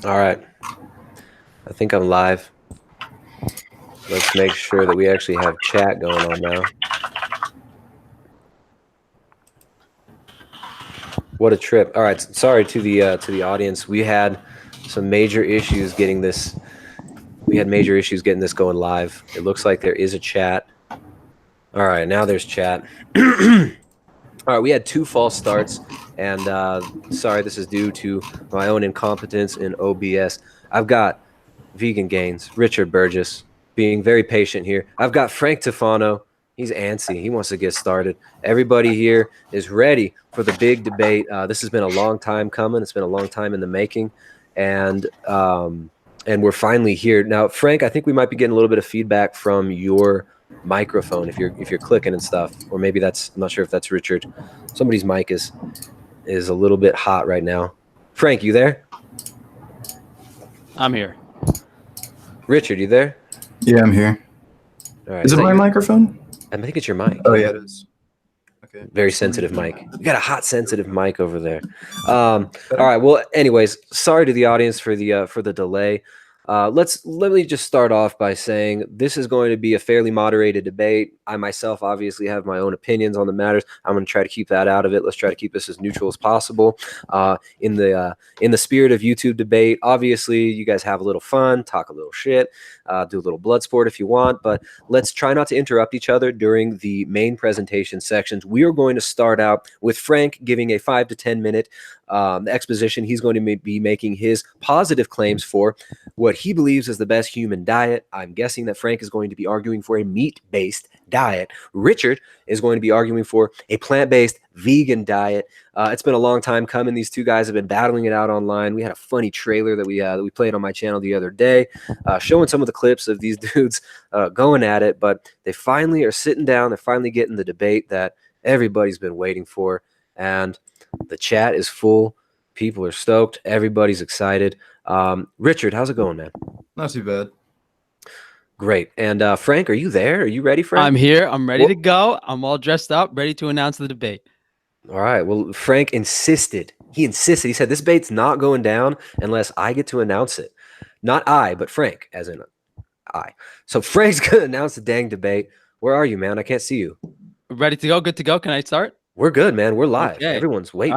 All right. I think I'm live. Let's make sure that we actually have chat going on now. What a trip. All right. Sorry to the audience. We had some major issues getting this. We had major issues getting this going live. It looks like there is a chat. All right. Now there's chat. All right, we had 2 false starts, and sorry, this is due to my own incompetence in OBS. I've got Vegan Gains, Richard Burgess, being very patient here. I've got Frank Tufano. He's antsy. He wants to get started. Everybody here is ready for the big debate. This has been a long time coming. It's been a long time in the making, and we're finally here. Now, Frank, I think we might be getting a little bit of feedback from your microphone if you're clicking and stuff, or maybe that's, I'm not sure if that's Richard. Somebody's mic is a little bit hot right now. Frank, you there? I'm here. Richard, you there? Yeah, I'm here. All right. Is it my microphone? I think it's your mic. Oh yeah, it is. Okay. Very sensitive mic. You got a hot, sensitive mic over there. All right. Well, anyways, sorry to the audience for the delay. Let me just start off by saying this is going to be a fairly moderated debate. I myself obviously have my own opinions on the matters. I'm going to try to keep that out of it. Let's try to keep this as neutral as possible. In the spirit of YouTube debate, obviously you guys have a little fun, talk a little shit, do a little blood sport if you want, but let's try not to interrupt each other during the main presentation sections. We are going to start out with Frank giving a 5 to 10 minute exposition. He's going to be making his positive claims for what he believes is the best human diet. I'm guessing that Frank is going to be arguing for a meat-based diet. Richard is going to be arguing for a plant-based vegan diet. It's been a long time coming. These two guys have been battling it out online. We had a funny trailer that we played on my channel the other day, showing some of the clips of these dudes going at it, but they finally are sitting down. They're finally getting the debate that everybody's been waiting for, and the chat is full. People are stoked. Everybody's excited. Richard, how's it going, man? Not too bad. Great. And Frank, are you there? Are you ready, Frank? I'm here. I'm ready to go. I'm all dressed up, ready to announce the debate. All right. Well, Frank insisted. He said this debate's not going down unless I get to announce it. Not I, but Frank, as in I. So Frank's going to announce the dang debate. Where are you, man? I can't see you. Ready to go? Good to go? Can I start? We're good, man. We're live. Okay. Everyone's waiting.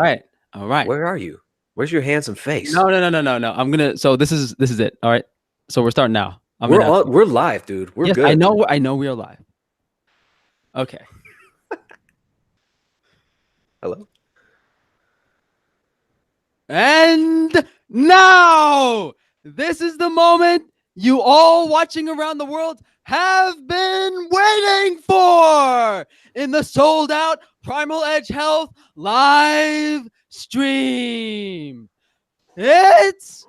All right. Where are you? Where's your handsome face? No. I'm gonna. So this is it. All right. So we're starting now. We're live, dude. We're good. I know we are live. Okay. Hello. And now, this is the moment you all watching around the world have been waiting for in the sold out Primal Edge Health live stream. It's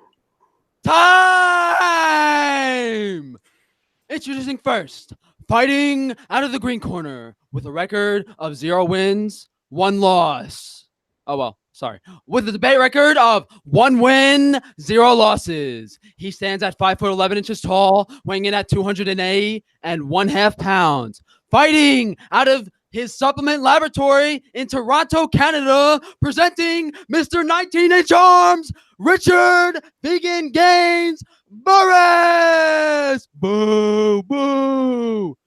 time! Introducing first, fighting out of the green corner with a record of 0 wins, 1 loss. Oh, well, sorry. With a debate record of 1 win, 0 losses. He stands at 5'11" tall, weighing in at 208 and 1/2 pounds. Fighting out of his supplement laboratory in Toronto, Canada, presenting Mr. 19-inch arms, Richard Vegan Gains Burris. Boo, boo.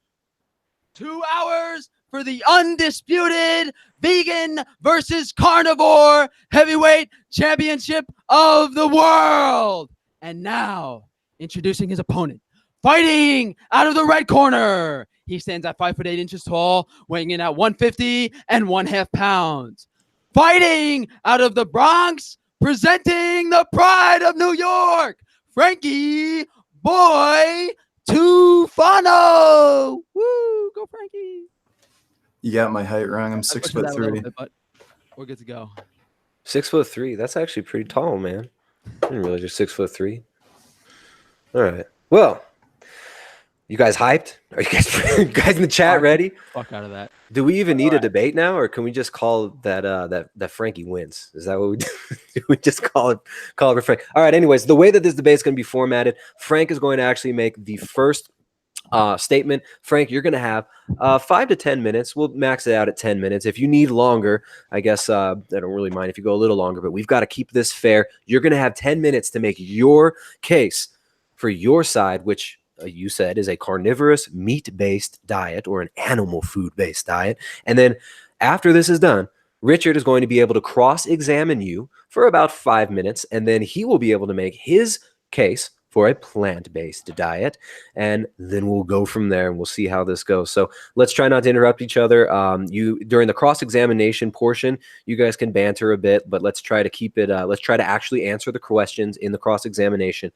2 hours for the undisputed vegan versus carnivore heavyweight championship of the world. And now, introducing his opponent, fighting out of the red corner. He stands at 5'8" tall, weighing in at 150 and 1/2 pounds. Fighting out of the Bronx, presenting the pride of New York, Frankie Boy Tufano. Woo, go Frankie. You got my height wrong. I'm 6'3". But we're good to go. 6'3". That's actually pretty tall, man. I didn't realize you're 6'3". All right. Well, you guys hyped? Are you guys in the chat ready? Fuck out of that. Do we even need a debate now, or can we just call that that Frankie wins? Is that what we do? Do we just call it for Frank? All right. Anyways, the way that this debate is going to be formatted, Frank is going to actually make the first statement. Frank, you're going to have 5 to 10 minutes. We'll max it out at 10 minutes. If you need longer, I guess I don't really mind if you go a little longer, but we've got to keep this fair. You're going to have 10 minutes to make your case for your side, which you said is a carnivorous meat-based diet or an animal food-based diet. And then after this is done, Richard is going to be able to cross-examine you for about 5 minutes, and then he will be able to make his case for a plant-based diet, and then we'll go from there and we'll see how this goes. So let's try not to interrupt each other. During the cross-examination portion, you guys can banter a bit, but let's try to keep it, let's try to actually answer the questions in the cross-examination.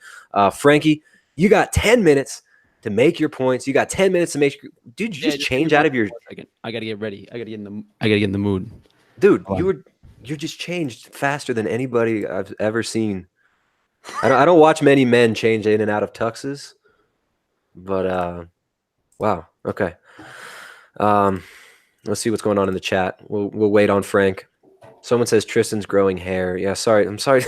Frankie, you got 10 minutes to make your points. You got 10 minutes to make dude, you just change out of your I gotta get ready. I gotta get in the mood. Dude, you just changed faster than anybody I've ever seen. I don't watch many men change in and out of tuxes, but wow. Okay. Let's see what's going on in the chat. We'll wait on Frank. Someone says Tristan's growing hair. Yeah, sorry. I'm sorry.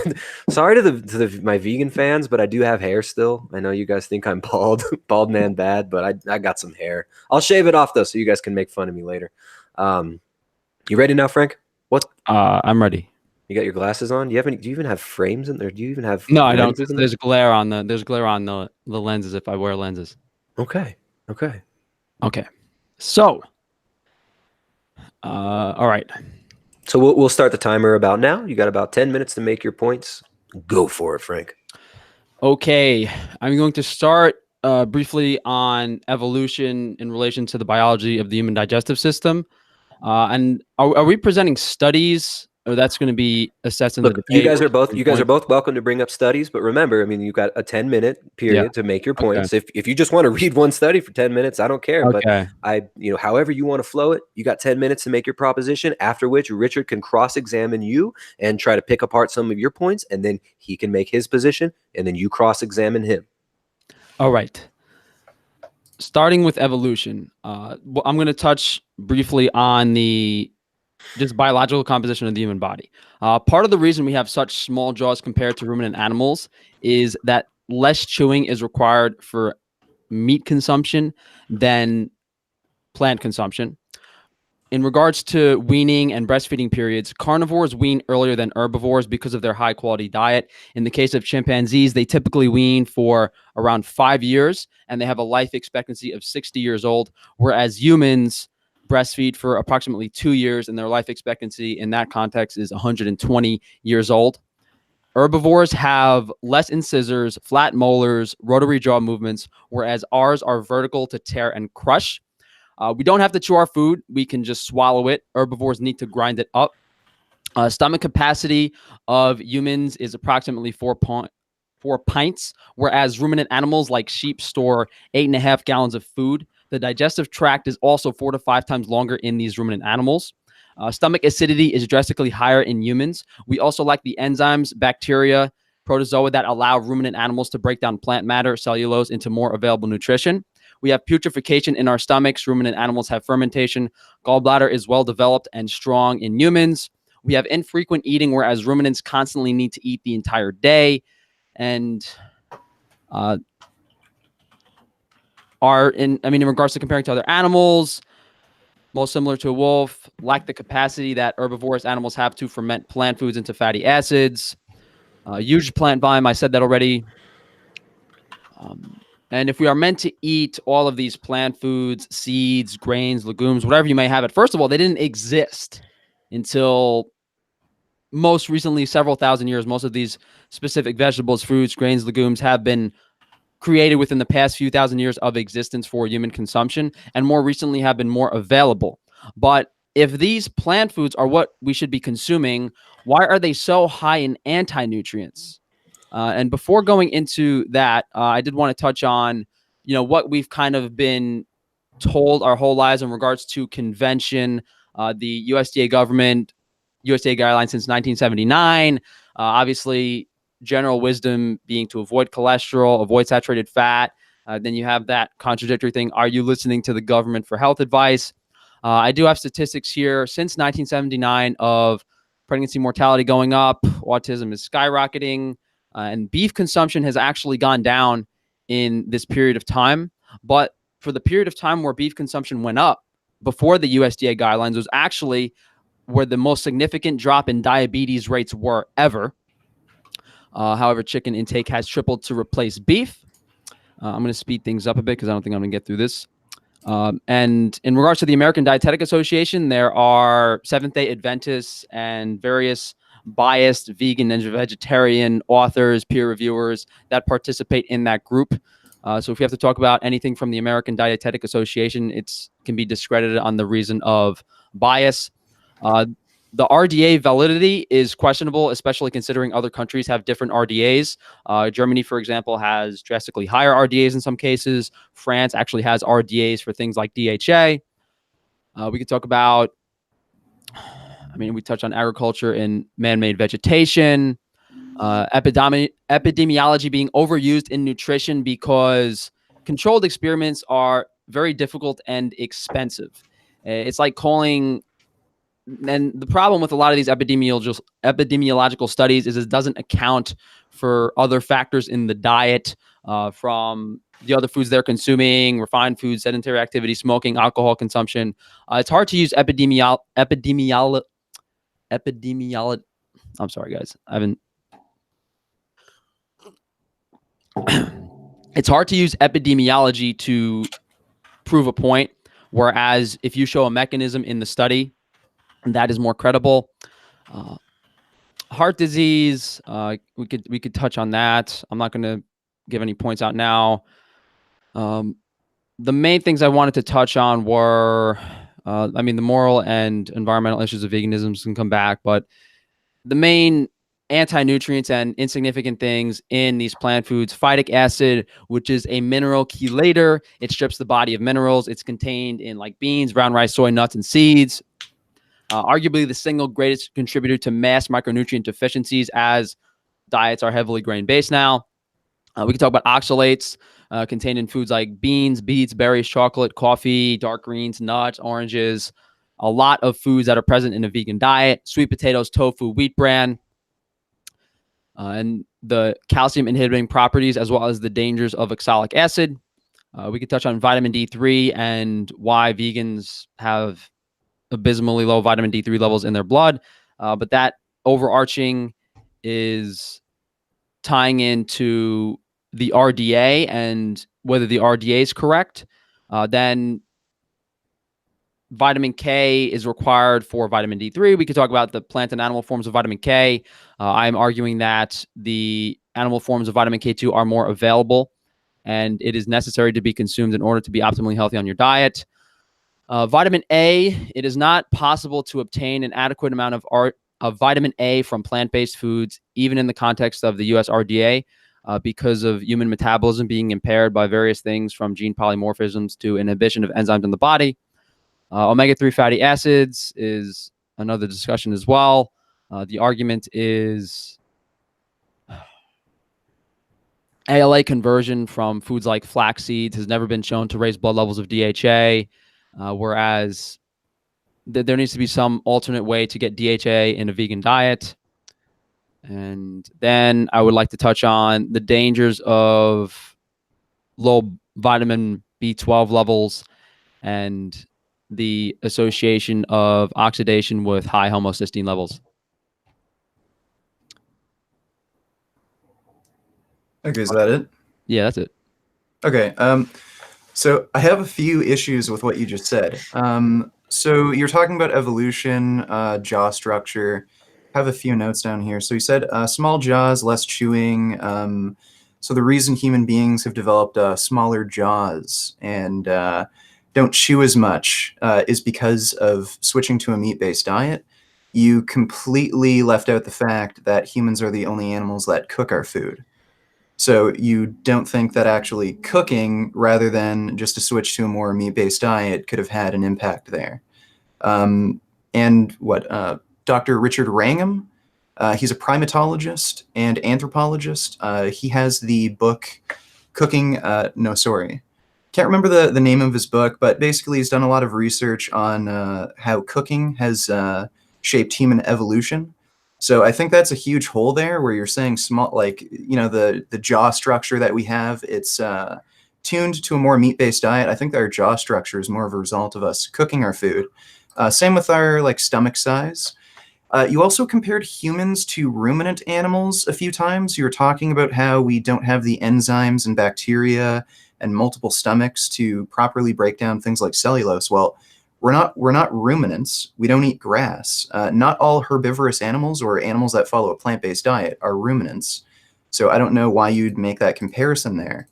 Sorry to my vegan fans, but I do have hair still. I know you guys think I'm bald man bad, but I got some hair. I'll shave it off though, so you guys can make fun of me later. You ready now, Frank? What? I'm ready. You got your glasses on? Do you even have frames in there? Do you even have No, I don't. lenses in there? There's glare on the lenses if I wear lenses. Okay. So, all right. So we'll start the timer about now. You got about 10 minutes to make your points. Go for it, Frank. Okay, I'm going to start briefly on evolution in relation to the biology of the human digestive system. And are we presenting studies, or that's going to be assessed in the debate? You guys are both welcome to bring up studies, but remember, I mean, you've got a 10-minute period to make your points. Okay. If you just want to read one study for 10 minutes, I don't care. Okay. But however you want to flow it, you got 10 minutes to make your proposition, after which Richard can cross-examine you and try to pick apart some of your points, and then he can make his position, and then you cross-examine him. All right. Starting with evolution, I'm going to touch briefly on the just biological composition of the human body. Part of the reason we have such small jaws compared to ruminant animals is that less chewing is required for meat consumption than plant consumption. In regards to weaning and breastfeeding periods, carnivores wean earlier than herbivores because of their high quality diet. In the case of chimpanzees, they typically wean for around 5 years and they have a life expectancy of 60 years old, whereas humans breastfeed for approximately 2 years and their life expectancy in that context is 120 years old. Herbivores have less incisors, flat molars, rotary jaw movements, whereas ours are vertical to tear and crush. We don't have to chew our food. We can just swallow it. Herbivores need to grind it up. Stomach capacity of humans is approximately 4 pints, whereas ruminant animals like sheep store 8.5 gallons of food. The digestive tract is also 4 to 5 times longer in these ruminant animals. Stomach acidity is drastically higher in humans. We also lack the enzymes, bacteria, protozoa that allow ruminant animals to break down plant matter, cellulose, into more available nutrition. We have putrefaction in our stomachs. Ruminant animals have fermentation. Gallbladder is well developed and strong in humans. We have infrequent eating, whereas ruminants constantly need to eat the entire day. And in regards to comparing to other animals, most similar to a wolf, lack the capacity that herbivorous animals have to ferment plant foods into fatty acids. Huge plant volume, I said that already. And if we are meant to eat all of these plant foods, seeds, grains, legumes, whatever you may have it, first of all, they didn't exist until most recently, several thousand years. Most of these specific vegetables, fruits, grains, legumes have been created within the past few thousand years of existence for human consumption, and more recently have been more available. But if these plant foods are what we should be consuming, why are they so high in anti-nutrients? And before going into that, I did want to touch on, what we've kind of been told our whole lives in regards to convention, the USDA government, USDA guidelines since 1979. Obviously, general wisdom being to avoid cholesterol, avoid saturated fat. Then you have that contradictory thing. Are you listening to the government for health advice? I do have statistics here since 1979 of pregnancy mortality going up, autism is skyrocketing, and beef consumption has actually gone down in this period of time. But for the period of time where beef consumption went up before the USDA guidelines was actually where the most significant drop in diabetes rates were ever. However, chicken intake has tripled to replace beef. I'm going to speed things up a bit because I don't think I'm going to get through this. And in regards to the American Dietetic Association, there are Seventh-day Adventists and various biased vegan and vegetarian authors, peer reviewers that participate in that group. So if we have to talk about anything from the American Dietetic Association, it can be discredited on the reason of bias. The RDA validity is questionable, especially considering other countries have different RDAs. Germany, for example, has drastically higher RDAs in some cases. France actually has RDAs for things like DHA. We could talk about, we touched on agriculture and man-made vegetation, epidemiology being overused in nutrition because controlled experiments are very difficult and expensive. It's like calling... And the problem with a lot of these epidemiological studies is it doesn't account for other factors in the diet, from the other foods they're consuming, refined foods, sedentary activity, smoking, alcohol consumption. It's hard to use epidemiology. I'm sorry, guys. It's hard to use epidemiology to prove a point, whereas if you show a mechanism in the study, that is more credible. Heart disease, we could touch on that. I'm not going to give any points out now. The main things I wanted to touch on were, the moral and environmental issues of veganism can come back, but the main anti-nutrients and insignificant things in these plant foods: phytic acid, which is a mineral chelator. It strips the body of minerals. It's contained in like beans, brown rice, soy, nuts, and seeds. Arguably the single greatest contributor to mass micronutrient deficiencies, as diets are heavily grain-based now. We can talk about oxalates contained in foods like beans, beets, berries, chocolate, coffee, dark greens, nuts, oranges. A lot of foods that are present in a vegan diet: sweet potatoes, tofu, wheat bran, and the calcium inhibiting properties, as well as the dangers of oxalic acid. We could touch on vitamin D3 and why vegans have abysmally low vitamin D3 levels in their blood. But that overarching is tying into the RDA and whether the RDA is correct. Then vitamin K is required for vitamin D3. We could talk about the plant and animal forms of vitamin K. I'm arguing that the animal forms of vitamin K2 are more available, and it is necessary to be consumed in order to be optimally healthy on your diet. Vitamin A, it is not possible to obtain an adequate amount of vitamin A from plant-based foods, even in the context of the US RDA, because of human metabolism being impaired by various things from gene polymorphisms to inhibition of enzymes in the body. Omega-3 fatty acids is another discussion as well. The argument is ALA conversion from foods like flax seeds has never been shown to raise blood levels of DHA, whereas there needs to be some alternate way to get DHA in a vegan diet. And then I would like to touch on the dangers of low vitamin B12 levels and the association of oxidation with high homocysteine levels. Okay, is that it? Yeah, that's it. Okay. So I have a few issues with what you just said. So you're talking about evolution, jaw structure. I have a few notes down here. So you said small jaws, less chewing. So the reason human beings have developed smaller jaws and don't chew as much is because of switching to a meat-based diet. You completely left out the fact that humans are the only animals that cook our food. So you don't think that actually cooking, rather than just a switch to a more meat-based diet, could have had an impact there. And what, Dr. Richard Wrangham, he's a primatologist and anthropologist. He has the book Cooking, can't remember the name of his book, but basically he's done a lot of research on how cooking has shaped human evolution. So I think that's a huge hole there where you're saying small, like, you know, the jaw structure that we have, it's tuned to a more meat-based diet, I think that our jaw structure is more of a result of us cooking our food. Same with our like stomach size. You also compared humans to ruminant animals a few times. You were talking about how we don't have the enzymes and bacteria and multiple stomachs to properly break down things like cellulose. Well, we're not ruminants. We don't eat grass. Not all herbivorous animals or animals that follow a plant-based diet are ruminants. So I don't know why you'd make that comparison there.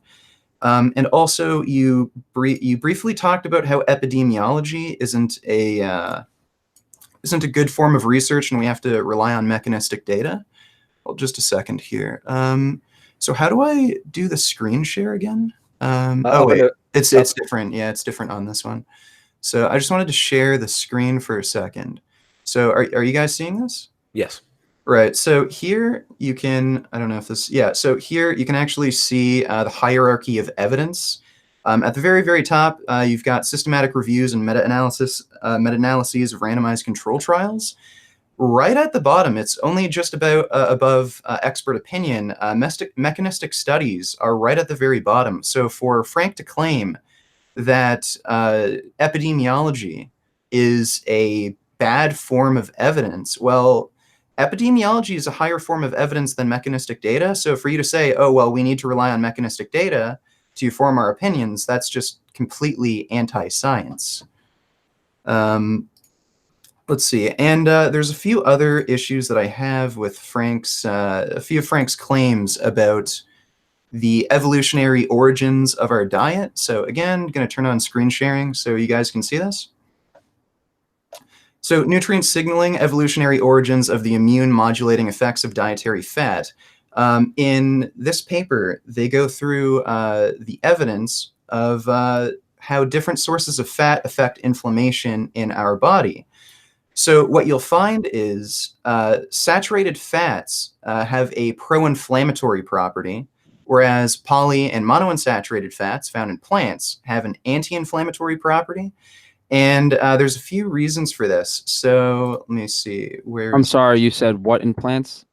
And also, you briefly talked about how epidemiology isn't a good form of research, and we have to rely on mechanistic data. Well, just a second here. So how do I do the screen share again? Oh wait, it's different. Yeah, it's different on this one. So I just wanted to share the screen for a second. So are you guys seeing this? Yes. Right. So here you can, I don't know if this, yeah. So here you can actually see the hierarchy of evidence. At the very, very top, you've got systematic reviews and meta-analyses of randomized control trials. Right at the bottom, it's only just about above expert opinion. Mechanistic studies are right at the very bottom. So for Frank to claim that epidemiology is a bad form of evidence, well, epidemiology is a higher form of evidence than mechanistic data. So for you to say, oh, well, we need to rely on mechanistic data to form our opinions, that's just completely anti-science. Let's see. And there's a few other issues that I have with a few of Frank's claims about the evolutionary origins of our diet. So again, going to turn on screen sharing so you guys can see this. So nutrient signaling, evolutionary origins of the immune modulating effects of dietary fat. In this paper, they go through the evidence of how different sources of fat affect inflammation in our body. So what you'll find is saturated fats have a pro-inflammatory property, whereas poly and monounsaturated fats found in plants have an anti-inflammatory property. And there's a few reasons for this. So let me see. I'm sorry, you said what in plants?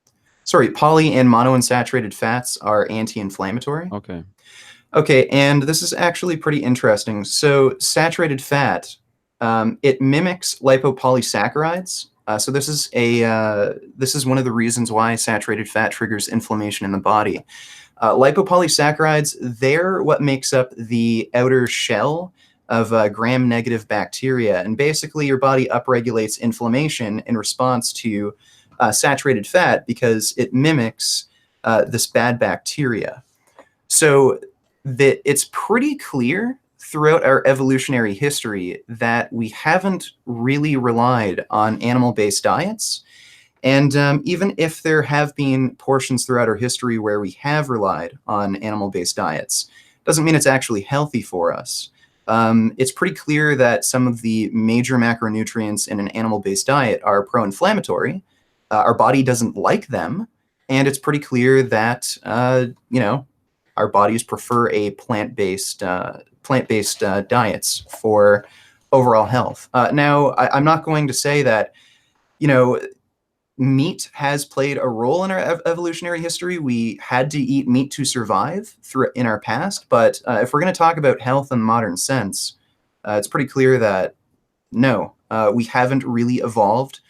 Sorry, poly and monounsaturated fats are anti-inflammatory. Okay. Okay, and this is actually pretty interesting. So saturated fat, it mimics lipopolysaccharides. So this is one of the reasons why saturated fat triggers inflammation in the body. Lipopolysaccharides, they're what makes up the outer shell of gram-negative bacteria. And basically, your body upregulates inflammation in response to saturated fat because it mimics this bad bacteria. So it's pretty clear throughout our evolutionary history that we haven't really relied on animal-based diets. And even if there have been portions throughout our history where we have relied on animal-based diets, doesn't mean it's actually healthy for us. It's pretty clear that some of the major macronutrients in an animal-based diet are pro-inflammatory. Our body doesn't like them, and it's pretty clear that our bodies prefer a plant-based diets for overall health. Now, I'm not going to say that meat has played a role in our evolutionary history. We had to eat meat to survive in our past. But if we're going to talk about health in the modern sense, it's pretty clear that no, we haven't really evolved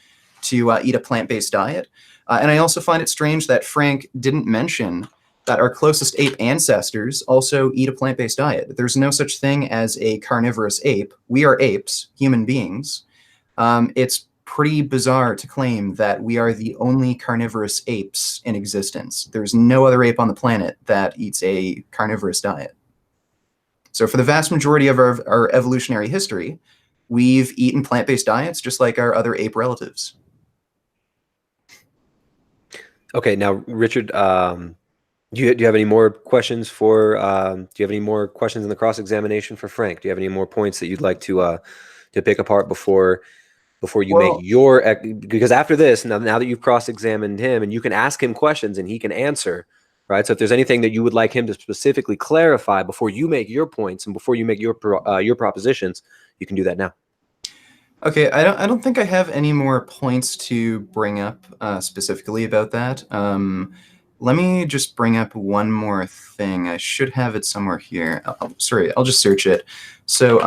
to eat a plant-based diet. And I also find it strange that Frank didn't mention that our closest ape ancestors also eat a plant-based diet. There's no such thing as a carnivorous ape. We are apes, human beings. It's pretty bizarre to claim that we are the only carnivorous apes in existence. There's no other ape on the planet that eats a carnivorous diet. So for the vast majority of our evolutionary history, we've eaten plant-based diets just like our other ape relatives. Okay, now Richard, do you have any more questions for? Do you have any more questions in the cross-examination for Frank? Do you have any more points that you'd like to pick apart before you make your? Because after this, now that you've cross-examined him, and you can ask him questions and he can answer, right? So if there's anything that you would like him to specifically clarify before you make your points and before you make your propositions, you can do that now. Okay, I don't think I have any more points to bring up specifically about that. let me just bring up one more thing. I should have it somewhere here. Sorry, I'll just search it. So,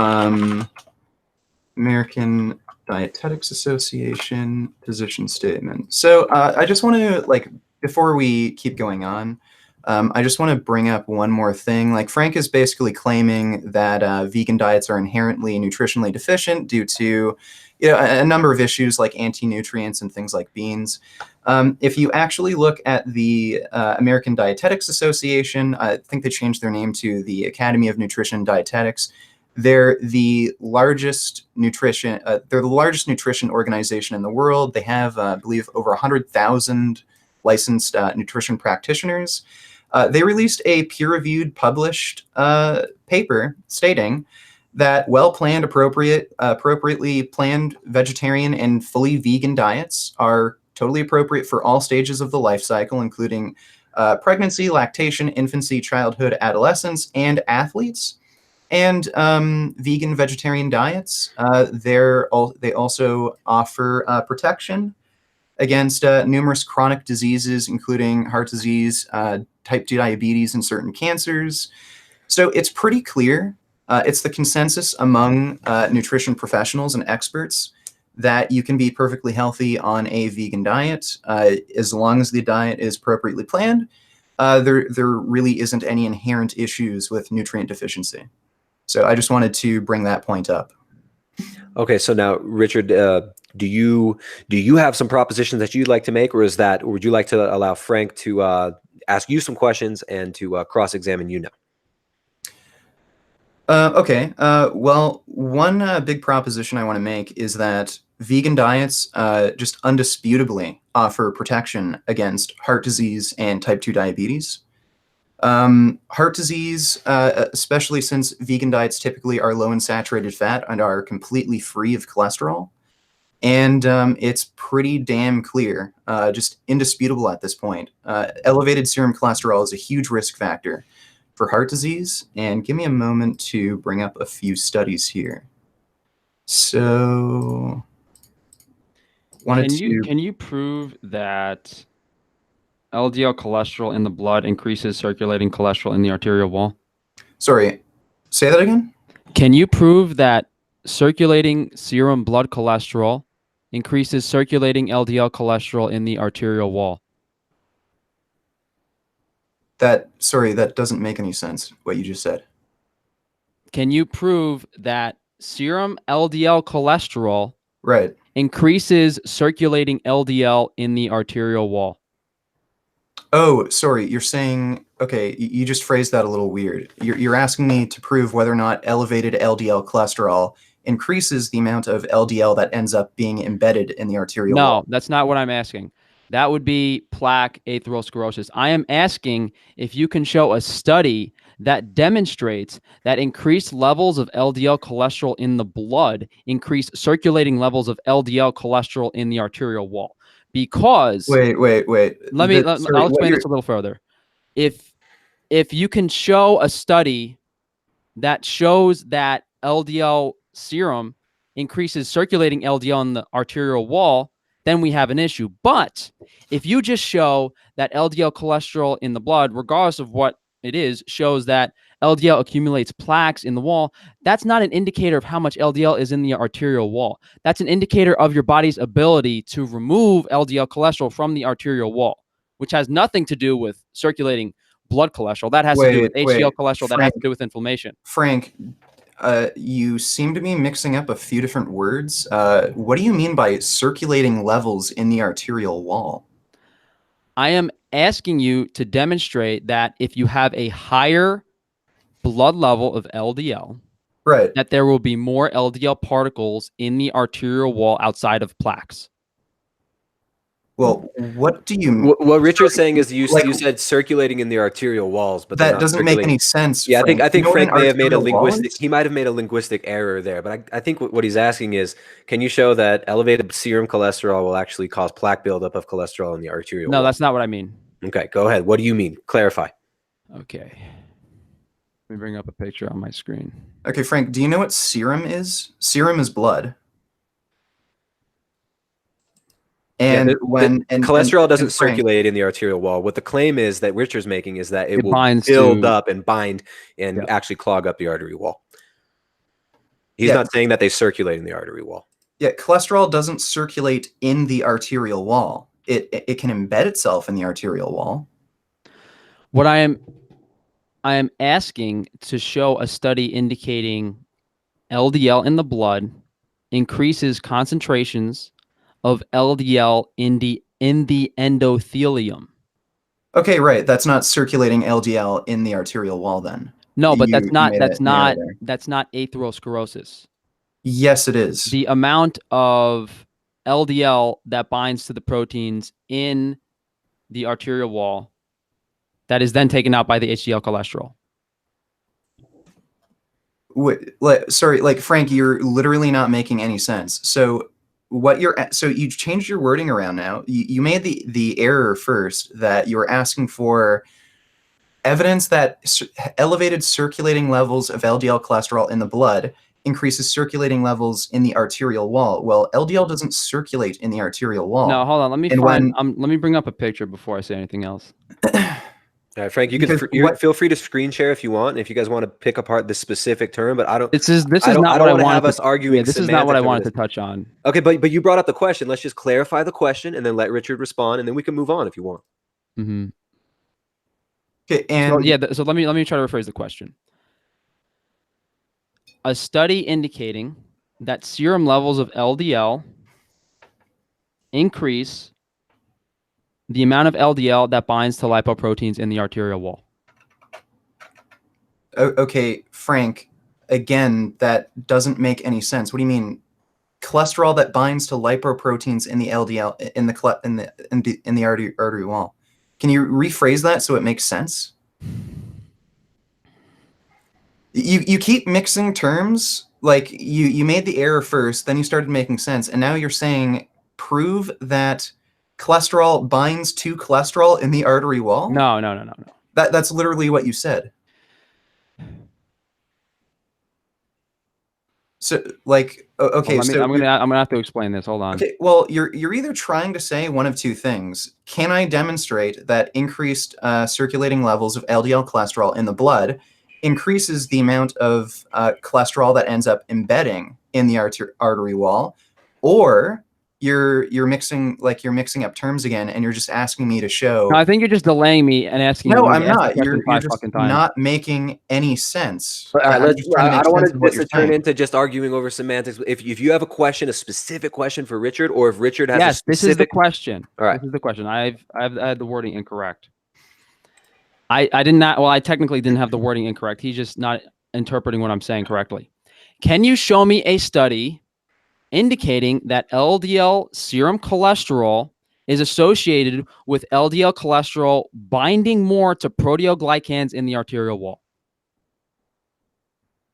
American Dietetics Association position statement. So I just want to, like, before we keep going on, I just want to bring up one more thing. Like, Frank is basically claiming that vegan diets are inherently nutritionally deficient due to, you know, a number of issues like anti-nutrients and things like beans. If you actually look at the American Dietetics Association, I think they changed their name to the Academy of Nutrition and Dietetics. They're the largest nutrition. They're the largest nutrition organization in the world. They have, I believe, over 100,000 licensed nutrition practitioners. They released a peer-reviewed, published paper stating that well-planned, appropriately planned vegetarian and fully vegan diets are totally appropriate for all stages of the life cycle, including pregnancy, lactation, infancy, childhood, adolescence, and athletes. And vegan vegetarian diets, they also offer protection against numerous chronic diseases, including heart disease, type 2 diabetes, and certain cancers. So it's pretty clear. It's the consensus among nutrition professionals and experts that you can be perfectly healthy on a vegan diet as long as the diet is appropriately planned. There really isn't any inherent issues with nutrient deficiency. So I just wanted to bring that point up. Okay, so now, Richard, do you have some propositions that you'd like to make, or would you like to allow Frank to ask you some questions and to cross-examine you now? Okay. Well, one big proposition I want to make is that vegan diets just undisputably offer protection against heart disease and type 2 diabetes. Heart disease, especially since vegan diets typically are low in saturated fat and are completely free of cholesterol. And it's pretty damn clear, just indisputable at this point. Elevated serum cholesterol is a huge risk factor for heart disease. And give me a moment to bring up a few studies here. So, Can you prove that LDL cholesterol in the blood increases circulating cholesterol in the arterial wall? Sorry, say that again? Can you prove that circulating serum blood cholesterol increases circulating LDL cholesterol in the arterial wall? Sorry, that doesn't make any sense, what you just said. Can you prove that serum LDL cholesterol Right. increases circulating LDL in the arterial wall? Oh, sorry, you're saying, okay, you just phrased that a little weird. You're asking me to prove whether or not elevated LDL cholesterol increases the amount of LDL that ends up being embedded in the arterial wall. No, that's not what I'm asking. That would be plaque atherosclerosis. I am asking if you can show a study that demonstrates that increased levels of LDL cholesterol in the blood increase circulating levels of LDL cholesterol in the arterial wall. Because Wait. I'll explain this a little further. If you can show a study that shows that LDL serum increases circulating LDL in the arterial wall, then we have an issue. But if you just show that LDL cholesterol in the blood, regardless of what it is, shows that LDL accumulates plaques in the wall, that's not an indicator of how much LDL is in the arterial wall. That's an indicator of your body's ability to remove LDL cholesterol from the arterial wall, which has nothing to do with circulating blood cholesterol. That has to do with HDL cholesterol. That has to do with inflammation. Frank, you seem to be mixing up a few different words. What do you mean by circulating levels in the arterial wall? I am asking you to demonstrate that if you have a higher blood level of LDL, right, that there will be more LDL particles in the arterial wall outside of plaques. Well, what do you mean? What Richard's saying is you said circulating in the arterial walls, but that doesn't make any sense. Yeah, Frank. I think Frank may have made a linguistic. Walls? He might have made a linguistic error there, but I think what he's asking is, can you show that elevated serum cholesterol will actually cause plaque buildup of cholesterol in the arterial wall? No, that's not what I mean. Okay, go ahead. What do you mean? Clarify. Okay. Let me bring up a picture on my screen. Okay, Frank, do you know what serum is? Serum is blood. And cholesterol doesn't and Frank, circulate in the arterial wall. What the claim is that Richard's making is that it will binds build to- up and bind and Yeah. actually clog up the artery wall. He's Yeah. not saying that they circulate in the artery wall. Yeah, cholesterol doesn't circulate in the arterial wall. It can embed itself in the arterial wall. What I am asking to show a study indicating LDL in the blood increases concentrations of LDL in the endothelium. Okay, right. That's not circulating LDL in the arterial wall then. No, but You that's not made it narrow there. that's not atherosclerosis. Yes, it is. The amount of LDL that binds to the proteins in the arterial wall that is then taken out by the HDL cholesterol. Sorry, like Frank, you're literally not making any sense. So you changed your wording around now. You made the error first that you were asking for evidence that elevated circulating levels of LDL cholesterol in the blood increases circulating levels in the arterial wall. Well, LDL doesn't circulate in the arterial wall. No, hold on. Let me bring up a picture before I say anything else. All right, Frank, you feel free to screen share if you want. If you guys want to pick apart this specific term, but I don't. This is not I don't what I want to wanted have us arguing. Yeah, this is not what I semantics over wanted to this. touch on. Okay, but you brought up the question. Let's just clarify the question and then let Richard respond, and then we can move on if you want. Mm-hmm. Okay, and So let me try to rephrase the question. A study indicating that serum levels of LDL increase the amount of LDL that binds to lipoproteins in the arterial wall. Okay, Frank, again, that doesn't make any sense. What do you mean? Cholesterol that binds to lipoproteins in the LDL in the artery wall. Can you rephrase that so it makes sense? You keep mixing terms. Like you made the error first, then you started making sense, and now you're saying prove that cholesterol binds to cholesterol in the artery wall? No. That's literally what you said. So, like, okay, I'm gonna have to explain this. Hold on. Okay, well, you're either trying to say one of two things. Can I demonstrate that increased circulating levels of LDL cholesterol in the blood increases the amount of cholesterol that ends up embedding in the artery wall, or you're mixing up terms again, and you're just asking me to show. No, I think you're just delaying me and asking. No, me I'm to ask not. the You're question just 5 fucking times. not making any sense. All right, I'm just trying to make I don't want sense of what this you're to turn saying. into just arguing over semantics. If you have a question, a specific question for Richard, or if Richard has a Yes, specific. this is the question. All right. This is the question. I had the wording incorrect. I did not. Well, I technically didn't have the wording incorrect. He's just not interpreting what I'm saying correctly. Can you show me a study indicating that LDL serum cholesterol is associated with LDL cholesterol binding more to proteoglycans in the arterial wall?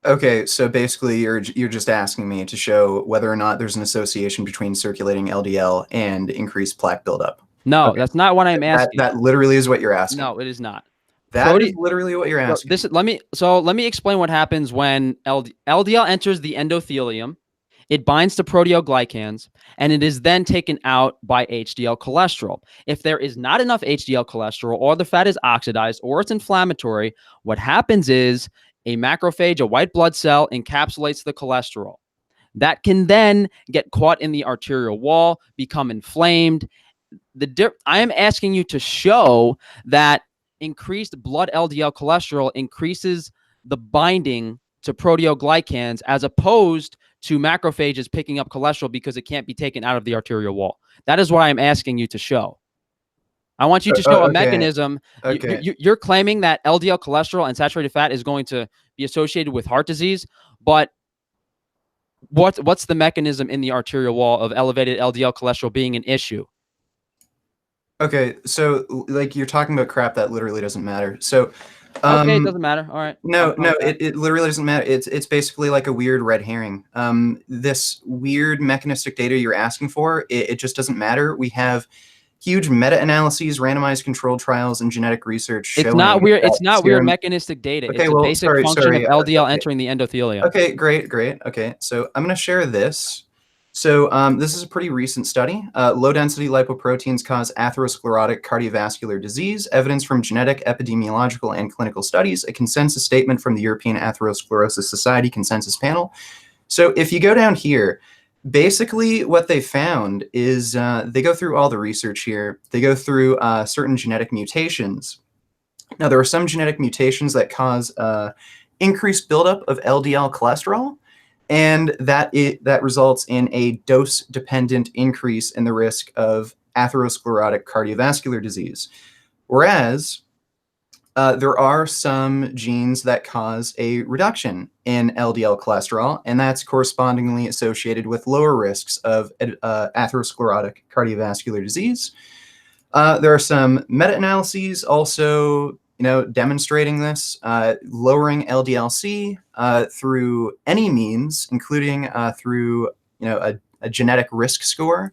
Okay, so basically you're just asking me to show whether or not there's an association between circulating LDL and increased plaque buildup. No, Okay. That's not what I'm asking. That literally is what you're asking. No, it is not. That is literally what you're asking. Let me explain what happens when LDL enters the endothelium. It binds to proteoglycans, and it is then taken out by HDL cholesterol. If there is not enough HDL cholesterol, or the fat is oxidized, or it's inflammatory, what happens is a macrophage, a white blood cell, encapsulates the cholesterol. That can then get caught in the arterial wall, become inflamed. I am asking you to show that increased blood LDL cholesterol increases the binding to proteoglycans as opposed to macrophages picking up cholesterol because it can't be taken out of the arterial wall. That is what I'm asking you to show. I want you to show a mechanism. Okay. You're claiming that LDL cholesterol and saturated fat is going to be associated with heart disease, but what's the mechanism in the arterial wall of elevated LDL cholesterol being an issue? Okay, so like you're talking about crap that literally doesn't matter. So okay, it doesn't matter. All right. No, it literally doesn't matter. It's basically like a weird red herring. This weird mechanistic data you're asking for, it just doesn't matter. We have huge meta-analyses, randomized controlled trials, and genetic research. It's not weird. It's not weird mechanistic data. Okay, it's a basic function of LDL entering the endothelium. Okay, great. Okay, so I'm going to share this So this is a pretty recent study. Low-density lipoproteins cause atherosclerotic cardiovascular disease. Evidence from genetic, epidemiological, and clinical studies. A consensus statement from the European Atherosclerosis Society Consensus Panel. So if you go down here, basically what they found is they go through all the research here. They go through certain genetic mutations. Now, there are some genetic mutations that cause increased buildup of LDL cholesterol, and that results in a dose-dependent increase in the risk of atherosclerotic cardiovascular disease. Whereas there are some genes that cause a reduction in LDL cholesterol, and that's correspondingly associated with lower risks of atherosclerotic cardiovascular disease. There are some meta-analyses also demonstrating this, lowering LDL-C through any means, including through a genetic risk score.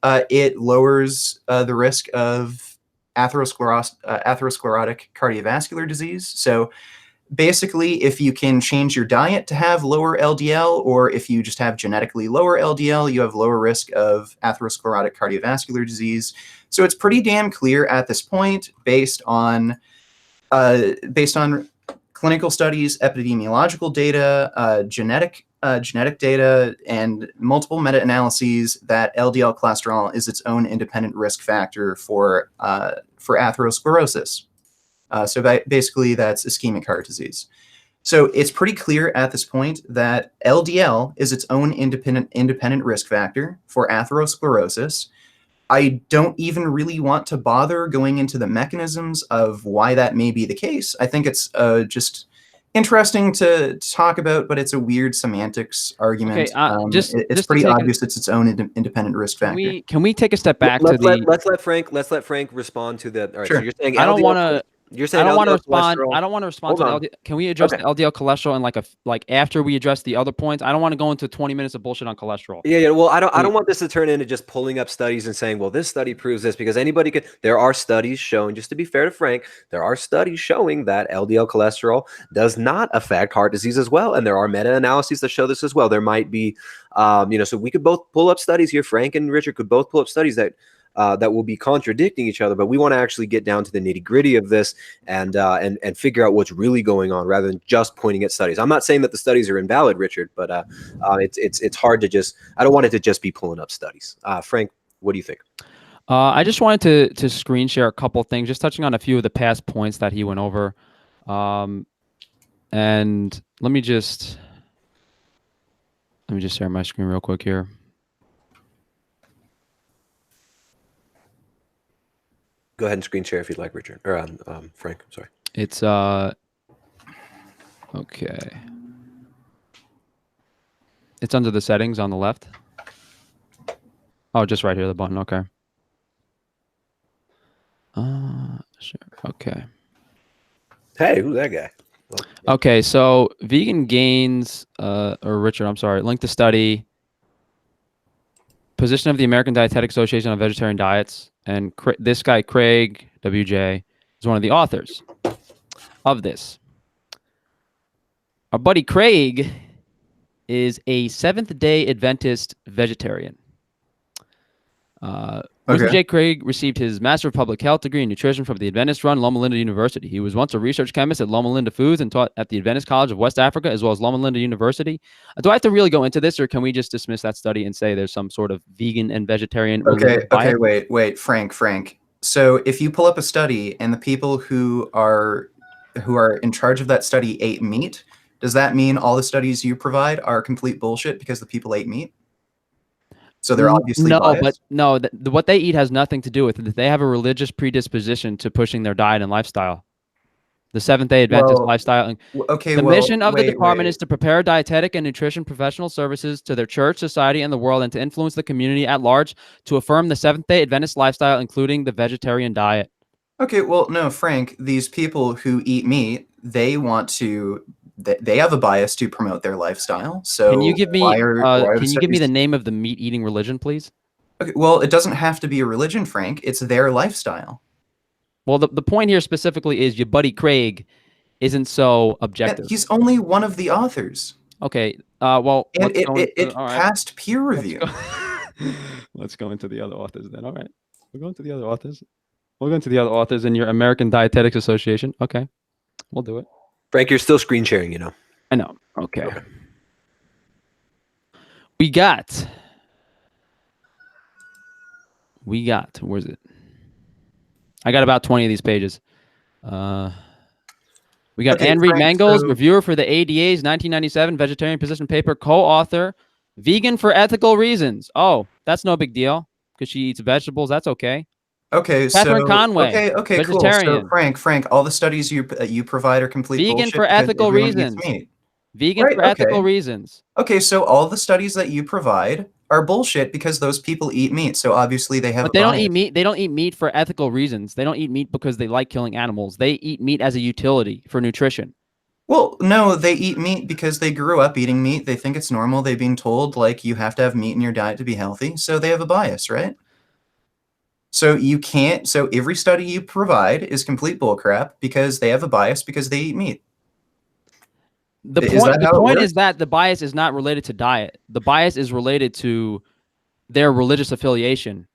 It lowers the risk of atherosclerotic cardiovascular disease. So basically, if you can change your diet to have lower LDL, or if you just have genetically lower LDL, you have lower risk of atherosclerotic cardiovascular disease. So it's pretty damn clear at this point, based on clinical studies, epidemiological data, genetic data, and multiple meta-analyses, that LDL cholesterol is its own independent risk factor for atherosclerosis. So basically, that's ischemic heart disease. So it's pretty clear at this point that LDL is its own independent risk factor for atherosclerosis. I don't even really want to bother going into the mechanisms of why that may be the case. I think it's just interesting to talk about, but it's a weird semantics argument. Okay, it's pretty obvious it's its own independent risk factor. Can we take a step back let's let Frank respond to the. All right, sure. So you're saying I don't want to. You're saying I don't want to LDL respond. cholesterol- I don't want to respond Hold to on. the LDL. Can we address Okay. the LDL cholesterol and like after we address the other points? I don't want to go into 20 minutes of bullshit on cholesterol. Yeah. Well, I don't want this to turn into just pulling up studies and saying, well, this study proves this, because anybody could. There are studies showing, just to be fair to Frank, there are studies showing that LDL cholesterol does not affect heart disease as well, and there are meta-analyses that show this as well. There might be, so we could both pull up studies here. Frank and Richard could both pull up studies that will be contradicting each other, but we want to actually get down to the nitty-gritty of this and figure out what's really going on, rather than just pointing at studies. I'm not saying that the studies are invalid, Richard, but it's hard to just. I don't want it to just be pulling up studies. Frank, what do you think? I just wanted to screen share a couple things, just touching on a few of the past points that he went over, and let me just share my screen real quick here. Go ahead and screen share if you'd like, Richard, or Frank. Sorry. It's okay. It's under the settings on the left. Oh, just right here, the button. Okay. Sure. Okay. Hey, who's that guy? Well, Okay, so Vegan Gains, or Richard, I'm sorry, link to study, position of the American Dietetic Association on vegetarian diets, and this guy, Craig, WJ, is one of the authors of this. Our buddy Craig is a Seventh-day Adventist vegetarian. Richard J. Craig received his Master of Public Health degree in nutrition from the Adventist-run Loma Linda University. He was once a research chemist at Loma Linda Foods and taught at the Adventist College of West Africa, as well as Loma Linda University. Do I have to really go into this, or can we just dismiss that study and say there's some sort of vegan and vegetarian Okay, diet? wait, Frank. So if you pull up a study and the people who are in charge of that study ate meat, does that mean all the studies you provide are complete bullshit because the people ate meat? So they're obviously biased? What they eat has nothing to do with it. They have a religious predisposition to pushing their diet and lifestyle. The Seventh-day Adventist lifestyle. The mission of the department is to prepare dietetic and nutrition professional services to their church, society, and the world, and to influence the community at large to affirm the Seventh-day Adventist lifestyle, including the vegetarian diet. Okay, well, no, Frank, these people who eat meat, they have a bias to promote their lifestyle. So can you give me the name of the meat-eating religion, please? Okay, well, it doesn't have to be a religion, Frank. It's their lifestyle. Well, the point here specifically is your buddy Craig isn't so objective. Yeah, he's only one of the authors. Okay. Well, And let's go it into, all right. passed peer review. Let's go into the other authors then. All right. We're going to the other authors. We're going to the other authors in your American Dietetics Association. Okay. We'll do it. Frank, you're still screen sharing, you know. I know. Okay. We got, where's it? I got about 20 of these pages. We got Okay, Anne Reed Frank, Mangels, so- reviewer for the ADA's 1997 vegetarian position paper, co-author, vegan for ethical reasons. Oh, that's no big deal because she eats vegetables. That's okay. Okay, Catherine so Conway, okay, cool. So vegetarian. Frank, all the studies you provide are complete Vegan bullshit for because ethical everyone eats reasons. meat. Vegan Right, for ethical okay. reasons. Okay, so all the studies that you provide are bullshit because those people eat meat. So obviously they have But a they don't bias. eat meat. They don't eat meat for ethical reasons. They don't eat meat because they like killing animals. They eat meat as a utility for nutrition. Well, no, they eat meat because they grew up eating meat. They think it's normal. They've been told like you have to have meat in your diet to be healthy. So they have a bias, right? So you can't. So every study you provide is complete bullcrap because they have a bias because they eat meat. The Is point, that how it point works? is that the bias is not related to diet. The bias is related to their religious affiliation.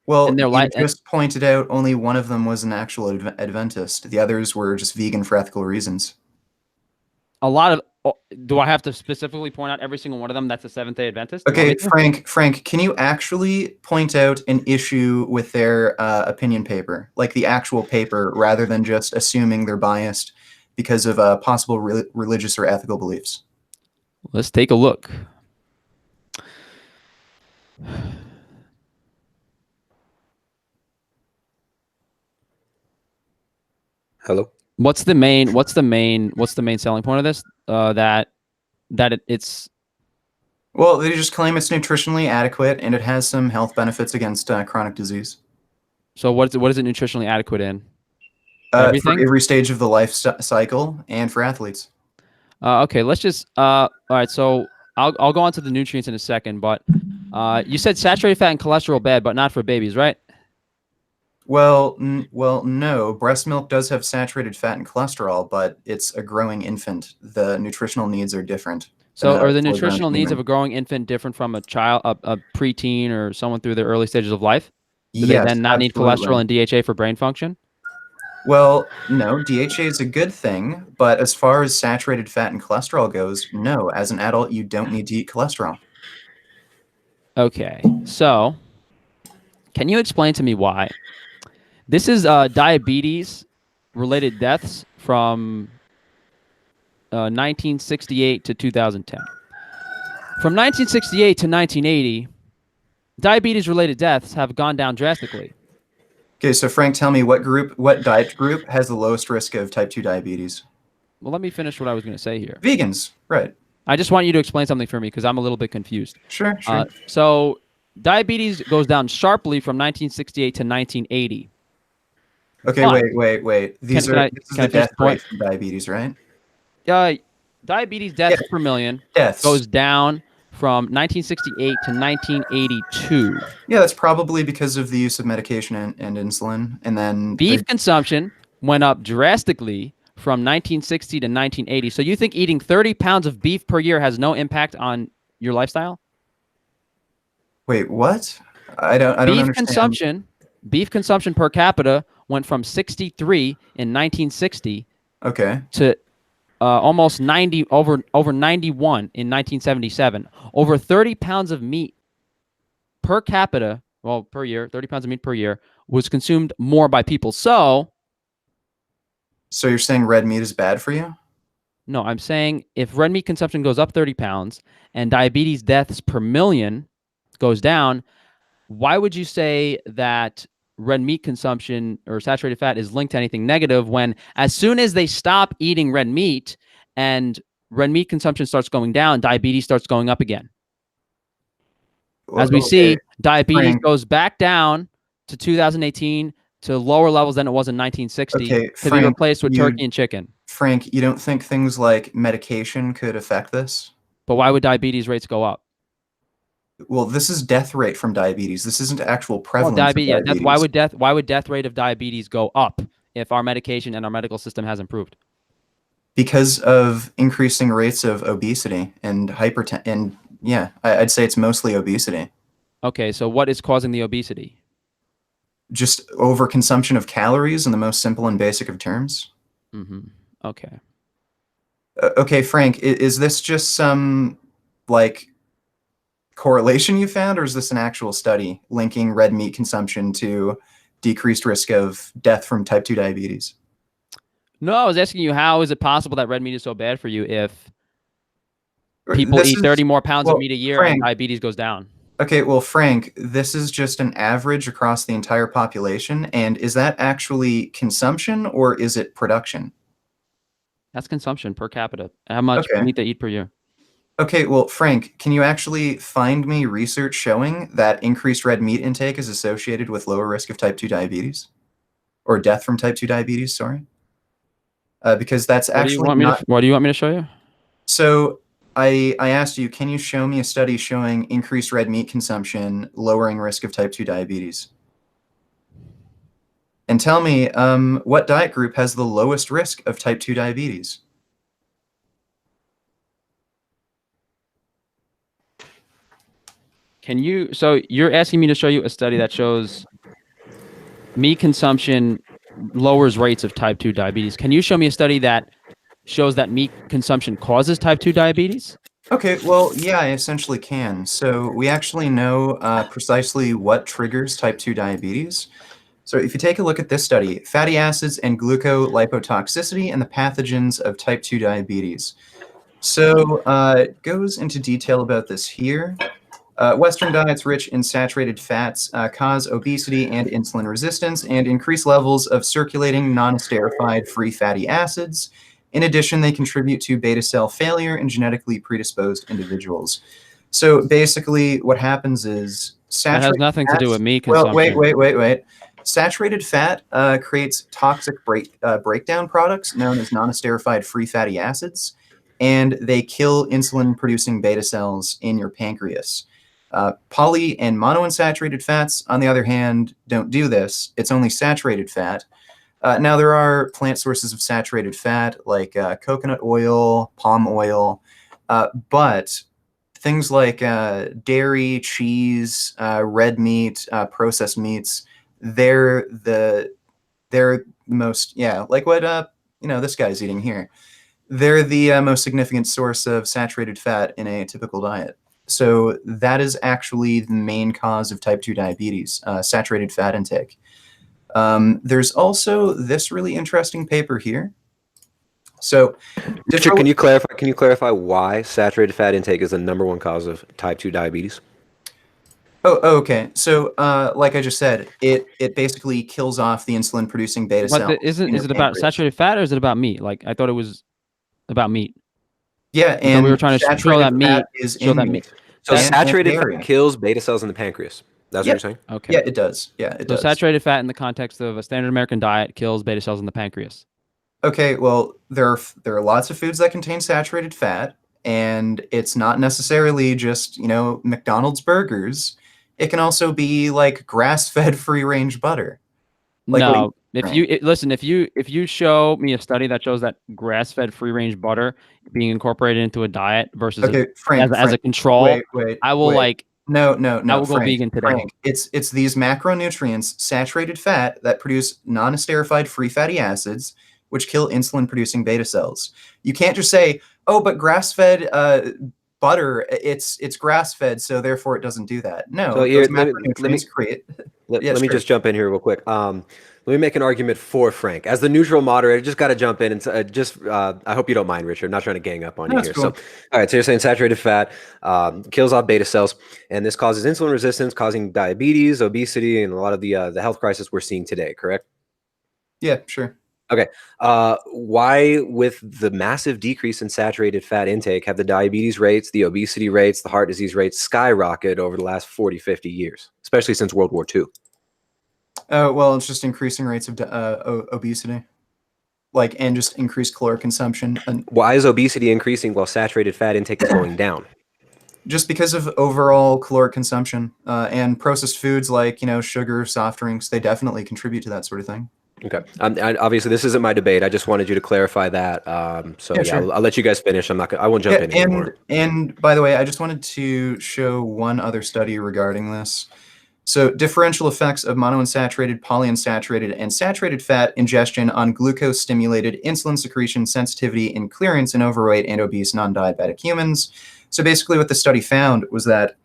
Well, And their you just pointed out only one of them was an actual Adventist. The others were just vegan for ethical reasons. A lot of. Do I have to specifically point out every single one of them that's a Seventh-day Adventist? You want Okay, me to? Frank, can you actually point out an issue with their opinion paper, like the actual paper, rather than just assuming they're biased because of possible religious or ethical beliefs? Let's take a look. Hello. What's the main selling point of this? It's Well, they just claim it's nutritionally adequate and it has some health benefits against chronic disease. so what is it nutritionally adequate in? For Everything? every stage of the life cycle and for athletes. Okay, let's just all right, so I'll go on to the nutrients in a second, but you said saturated fat and cholesterol bad, but not for babies, right? Well, no. Breast milk does have saturated fat and cholesterol, but it's a growing infant. The nutritional needs are different. So than are a the fully grown nutritional needs of human. a growing infant different from a child, a preteen, or someone through their early stages of life? Do they Yes, then not need absolutely. cholesterol and DHA for brain function? Well, no, DHA is a good thing, but as far as saturated fat and cholesterol goes, no. As an adult, you don't need to eat cholesterol. Okay, so can you explain to me why? This is diabetes-related deaths from 1968 to 2010. From 1968 to 1980, diabetes-related deaths have gone down drastically. Okay, so Frank, tell me what diet group has the lowest risk of type 2 diabetes? Well, let me finish what I was going to say here. Vegans, right. I just want you to explain something for me because I'm a little bit confused. Sure. So diabetes goes down sharply from 1968 to 1980. Okay, But- wait. This is can I the finish death the point? rate from diabetes, right? Diabetes deaths per million Deaths. goes down from 1968 to 1982. Yeah, that's probably because of the use of medication and insulin, and then Beef consumption went up drastically from 1960 to 1980. So you think eating 30 pounds of beef per year has no impact on your lifestyle? Wait, what? I don't understand. Beef consumption per capita went from 63 in 1960 Okay. to almost 90 over 91 in 1977. Over 30 pounds of meat per capita, well, per year, 30 pounds of meat per year was consumed more by people. So you're saying red meat is bad for you? no, I'm saying if red meat consumption goes up 30 pounds and diabetes deaths per million goes down, why would you say that red meat consumption or saturated fat is linked to anything negative when as soon as they stop eating red meat and red meat consumption starts going down, diabetes starts going up again? As we see, diabetes goes back down to 2018 to lower levels than it was in 1960 to be replaced with turkey and chicken. Frank, you don't think things like medication could affect this? But why would diabetes rates go up? Well, this is death rate from diabetes. This isn't actual prevalence of diabetes. Yeah, why would death rate of diabetes go up if our medication and our medical system has improved? Because of increasing rates of obesity and hypertension. And yeah, I'd say it's mostly obesity. Okay, so what is causing the obesity? Just overconsumption of calories in the most simple and basic of terms. Mm-hmm. Okay. Okay, Frank, is this just some like correlation you found, or is this an actual study linking red meat consumption to decreased risk of death from type 2 diabetes? No, I was asking you, how is it possible that red meat is so bad for you if people This eat is 30 more pounds of well, meat a year and Frank. diabetes goes down? Okay, well, Frank, this is just an average across the entire population, and is that actually consumption or is it production? That's consumption per capita. How much Okay. meat they eat per year? Okay, well, Frank, can you actually find me research showing that increased red meat intake is associated with lower risk of type 2 diabetes? Or death from type 2 diabetes, sorry? Because that's What do you actually want me not. to? What do you want me to show you? So I asked you, can you show me a study showing increased red meat consumption lowering risk of type 2 diabetes? And tell me, what diet group has the lowest risk of type 2 diabetes? Can you? So you're asking me to show you a study that shows meat consumption lowers rates of type 2 diabetes. Can you show me a study that shows that meat consumption causes type 2 diabetes? Okay, well, yeah, I essentially can. So we actually know precisely what triggers type 2 diabetes. So if you take a look at this study, fatty acids and glucolipotoxicity and the pathogens of type 2 diabetes. So it goes into detail about this here. Western diets rich in saturated fats cause obesity and insulin resistance and increase levels of circulating non-esterified free fatty acids. In addition, they contribute to beta cell failure in genetically predisposed individuals. So basically, what happens is That saturated has nothing to do with meat Well, consumption. wait. Saturated fat creates toxic breakdown products known as non-esterified free fatty acids, and they kill insulin-producing beta cells in your pancreas. Poly and monounsaturated fats, on the other hand, don't do this. It's only saturated fat. Now, there are plant sources of saturated fat like coconut oil, palm oil, but things like dairy, cheese, red meat, processed meats, they're most, yeah, like what this guy's eating here. They're the most significant source of saturated fat in a typical diet. So that is actually the main cause of type 2 diabetes, saturated fat intake. There's also this really interesting paper here. So, Richard, can you clarify why saturated fat intake is the #1 cause of type 2 diabetes? okay. So, like I just said, it basically kills off the insulin-producing beta But cells. is it about saturated fat or is it about meat? Like I thought it was about meat. Yeah, and we were trying to show saturated that meat. fat is Show in that meat. meat. So And saturated dairy. fat kills beta cells in the pancreas. That's what you're saying? Okay. Yeah, it does. Yeah, it So does. saturated fat in the context of a standard American diet kills beta cells in the pancreas. Okay, well, there are lots of foods that contain saturated fat, and it's not necessarily just, McDonald's burgers. It can also be like grass-fed free-range butter. Like what No, listen, if you show me a study that shows that grass-fed free-range butter being incorporated into a diet versus Okay, Frank, as a control, wait. I will wait. No, I will go Frank, vegan today. Frank, it's these macronutrients, saturated fat, that produce non-esterified free fatty acids, which kill insulin-producing beta cells. You can't just say, "Oh, but grass-fed butter, it's grass-fed, so therefore it doesn't do that." No, So here, those macronutrients create. let Yeah, me sure. just jump in here real quick. Let me make an argument for Frank. As the neutral moderator, just got to jump in and I hope you don't mind, Richard. I'm not trying to gang up on No, you it's here. cool. So, all right, so you're saying saturated fat kills off beta cells, and this causes insulin resistance, causing diabetes, obesity, and a lot of the health crisis we're seeing today, correct? Yeah, sure. Okay. Why, with the massive decrease in saturated fat intake, have the diabetes rates, the obesity rates, the heart disease rates skyrocketed over the last 40, 50 years, especially since World War II? Well, it's just increasing rates of obesity, and just increased caloric consumption, and Why is obesity increasing while saturated fat intake is going down? just because of overall caloric consumption and processed foods like sugar, soft drinks, they definitely contribute to that sort of thing. Okay. Obviously, this isn't my debate. I just wanted you to clarify that. So Yeah, yeah, sure. I'll let you guys finish. I won't jump Yeah, in anymore. and by the way, I just wanted to show one other study regarding this. So differential effects of monounsaturated, polyunsaturated, and saturated fat ingestion on glucose-stimulated insulin secretion sensitivity and clearance in overweight and obese non-diabetic humans. So basically what the study found was that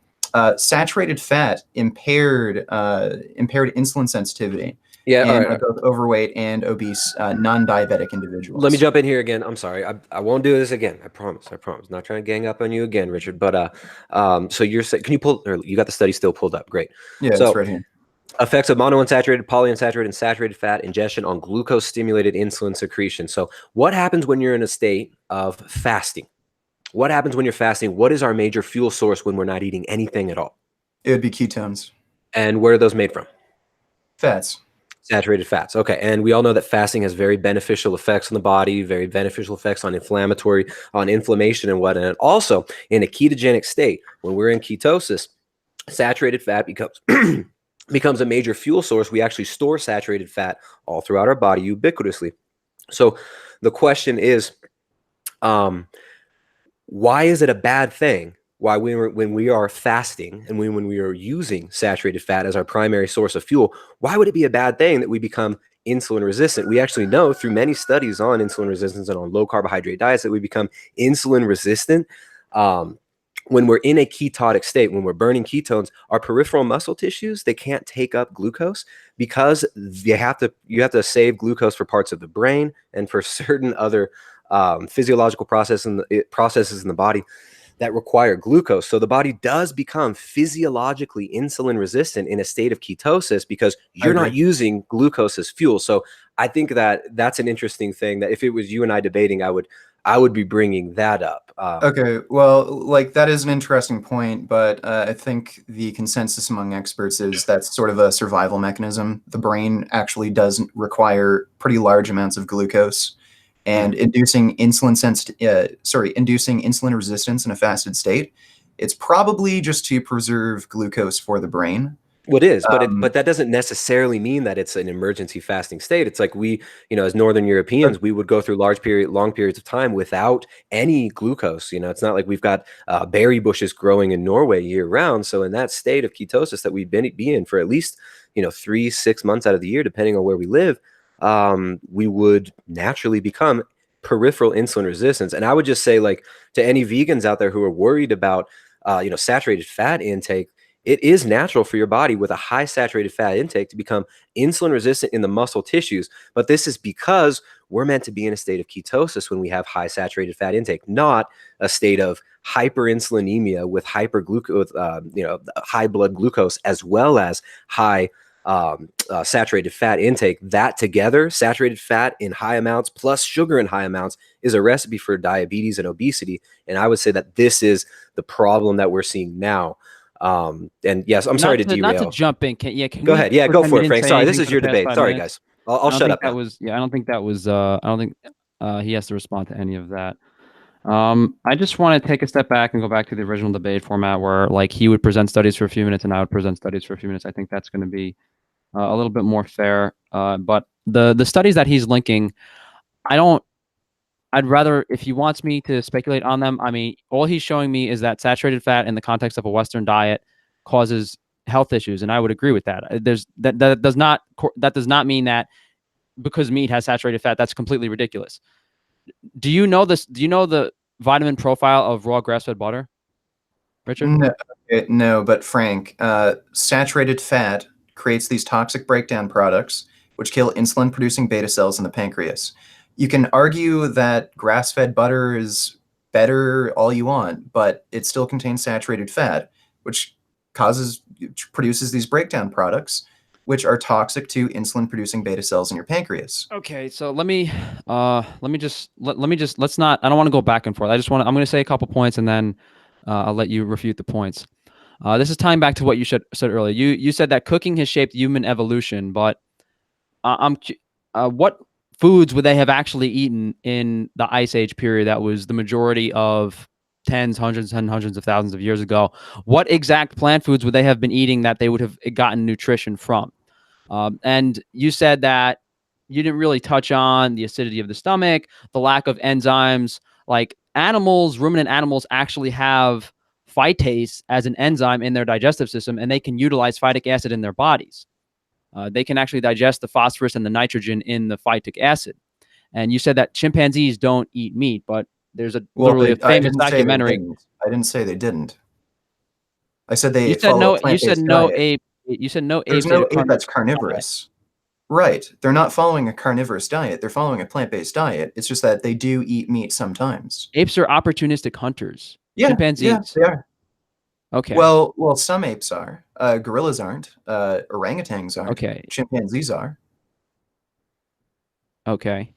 saturated fat impaired insulin sensitivity Yeah. All in right. both overweight and obese non-diabetic individuals. Let me jump in here again. I'm sorry. I won't do this again. I promise. I promise. Not trying to gang up on you again, Richard. But so you're saying, can you pull? Or you got the study still pulled up? Great. Yeah, it's So right here. effects of monounsaturated, polyunsaturated, and saturated fat ingestion on glucose-stimulated insulin secretion. So what happens when you're in a state of fasting? What happens when you're fasting? What is our major fuel source when we're not eating anything at all? It would be ketones. And where are those made from? Fats. Saturated fats. Okay. And we all know that fasting has very beneficial effects on the body, very beneficial effects on inflammation and whatnot. And also in a ketogenic state, when we're in ketosis, saturated fat becomes becomes a major fuel source. We actually store saturated fat all throughout our body ubiquitously. So the question is, why is it a bad thing? Why when we are fasting and when we are using saturated fat as our primary source of fuel, why would it be a bad thing that we become insulin resistant? We actually know through many studies on insulin resistance and on low carbohydrate diets that we become insulin resistant when we're in a ketotic state, when we're burning ketones. Our peripheral muscle tissues, they can't take up glucose because you have to save glucose for parts of the brain and for certain other physiological processes in the body that require glucose. So the body does become physiologically insulin resistant in a state of ketosis because you're not using glucose as fuel. So I think that that's an interesting thing that if it was you and I debating, I would be bringing that up. Okay, well, like that is an interesting point, but I think the consensus among experts is that's sort of a survival mechanism. The brain actually does require pretty large amounts of glucose, and inducing insulin resistance in a fasted state, it's probably just to preserve glucose for the brain. Well, it is, but that doesn't necessarily mean that it's an emergency fasting state. It's like we, as Northern Europeans, we would go through long periods of time without any glucose. It's not like we've got berry bushes growing in Norway year round. So in that state of ketosis that we've be in for at least 3-6 months out of the year, depending on where we live, we would naturally become peripheral insulin resistance. And I would just say, like, to any vegans out there who are worried about saturated fat intake, it is natural for your body with a high saturated fat intake to become insulin resistant in the muscle tissues. But this is because we're meant to be in a state of ketosis when we have high saturated fat intake, not a state of hyperinsulinemia with high blood glucose as well as high saturated fat intake. That together, saturated fat in high amounts plus sugar in high amounts, is a recipe for diabetes and obesity. And I would say that this is the problem that we're seeing now. And yes, I'm sorry to derail. Not to jump in. Go ahead. Yeah, go for it, Frank. Sorry, this is your debate. Sorry, guys. I'll shut up now. I don't think that was. I don't think he has to respond to any of that. I just want to take a step back and go back to the original debate format where, like, he would present studies for a few minutes and I would present studies for a few minutes. I think that's going to be a little bit more fair. But the studies that he's linking, I'd rather, if he wants me to speculate on them, I mean, all he's showing me is that saturated fat in the context of a Western diet causes health issues, and I would agree with that. That does not mean that because meat has saturated fat, that's completely ridiculous. Do you know this? Do you know the vitamin profile of raw grass-fed butter, Richard? No, but Frank, saturated fat creates these toxic breakdown products which kill insulin-producing beta cells in the pancreas. You can argue that grass-fed butter is better all you want, but it still contains saturated fat, which produces these breakdown products, which are toxic to insulin-producing beta cells in your pancreas. Okay, so let's not. I don't want to go back and forth. I'm going to say a couple points and then I'll let you refute the points. This is tying back to what you said earlier. You said that cooking has shaped human evolution, but what foods would they have actually eaten in the Ice Age period that was the majority of hundreds of thousands of years ago? What exact plant foods would they have been eating that they would have gotten nutrition from? And you said that you didn't really touch on the acidity of the stomach, the lack of enzymes. Like animals, ruminant animals actually have phytase as an enzyme in their digestive system, and they can utilize phytic acid in their bodies. They can actually digest the phosphorus and the nitrogen in the phytic acid. And you said that chimpanzees don't eat meat, but there's literally a famous documentary. I didn't say they didn't. I said they You said follow no. a plant-based You said no diet. ape. You said no There's apes. no ape that's carnivorous. Right. They're not following a carnivorous diet. They're following a plant-based diet. It's just that they do eat meat sometimes. Apes are opportunistic hunters. Yeah, Chimpanzees. yeah, they are. Okay. Well, some apes are. Gorillas aren't. Orangutans aren't. Okay. Chimpanzees are. Okay.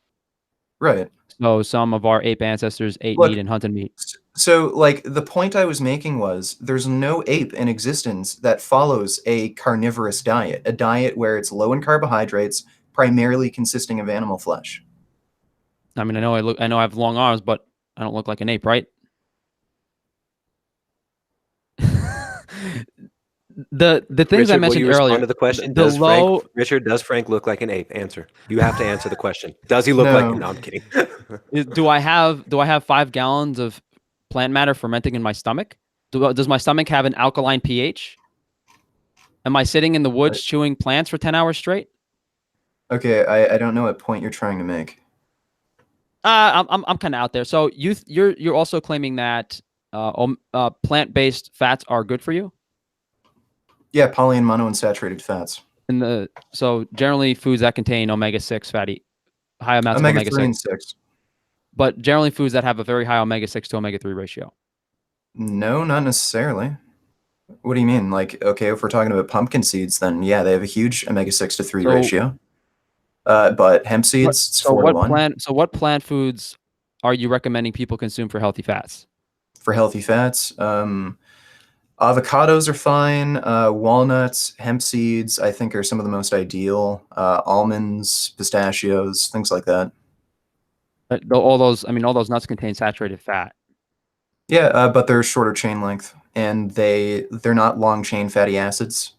Right. So some of our ape ancestors ate Look, meat and hunted meat. So, like, the point I was making was there's no ape in existence that follows a carnivorous diet, a diet where it's low in carbohydrates, primarily consisting of animal flesh. I mean, I know I have long arms, but I don't look like an ape, right? the things Richard, I mentioned earlier. Respond to the question. Richard, does Frank look like an ape? Answer. You have to answer the question. Does he look like? No, I'm kidding. Do I have 5 gallons of plant matter fermenting in my stomach? Does my stomach have an alkaline pH? Am I sitting in the woods chewing plants for 10 hours straight? Okay, I don't know what point you're trying to make. I'm kind of out there. So you're also claiming that plant-based fats are good for you? Yeah, poly and monounsaturated fats. So generally foods that contain omega-6 high amounts of omega-6. and 6. But generally foods that have a very high omega-6 to omega-3 ratio. No, not necessarily. What do you mean? Like, okay, if we're talking about pumpkin seeds, then yeah, they have a huge omega-6 to 3 ratio. But hemp seeds, it's 4 to 1. So what plant foods are you recommending people consume for healthy fats? For healthy fats, avocados are fine. Walnuts, hemp seeds, I think, are some of the most ideal. Almonds, pistachios, things like that. All those nuts contain saturated fat. Yeah, but they're shorter chain length, and they're not long chain fatty acids.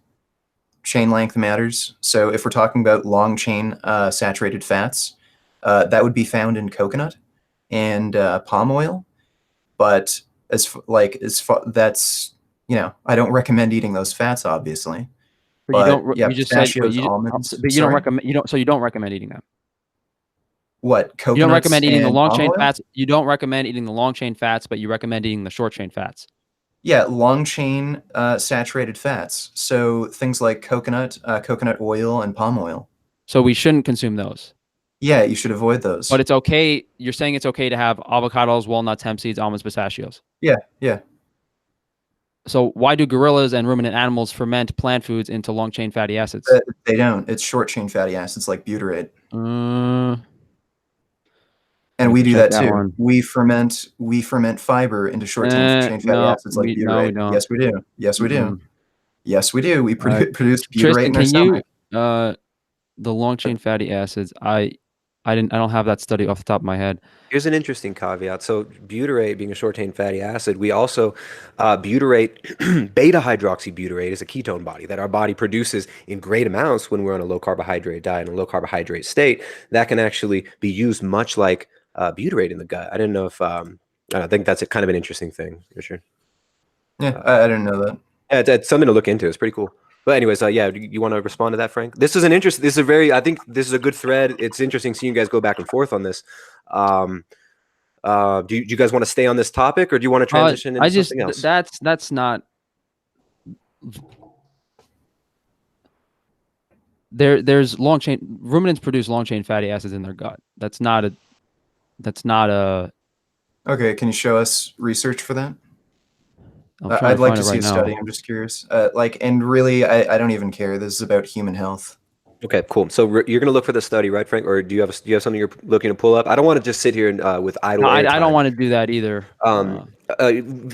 Chain length matters. So if we're talking about long chain saturated fats, that would be found in coconut and palm oil. But that's, I don't recommend eating those fats, obviously. But almonds. But you don't recommend. So you don't recommend eating them. What? Coconuts? You don't recommend eating the long chain oil? fats. You don't recommend eating the long chain fats, but you recommend eating the short chain fats. Yeah, long chain saturated fats. So things like coconut oil, and palm oil. So we shouldn't consume those. Yeah, you should avoid those. But it's okay. You're saying it's okay to have avocados, walnuts, hemp seeds, almonds, pistachios. Yeah, yeah. So why do gorillas and ruminant animals ferment plant foods into long chain fatty acids? They don't. It's short chain fatty acids like butyrate. And we do that too. We ferment fiber into short chain fatty acids like butyrate. No, yes, we do. Yes, we do. Yes, we do. We produce butyrate in our stomach. The long chain fatty acids. I don't have that study off the top of my head. Here's an interesting caveat. So butyrate being a short chain fatty acid, we also butyrate, beta hydroxybutyrate is a ketone body that our body produces in great amounts when we're on a low carbohydrate diet and a low carbohydrate state. That can actually be used much like butyrate in the gut. I didn't know if I think that's kind of an interesting thing, Richard. Yeah, I didn't know that. Yeah, it's something to look into. It's pretty cool. But anyways, yeah, you want to respond to that, Frank? I think this is a good thread. It's interesting seeing you guys go back and forth on this. Do you guys want to stay on this topic, or do you want to transition into something else? That's not. There's long chain. Ruminants produce long chain fatty acids in their gut. That's not a. Okay, can you show us research for that? I'd like to see a study. I'm just curious. And really, I don't even care. This is about human health. Okay, cool. So you're going to look for the study, right, Frank? Or do you have something you're looking to pull up? I don't want to just sit here and with idle. No, I don't want to do that either.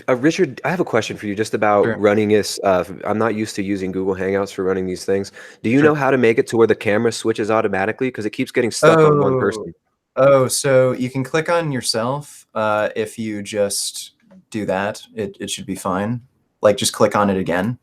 Richard, I have a question for you just about running this. I'm not used to using Google Hangouts for running these things. Do you know how to make it to where the camera switches automatically? Because it keeps getting stuck on one person. Oh, so you can click on yourself. If you just do that, it should be fine. Like, just click on it again.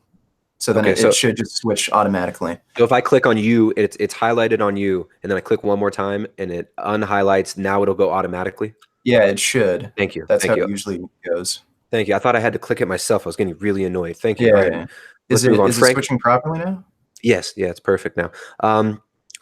So then Okay, it should just switch automatically. So if I click on you, it's highlighted on you, and then I click one more time, and it unhighlights. Now it'll go automatically. Yeah, it should. Thank you. That's Thank how it you. usually goes. Thank you. I thought I had to click it myself. I was getting really annoyed. Thank you. Yeah, All right, yeah. let's move on. Is it Frank. switching properly now? Yes, yeah, it's perfect now.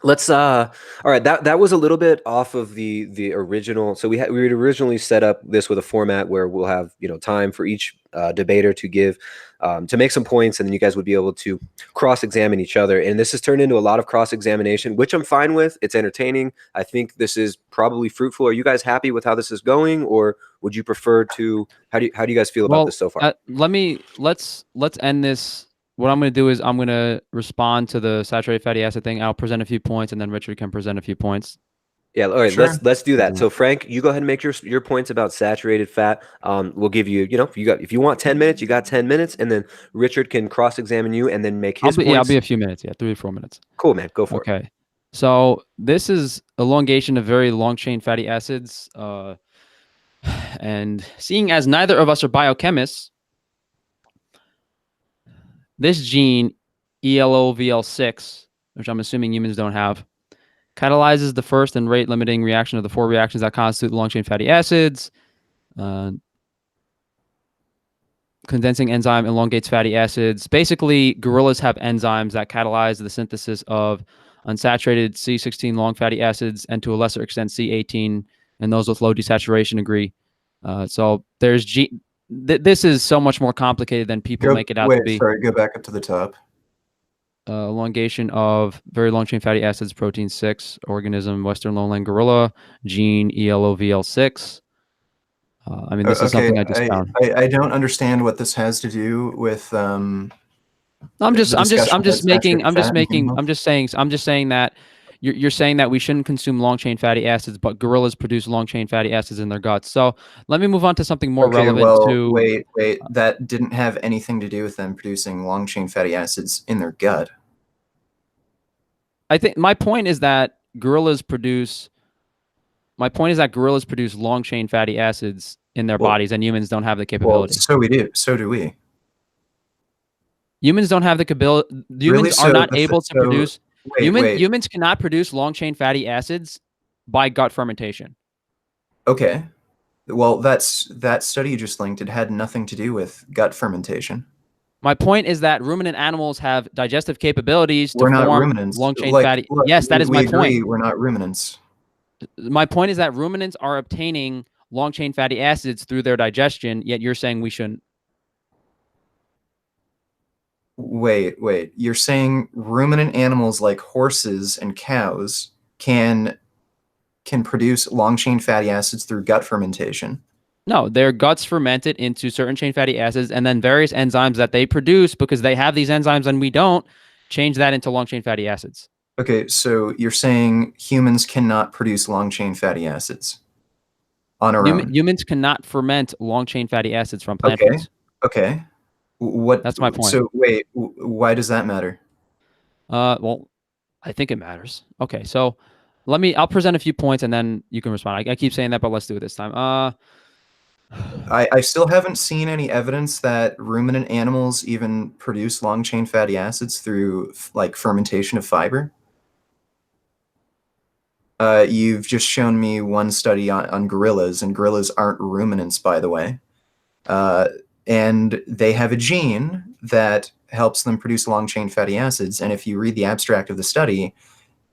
Let's all right, that was a little bit off of the original. So we had originally set up this with a format where we'll have, time for each debater to give to make some points, and then you guys would be able to cross-examine each other. And this has turned into a lot of cross-examination, which I'm fine with. It's entertaining. I think this is probably fruitful. Are you guys happy with how this is going, or would you prefer to how do you guys feel about this so far? Let's end this. What I'm going to do is I'm going to respond to the saturated fatty acid thing. I'll present a few points, and then Richard can present a few points. Yeah, all right, Sure. let's do that. So Frank, you go ahead and make your points about saturated fat. We'll give you, if you want 10 minutes, you got 10 minutes, and then Richard can cross-examine you and then make his points. I'll be a few minutes. Yeah, 3 or 4 minutes. Cool, man. Go for it. Okay. So this is elongation of very long-chain fatty acids. And seeing as neither of us are biochemists, this gene, ELOVL6, which I'm assuming humans don't have, catalyzes the first and rate-limiting reaction of the 4 reactions that constitute the long-chain fatty acids. Condensing enzyme elongates fatty acids. Basically, gorillas have enzymes that catalyze the synthesis of unsaturated C16 long fatty acids and to a lesser extent C18, and those with low desaturation agree. So there's this is so much more complicated than people make it out to be. Sorry, go back up to the top. Elongation of very long chain fatty acids, protein 6, organism, Western lowland gorilla, gene ELOVL6. This is something I just found. I don't understand what this has to do with. I'm just saying that you're saying that we shouldn't consume long chain fatty acids, but gorillas produce long chain fatty acids in their guts. So let me move on to something more relevant to. Wait, that didn't have anything to do with them producing long chain fatty acids in their gut. I think my point is that gorillas produce long chain fatty acids in their bodies, and humans don't have the capability. So we do. So do we. Humans don't have the capability. Humans are not able to produce. Humans cannot produce long chain fatty acids by gut fermentation. Okay. Well, that study you just linked, it had nothing to do with gut fermentation. My point is that ruminant animals have digestive capabilities to form ruminants. Long chain fatty. Yes, that is my point. We're not ruminants. My point is that ruminants are obtaining long chain fatty acids through their digestion, yet you're saying we shouldn't. Wait. You're saying ruminant animals like horses and cows can produce long chain fatty acids through gut fermentation? No, their guts ferment it into certain chain fatty acids, and then various enzymes that they produce, because they have these enzymes and we don't, change that into long chain fatty acids. Okay, so you're saying humans cannot produce long chain fatty acids on our own? Humans cannot ferment long chain fatty acids from plant foods. Okay. That's my point. So wait, why does that matter? Well, I think it matters. Okay, so I'll present a few points and then you can respond. I keep saying that, but let's do it this time. I still haven't seen any evidence that ruminant animals even produce long chain fatty acids through like fermentation of fiber. You've just shown me one study on gorillas, and gorillas aren't ruminants, by the way. And they have a gene that helps them produce long chain fatty acids. And if you read the abstract of the study,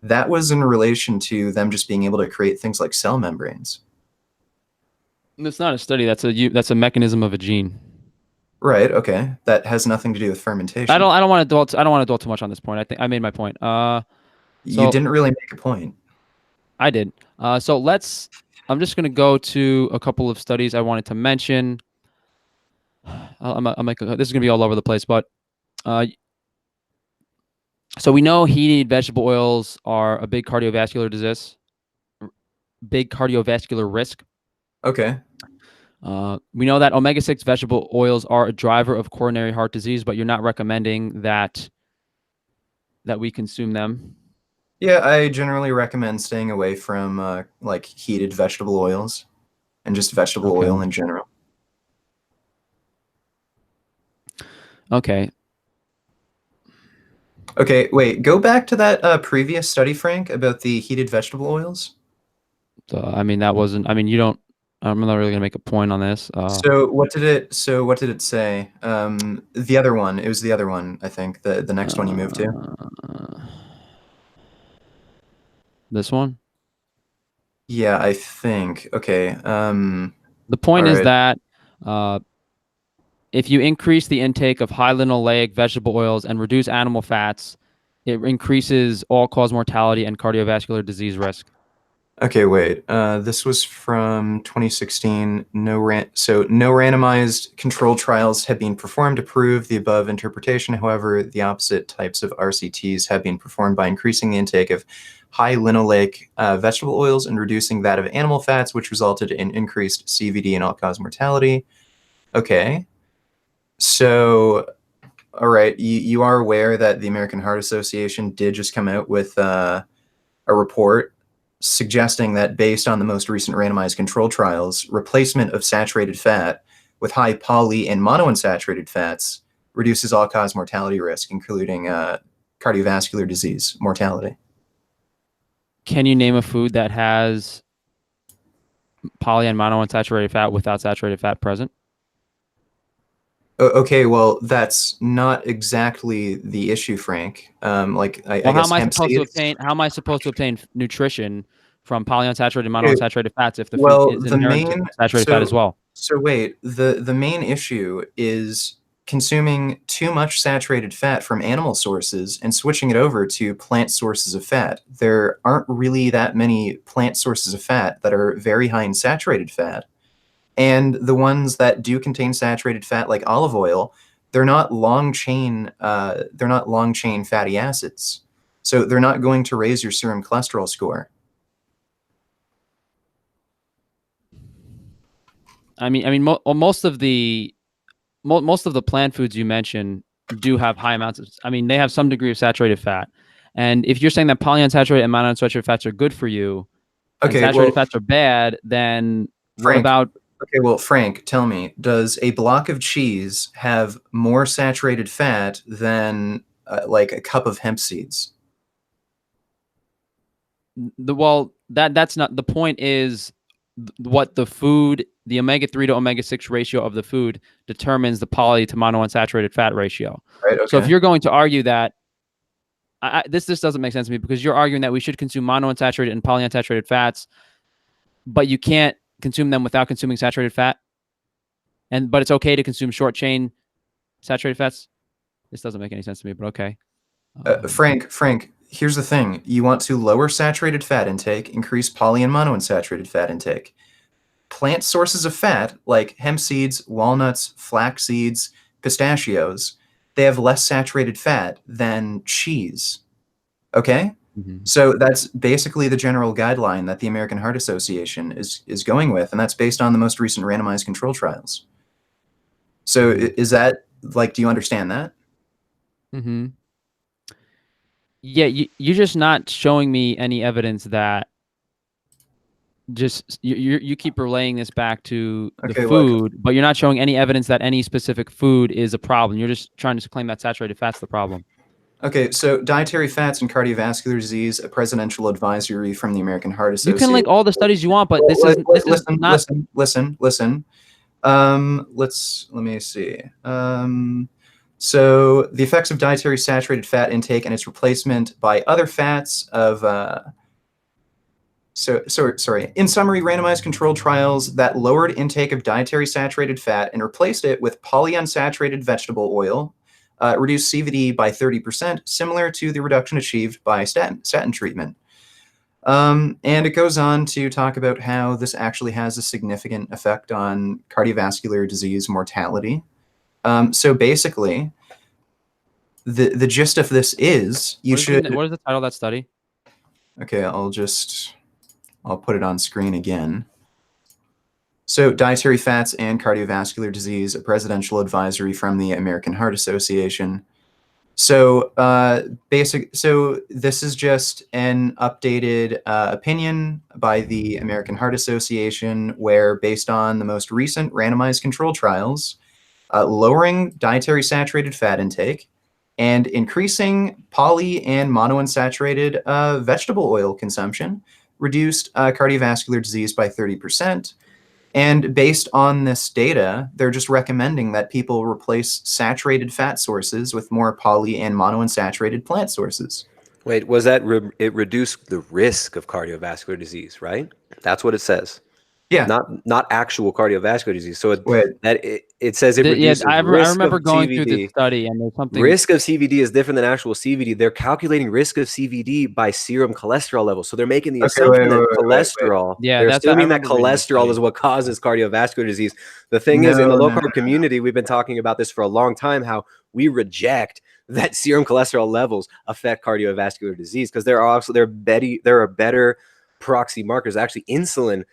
that was in relation to them just being able to create things like cell membranes. It's not a study. That's a mechanism of a gene. Right. Okay. That has nothing to do with fermentation. I don't want to dwell too much on this point. I think I made my point. You didn't really make a point. I did. I'm just going to go to a couple of studies I wanted to mention. This is going to be all over the place, but so we know heated vegetable oils are a big cardiovascular risk. Okay. We know that omega-6 vegetable oils are a driver of coronary heart disease, but you're not recommending that we consume them. Yeah, I generally recommend staying away from like heated vegetable oils and just vegetable oil in general. Okay. Okay, wait, go back to that previous study, Frank, about the heated vegetable oils. So, I mean, that wasn't, I mean, you don't, I'm not really gonna make a point on this. So what did it say? The other one, it was the other one, I think, the next one you moved to. This one? Yeah, I think. Okay. The point is right. that if you increase the intake of high linoleic vegetable oils and reduce animal fats, it increases all-cause mortality and cardiovascular disease risk. Okay, wait. This was from 2016. No randomized controlled trials have been performed to prove the above interpretation. However, the opposite types of RCTs have been performed by increasing the intake of high linoleic vegetable oils and reducing that of animal fats, which resulted in increased CVD and all-cause mortality. Okay. So, all right, you are aware that the American Heart Association did just come out with a report suggesting that based on the most recent randomized control trials, replacement of saturated fat with high poly and monounsaturated fats reduces all-cause mortality risk, including cardiovascular disease mortality. Can you name a food that has poly and monounsaturated fat without saturated fat present? Okay, well, that's not exactly the issue, Frank. Like, I Well, how guess am I hemp supposed to seeds. obtain? How am I supposed to obtain nutrition from polyunsaturated and monounsaturated fats if the food Well, is the inherent main to saturated fat as well? So wait, the main issue is consuming too much saturated fat from animal sources and switching it over to plant sources of fat. There aren't really that many plant sources of fat that are very high in saturated fat. And the ones that do contain saturated fat, like olive oil, they're not long chain fatty acids. So they're not going to raise your serum cholesterol score. Most of the plant foods you mentioned do have high amounts of. I mean, they have some degree of saturated fat, and if you're saying that polyunsaturated and monounsaturated fats are good for you, and Okay, saturated well, fats are bad, then what Frank, about? okay, well, Frank, tell me, does a block of cheese have more saturated fat than like a cup of hemp seeds? That's not the point. Is what the food, the omega-3 to omega-6 ratio of the food determines the poly to monounsaturated fat ratio. Right. So if Okay. you're going to argue that, this doesn't make sense to me, because you're arguing that we should consume monounsaturated and polyunsaturated fats, but you can't consume them without consuming saturated fat, but it's okay to consume short chain saturated fats. This doesn't make any sense to me, but okay. Frank, here's the thing. You want to lower saturated fat intake, increase poly and monounsaturated fat intake. Plant sources of fat, like hemp seeds, walnuts, flax seeds, pistachios, they have less saturated fat than cheese. Okay? So that's basically the general guideline that the American Heart Association is going with, and that's based on the most recent randomized control trials. So is that, like, do you understand that? Mm-hmm. Yeah, you're just not showing me any evidence that. Just you keep relaying this back to the food, but you're not showing any evidence that any specific food is a problem. You're just trying to claim that saturated fat's the problem. Okay, so dietary fats and cardiovascular disease, a presidential advisory from the American Heart Association. You can link all the studies you want, but Listen. Let me see. So the effects of dietary saturated fat intake and its replacement by other fats of in summary, randomized controlled trials that lowered intake of dietary saturated fat and replaced it with polyunsaturated vegetable oil reduced CVD by 30%, similar to the reduction achieved by statin treatment. And it goes on to talk about how this actually has a significant effect on cardiovascular disease mortality. So basically, the gist of this is what is the title of that study? Okay, I'll put it on screen again. So Dietary Fats and Cardiovascular Disease, a presidential advisory from the American Heart Association. So so this is just an updated opinion by the American Heart Association, where based on the most recent randomized control trials, lowering dietary saturated fat intake and increasing poly and monounsaturated vegetable oil consumption reduced cardiovascular disease by 30%. And based on this data, they're just recommending that people replace saturated fat sources with more poly and monounsaturated plant sources. Wait, was that it reduced the risk of cardiovascular disease, right? That's what it says. Yeah. Not actual cardiovascular disease. So Wait. it says it reduces I risk remember of going through CVD. this study, and there's something. Risk of CVD is different than actual CVD. They're calculating risk of CVD by serum cholesterol levels. So they're making the assumption that cholesterol, Yeah, they're I assuming that remember reading this cholesterol study. is what causes cardiovascular disease. The thing is, in the low carb community, we've been talking about this for a long time, how we reject that serum cholesterol levels affect cardiovascular disease, because there are better proxy markers. Actually, insulin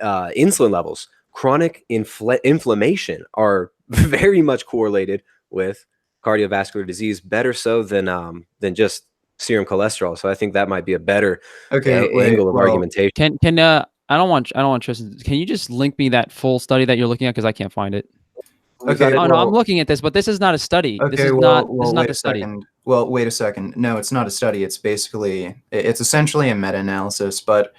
levels, chronic inflammation are very much correlated with cardiovascular disease, better so than just serum cholesterol. So I think that might be a better angle of argumentation. Can I don't want Tristan. Can you just link me that full study that you're looking at, because I can't find it? Okay. Oh no, I'm looking at this, but this is not a study. Okay, this is not the study. Well, wait a second. No, it's not a study. It's essentially a meta-analysis. But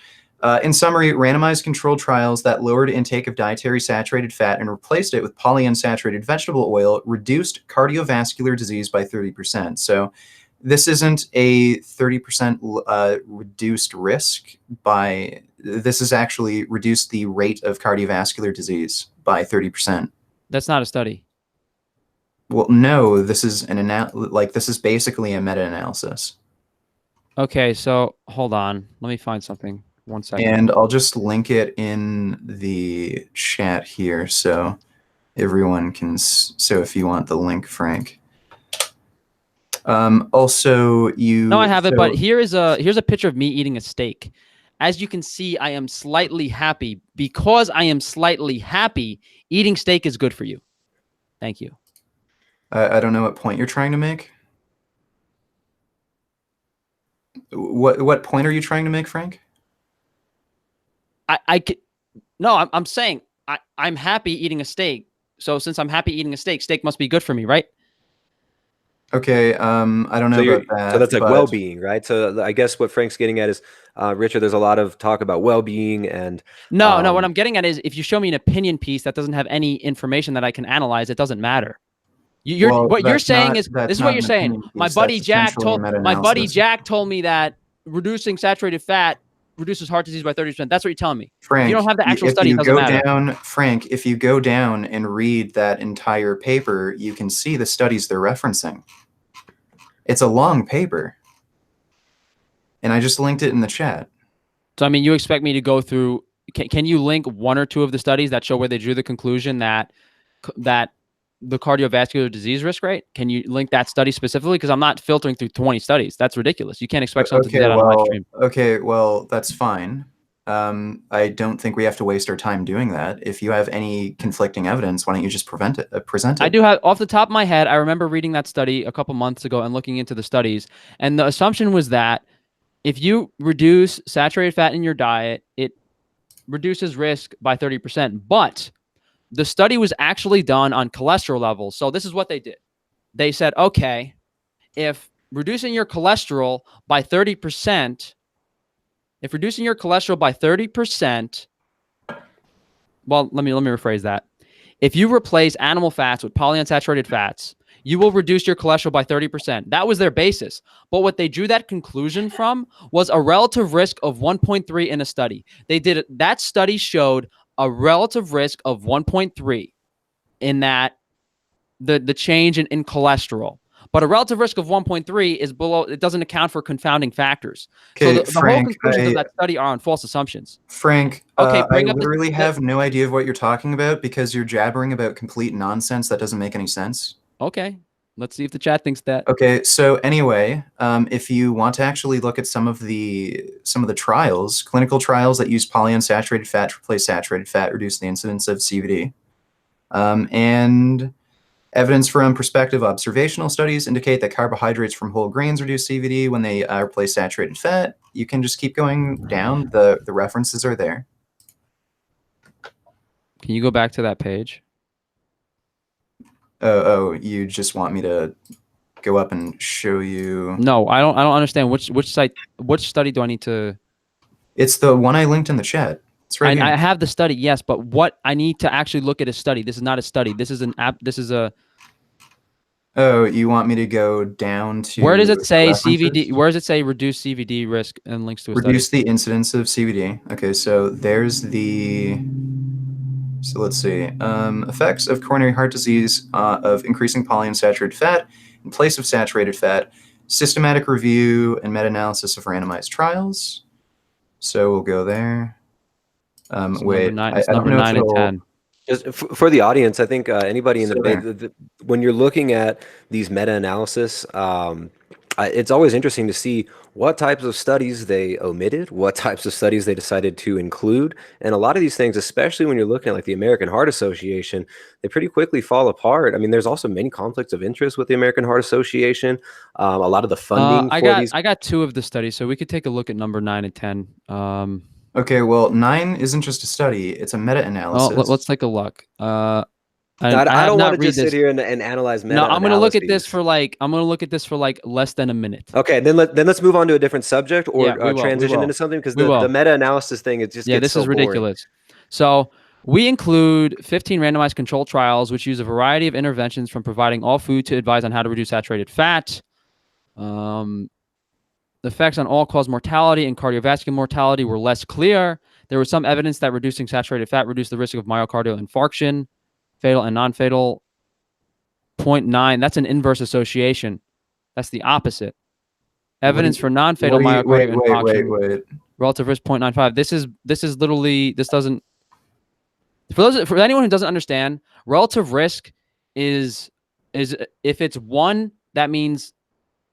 in summary, randomized controlled trials that lowered intake of dietary saturated fat and replaced it with polyunsaturated vegetable oil reduced cardiovascular disease by 30%. So this isn't a 30% reduced risk this is actually reduced the rate of cardiovascular disease by 30%. That's not a study. Well, no, this is this is basically a meta-analysis. Okay, so hold on. Let me find something. 1 second. And I'll just link it in the chat here so everyone can. So if you want the link, Frank. Also, No, I have it, but here's a picture of me eating a steak. As you can see, I am slightly happy. Because I am slightly happy, eating steak is good for you. Thank you. I don't know what point you're trying to make. What point are you trying to make, Frank? I'm saying I'm happy eating a steak. So since I'm happy eating a steak must be good for me, right? Okay, I don't know about that. So that's like well-being, right? So I guess what Frank's getting at is, Richard, there's a lot of talk about well-being and... No, what I'm getting at is, if you show me an opinion piece that doesn't have any information that I can analyze, it doesn't matter. What you're saying is, this is what you're saying. My buddy Jack told me that reducing saturated fat reduces heart disease by 30%. That's what you're telling me. Frank, if you don't have the actual study, it doesn't matter. Frank, if you go down and read that entire paper, you can see the studies they're referencing. It's a long paper. And I just linked it in the chat. So, I mean, you expect me to go through... Can you link one or two of the studies that show where they drew the conclusion that the cardiovascular disease risk rate? Can you link that study specifically? Because I'm not filtering through 20 studies. That's ridiculous. You can't expect someone to do that on a live stream. Okay, well, that's fine. I don't think we have to waste our time doing that. If you have any conflicting evidence, why don't you just present it? I do have, off the top of my head, I remember reading that study a couple months ago and looking into the studies. And the assumption was that if you reduce saturated fat in your diet, it reduces risk by 30%. But the study was actually done on cholesterol levels. So this is what they did. They said, okay, if reducing your cholesterol by 30%, well, let me rephrase that. If you replace animal fats with polyunsaturated fats, you will reduce your cholesterol by 30%. That was their basis. But what they drew that conclusion from was a relative risk of 1.3 in a study. That study showed a relative risk of 1.3 in that the change in cholesterol. But a relative risk of 1.3 is below. It doesn't account for confounding factors. Okay, so the whole conclusions of that study are on false assumptions. Frank, I literally have no idea of what you're talking about because you're jabbering about complete nonsense that doesn't make any sense. Okay, let's see if the chat thinks that. Okay, so anyway, if you want to actually look at some of the trials, clinical trials that use polyunsaturated fat to replace saturated fat, reduce the incidence of CVD, and evidence from prospective observational studies indicate that carbohydrates from whole grains reduce CVD when they replace saturated fat. You can just keep going down. The references are there. Can you go back to that page? Oh, you just want me to go up and show you. No, I don't understand which study do I need to? It's the one I linked in the chat. It's right here. I have the study, yes, but what I need to actually look at a study. This is not a study. This is an app. This is a. Oh, you want me to go down to Where does it say references? CVD? Where does it say reduce CVD risk and links to a Reduce study? the incidence of CVD. Okay, so there's the. So let's see. Effects of coronary heart disease of increasing polyunsaturated fat in place of saturated fat. Systematic review and meta-analysis of randomized trials. So we'll go there. Wait, It's I don't number know if 9 and it'll- 10. Just for the audience, I think anybody in the So debate, when you're looking at these meta-analysis, it's always interesting to see what types of studies they omitted, what types of studies they decided to include. And a lot of these things, especially when you're looking at like the American Heart Association, they pretty quickly fall apart. I mean, there's also many conflicts of interest with the American Heart Association. A lot of the funding I for these. got 2 of the studies, so we could take a look at number 9 and 10. Okay, well, 9 isn't just a study; it's a meta-analysis. Well, let's take a look. I don't want to just sit here and analyze No, I'm going to look at this meta-analyses. for like less than a minute. Okay, then let's move on to a different subject or Yeah, we will, transition we into something, because We will. the meta-analysis thing, it just gets this so is boring. ridiculous. So we include 15 randomized control trials, which use a variety of interventions from providing all food to advise on how to reduce saturated fat. The effects on all-cause mortality and cardiovascular mortality were less clear. There was some evidence that reducing saturated fat reduced the risk of myocardial infarction, fatal and non-fatal. 0.9, that's an inverse association. That's the opposite. Evidence for non-fatal myocardial infarction. Wait. Relative risk 0.95. This is literally, this doesn't, for anyone who doesn't understand, relative risk is if it's 1, that means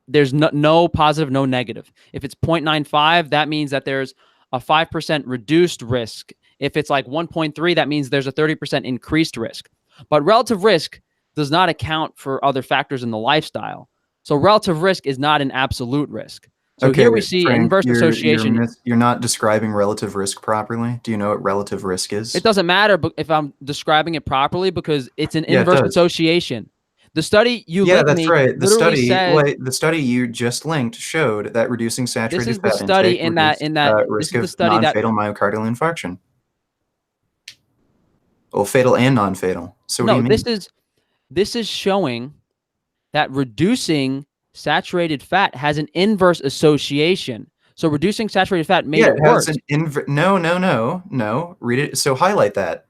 there's no positive, no negative. If it's 0.95, that means that there's a 5% reduced risk. If it's like 1.3, that means there's a 30% increased risk. But relative risk does not account for other factors in the lifestyle. So relative risk is not an absolute risk. So Okay, here we see Frank, inverse association. You're not describing relative risk properly. Do you know what relative risk is? It doesn't matter if I'm describing it properly because it's an inverse association. The study you linked that's me right. The literally study you just linked showed that reducing saturated fat study intake reduced this risk is the of study non-fatal myocardial infarction. Well, fatal and non-fatal. So what do you mean? This is showing that reducing saturated fat has an inverse association. So reducing saturated fat made it worse. No. Read it. So highlight that.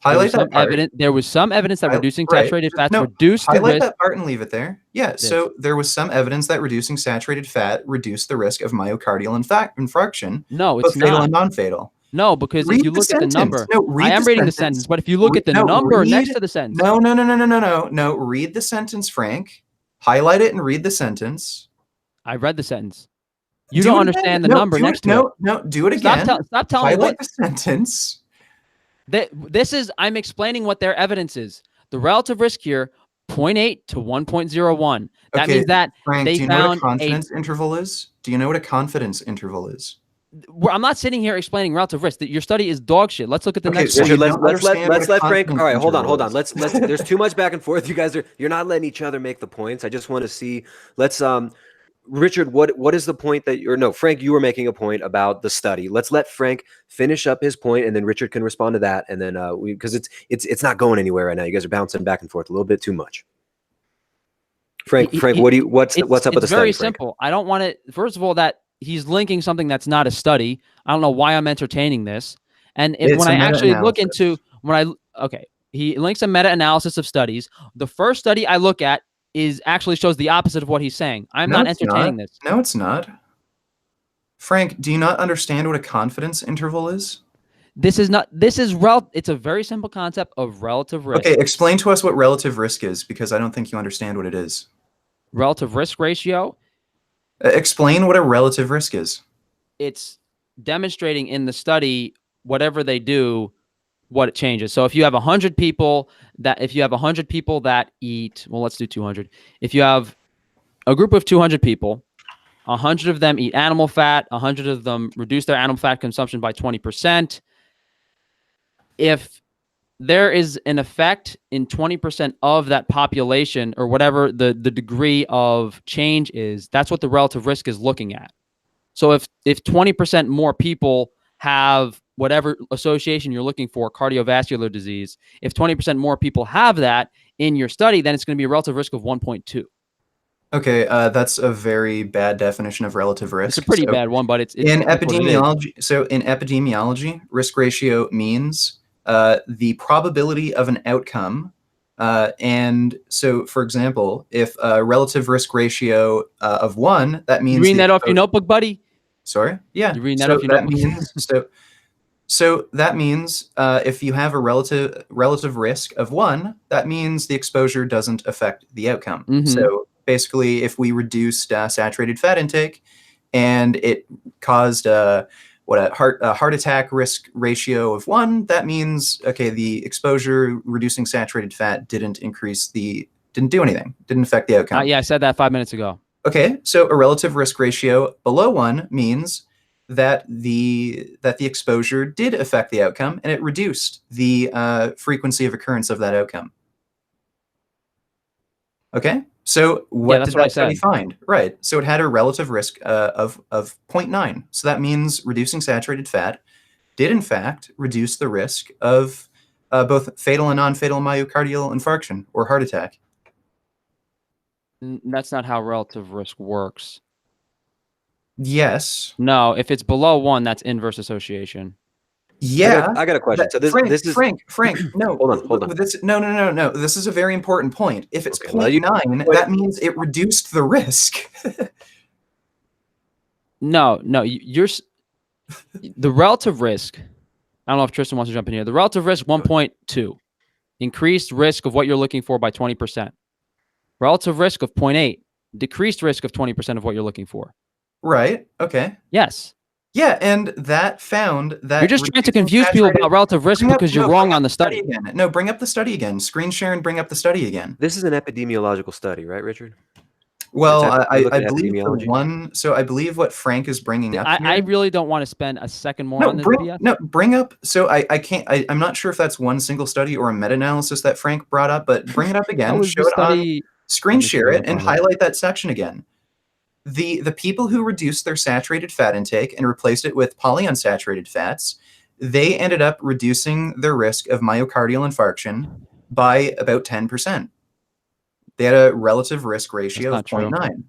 Highlight that part. There was some evidence that reducing saturated fat reduced the risk. Highlight that part and leave it there. Yeah. So there was some evidence that reducing saturated fat reduced the risk of myocardial infarction. No, it's fatal not. and non-fatal. No, because if you look at the number, I am reading the sentence, but if you look at the number next to the sentence. No. Read the sentence, Frank. Highlight it and read the sentence. I read the sentence. You don't understand the number next to it. No, do it again. Stop telling me. Highlight the sentence. I'm explaining what their evidence is. The relative risk here, 0.8 to 1.01. That means that Frank, they do you know found what a confidence interval is? Do you know what a confidence interval is? I'm not sitting here explaining relative risk. Your study is dog shit. Let's look at the next one. Richard, let's let Frank. All right, hold on. Let's. There's too much back and forth. You're not letting each other make the points. I just want to see. Richard, what is the point Frank, you were making a point about the study. Let's let Frank finish up his point, and then Richard can respond to that, and then because it's not going anywhere right now. You guys are bouncing back and forth a little bit too much. Frank, what's up with the study? It's very simple. I don't want it. First of all, that he's linking something that's not a study. I don't know why I'm entertaining this. And when I actually look into he links a meta-analysis of studies. The first study I look at actually shows the opposite of what he's saying. I'm not entertaining this. No, it's not. Frank, do you not understand what a confidence interval is? It's a very simple concept of relative risk. Okay, explain to us what relative risk is, because I don't think you understand what it is. Relative risk ratio. Explain what a relative risk is. It's demonstrating in the study, whatever they do, what it changes. So if you have 100 people that eat, well, let's do 200. If you have a group of 200 people, 100 of them eat animal fat, 100 of them reduce their animal fat consumption by 20%. If there is an effect in 20% of that population, or whatever the degree of change is. That's what the relative risk is looking at. So if 20% more people have whatever association you're looking for, cardiovascular disease, if 20% more people have that in your study, then it's going to be a relative risk of 1.2. Okay, that's a very bad definition of relative risk. It's a pretty bad one, but it's in what it is. epidemiology. So in epidemiology, risk ratio means the probability of an outcome. And so, for example, if a relative risk ratio of 1, that means You reading that off your notebook, buddy? Sorry, yeah. You reading that off your notebook? So that means if you have a relative risk of 1, that means the exposure doesn't affect the outcome. Mhm. So basically, if we reduced saturated fat intake and it caused a heart attack risk ratio of 1, that means, okay, the exposure reducing saturated fat didn't do anything, didn't affect the outcome. Yeah, I said that 5 minutes ago. Okay, so a relative risk ratio below 1 means that the exposure did affect the outcome and it reduced the frequency of occurrence of that outcome. Okay, so what did that study find? Right, so it had a relative risk of 0.9. So that means reducing saturated fat did in fact reduce the risk of both fatal and non-fatal myocardial infarction or heart attack. That's not how relative risk works. Yes. No, if it's below 1, that's inverse association. Yeah, I got a question. So this is Frank. No, hold on. No. This is a very important point. If it's 0.9, that means it reduced the risk. No, you're the relative risk. I don't know if Tristan wants to jump in here. The relative risk 1.2, increased risk of what you're looking for by 20%. Relative risk of 0.8, decreased risk of 20% of what you're looking for. Right. Okay. Yes. Yeah, and that found that you're just trying to confuse people about relative risk because you're wrong on the study. Again. No, bring up the study again. Screen share and bring up the study again. This is an epidemiological study, right, Richard? Well, I believe the one. So I believe what Frank is bringing up. I really don't want to spend a second more on this video. No, bring up. So I can't. I'm not sure if that's one single study or a meta-analysis that Frank brought up, but bring it up again. Show it on screen share it and highlight that section again. The people who reduced their saturated fat intake and replaced it with polyunsaturated fats, they ended up reducing their risk of myocardial infarction by about 10%. They had a relative risk ratio of 0.9.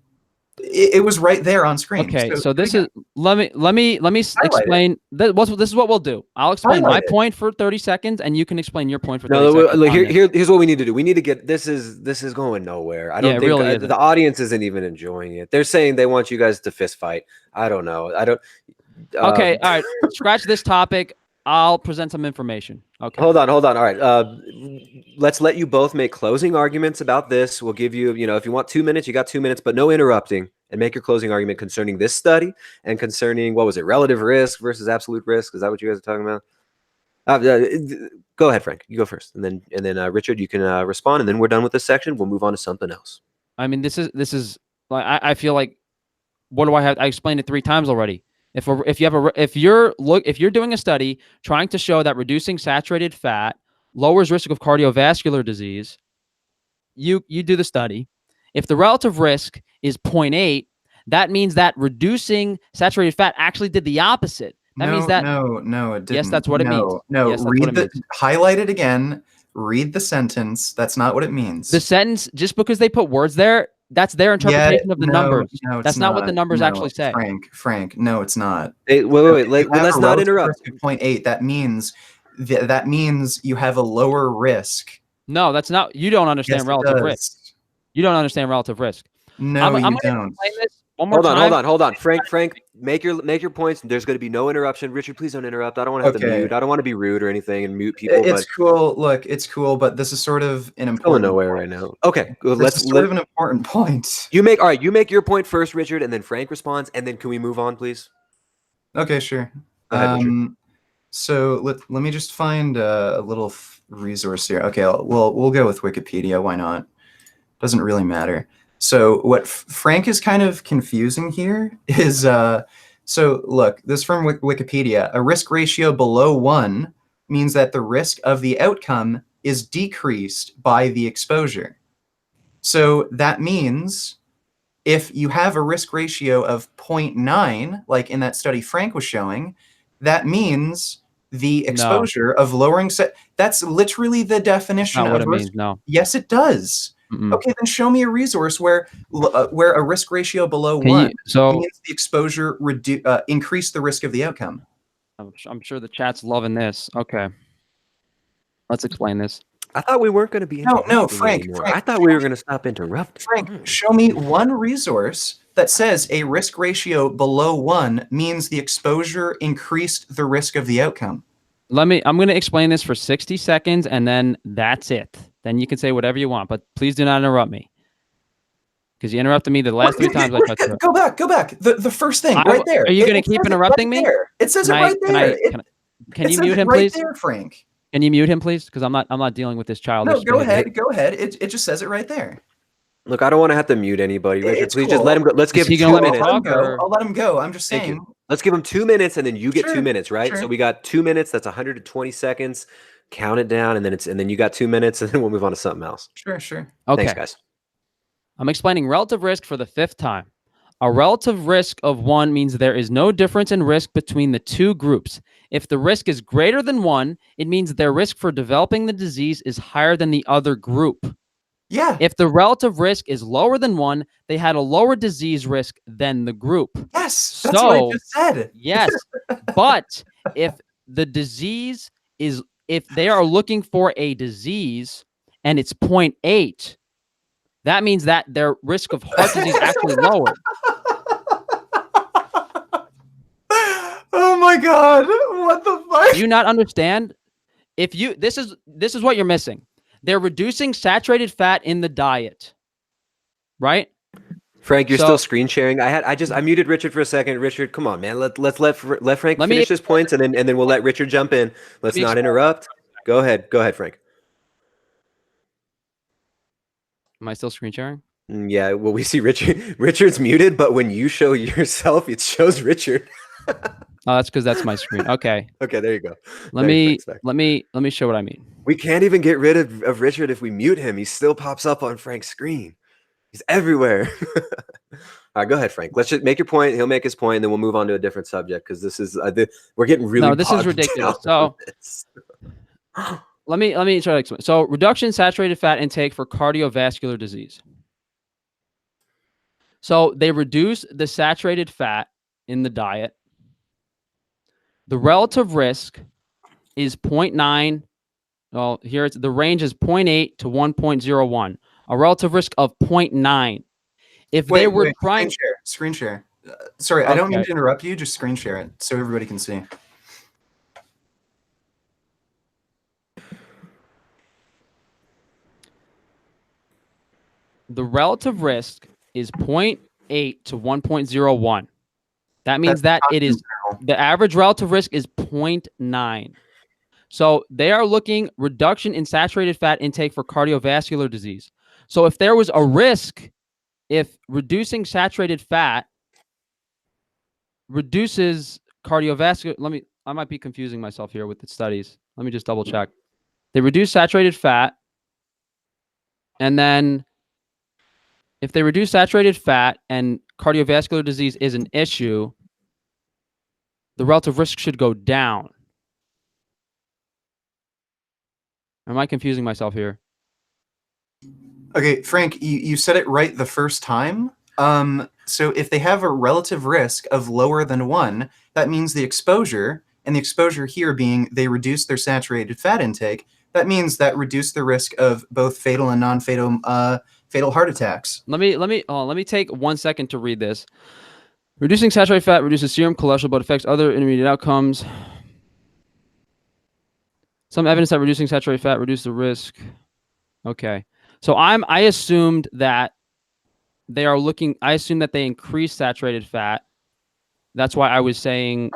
It was right there on screen. Okay, so this is let me explain. This is what we'll do. I'll explain my point for 30 seconds, and you can explain your point for 30 seconds. Here's what we need to do. We need to get this is going nowhere. I don't think the audience isn't even enjoying it. They're saying they want you guys to fist fight. I don't know. I don't. Okay, all right. Scratch this topic. I'll present some information. Okay. Hold on. All right. Let's let you both make closing arguments about this. We'll give you, if you want 2 minutes, you got 2 minutes, but no interrupting, and make your closing argument concerning this study and concerning, what was it, relative risk versus absolute risk? Is that what you guys are talking about? Go ahead, Frank. You go first, and then Richard, you can respond, and then we're done with this section. We'll move on to something else. I mean, this is like I feel like, what do I have? I explained it 3 times already. If you're doing a study trying to show that reducing saturated fat lowers risk of cardiovascular disease, you do the study. If the relative risk is 0.8, that means that reducing saturated fat actually did the opposite. That means that no, it didn't. Yes, that's what it means. No, yes, highlight it again. Read the sentence. That's not what it means. The sentence, just because they put words there, that's their interpretation of the numbers. No, that's not what the numbers actually say. Frank, no, it's not. Wait. Let's not interrupt. 0.8. That means you have a lower risk. No, that's not. You don't understand relative risk. You don't understand relative risk. No, you don't. Hold on. Frank, make your points. There's going to be no interruption. Richard, please don't interrupt. I don't want to have to mute. I don't want to be rude or anything and mute people. It's cool. Look, it's cool, but this is sort of an important. Going nowhere right now. Okay, let's sort of an important point. You make your point first, Richard, and then Frank responds, and then can we move on, please? Okay, sure. Go ahead, so let me just find a little resource here. Okay, we'll go with Wikipedia. Why not? Doesn't really matter. So what Frank is kind of confusing here is, so look, this is from Wikipedia. A risk ratio below 1 means that the risk of the outcome is decreased by the exposure. So that means if you have a risk ratio of 0.9, like in that study Frank was showing, that means the exposure of lowering that's literally the definition Not what of it risk. means. No. Yes, it does. Okay, then show me a resource where a risk ratio below 1 means the exposure increase the risk of the outcome. I'm sure the chat's loving this. Okay. Let's explain this. I thought we weren't going to be interrupting Frank, anymore. I thought we were going to stop interrupting. Frank, show me one resource that says a risk ratio below 1 means the exposure increased the risk of the outcome. I'm going to explain this for 60 seconds, and then that's it. Then you can say whatever you want, but please do not interrupt me. Because you interrupted me the last 3 times I touched it. Go back. The first thing, right there. Are you going to keep interrupting me? It says it right there. Can you mute him, please? Right there, Frank. Can you mute him, please? Because I'm not dealing with this child. No, go ahead. It just says it right there. Look, I don't want to have to mute anybody. Richard, please just let him go. Let's give him 2 minutes. I'll let him go. I'm just saying. Let's give him 2 minutes, and then you get 2 minutes, right? Sure. So we got 2 minutes. That's 120 seconds. Count it down, and then you got 2 minutes, and then we'll move on to something else. Sure. Okay. Thanks, guys. I'm explaining relative risk for the 5th time. A relative risk of 1 means there is no difference in risk between the 2 groups. If the risk is greater than 1, it means their risk for developing the disease is higher than the other group. Yeah. If the relative risk is lower than 1, they had a lower disease risk than the group. Yes, that's what I just said. Yes, but if they are looking for a disease and it's 0.8, that means that their risk of heart disease actually lowered. Oh my God! What the fuck? Do you not understand? This is what you're missing. They're reducing saturated fat in the diet, right? Frank, you're still screen sharing. I muted Richard for a second. Richard, come on, man. Let Frank finish his points, and then we'll let Richard jump in. Let's not interrupt. Go ahead, Frank. Am I still screen sharing? Yeah. Well, we see Richard. Richard's muted, but when you show yourself, it shows Richard. Oh, that's because that's my screen. Okay. Okay, there you go. Let me show what I mean. We can't even get rid of Richard if we mute him. He still pops up on Frank's screen. He's everywhere. All right, go ahead, Frank. Let's just make your point. He'll make his point, and then we'll move on to a different subject because this is we're getting really. No, this is ridiculous. So let me try to explain. So reduction in saturated fat intake for cardiovascular disease. So they reduce the saturated fat in the diet. The relative risk is 0.9. Well, here the range is 0.8 to 1.01. A relative risk of 0.9. If they were trying screen share. Sorry, I don't mean to interrupt you. Just screen share it so everybody can see. The relative risk is 0.8 to 1.01. That means that it is the average relative risk is 0.9. So they are looking reduction in saturated fat intake for cardiovascular disease. So if there was a risk, if reducing saturated fat reduces cardiovascular, I might be confusing myself here with the studies. Let me just double check. They reduce saturated fat, and then if they reduce saturated fat and cardiovascular disease is an issue, the relative risk should go down. Am I confusing myself here? Okay, Frank, you said it right the first time. So if they have a relative risk of lower than 1, that means the exposure, and the exposure here being they reduce their saturated fat intake, that means that reduce the risk of both fatal and non-fatal fatal heart attacks. Let me take 1 second to read this. Reducing saturated fat reduces serum cholesterol, but affects other intermediate outcomes. Some evidence that reducing saturated fat reduces the risk. Okay. So I assumed that they are looking, I assume that they increase saturated fat. That's why I was saying